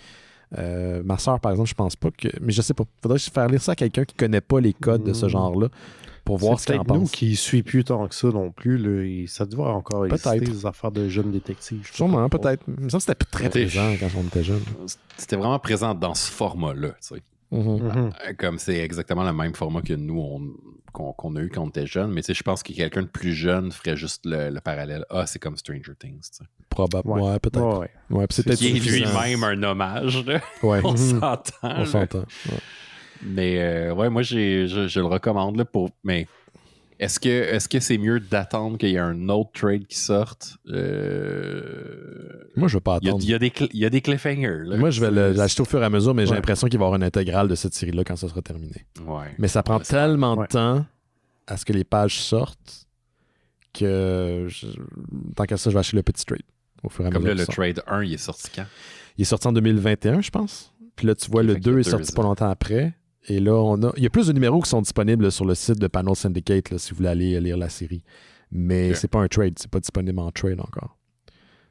Ma soeur, par exemple, je pense pas que... Mais je sais pas. Faudrait faire lire ça à quelqu'un qui connaît pas les codes de ce genre-là pour voir ce qu'il en pense. Nous qui ne suit plus tant que ça non plus, là, ça doit encore exister des affaires de jeunes détectives. Sûrement, peut-être. Il me semble que c'était très présent quand on était jeune. C'était vraiment présent dans ce format-là, tu sais. Comme c'est exactement le même format que nous, qu'on a eu quand on était jeune. Mais tu sais, je pense que quelqu'un de plus jeune ferait juste le parallèle. Ah, c'est comme Stranger Things, tu sais. Probablement, ouais, peut-être. Ouais, c'est peut-être lui-même un hommage, là. Ouais. On s'entend. On s'entend. Ouais. Mais moi, je le recommande là, pour. Mais est-ce que c'est mieux d'attendre qu'il y ait un autre trade qui sorte? Moi, je ne veux pas attendre. Il y a des cliffhangers. Là. Moi, je vais l'acheter au fur et à mesure, mais j'ai l'impression qu'il va y avoir une intégrale de cette série-là quand ça sera terminé. Ouais. Mais ça prend tellement de temps à ce que les pages sortent que tant qu'à ça, je vais acheter le petit trade au fur et à mesure. Comme là, le trade 1, il est sorti quand? Il est sorti en 2021, je pense. Puis là, tu vois, le 2 est sorti pas longtemps après. Et là, il y a plus de numéros qui sont disponibles sur le site de Panel Syndicate là, si vous voulez aller lire la série. Mais c'est pas un trade, c'est pas disponible en trade encore.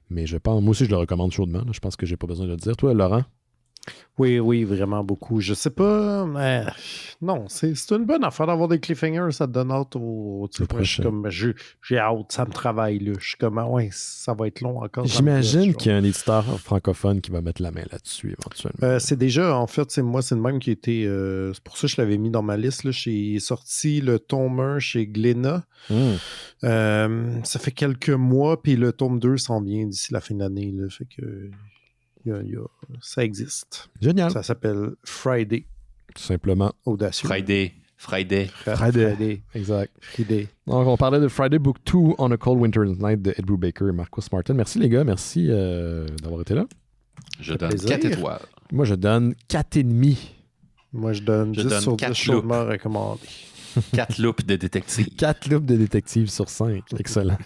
Mais je pense, moi aussi, je le recommande chaudement. Là. Je pense que j'ai pas besoin de le dire. Toi, Laurent? Oui, vraiment beaucoup. Je sais pas. Non, c'est une bonne affaire d'avoir des cliffhangers. Ça te donne hâte au prochain. J'ai hâte, ça me travaille. Là. Je suis comme, ça va être long encore. J'imagine qu'il y a un éditeur francophone qui va mettre la main là-dessus éventuellement. C'est déjà, en fait, moi, c'est le même qui était. C'est pour ça que je l'avais mis dans ma liste. Là. J'ai sorti le tome 1 chez Glénat. Ça fait quelques mois, puis le tome 2 s'en vient d'ici la fin de l'année. Là. Fait que. Ça existe. Génial. Ça s'appelle Friday. Tout simplement. Audacieux. Friday. Exact. Friday. Donc, on parlait de Friday Book 2 on a Cold Winter's Night de Ed Brubaker Baker et Marcus Martin. Merci les gars, merci d'avoir été là. Je donne 4 étoiles. Moi, je donne 4,5. Moi, je donne 10 sur 10 chaudement recommandé. 4 loops de détective. 4 loops de détective sur 5. Excellent.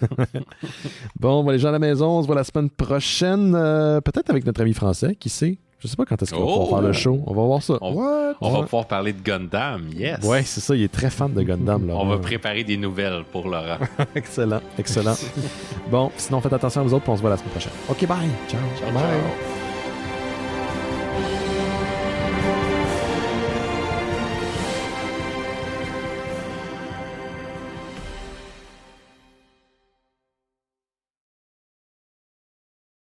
Bon, les gens à la maison, on se voit la semaine prochaine. Peut-être avec notre ami français, qui sait. Je sais pas quand est-ce qu'on va pouvoir faire le show. On va voir ça. On va pouvoir parler de Gundam, yes. Ouais, c'est ça. Il est très fan de Gundam. On va préparer des nouvelles pour Laurent. Excellent. Bon, sinon, faites attention à vous autres, puis on se voit la semaine prochaine. OK, bye. Ciao. Bye.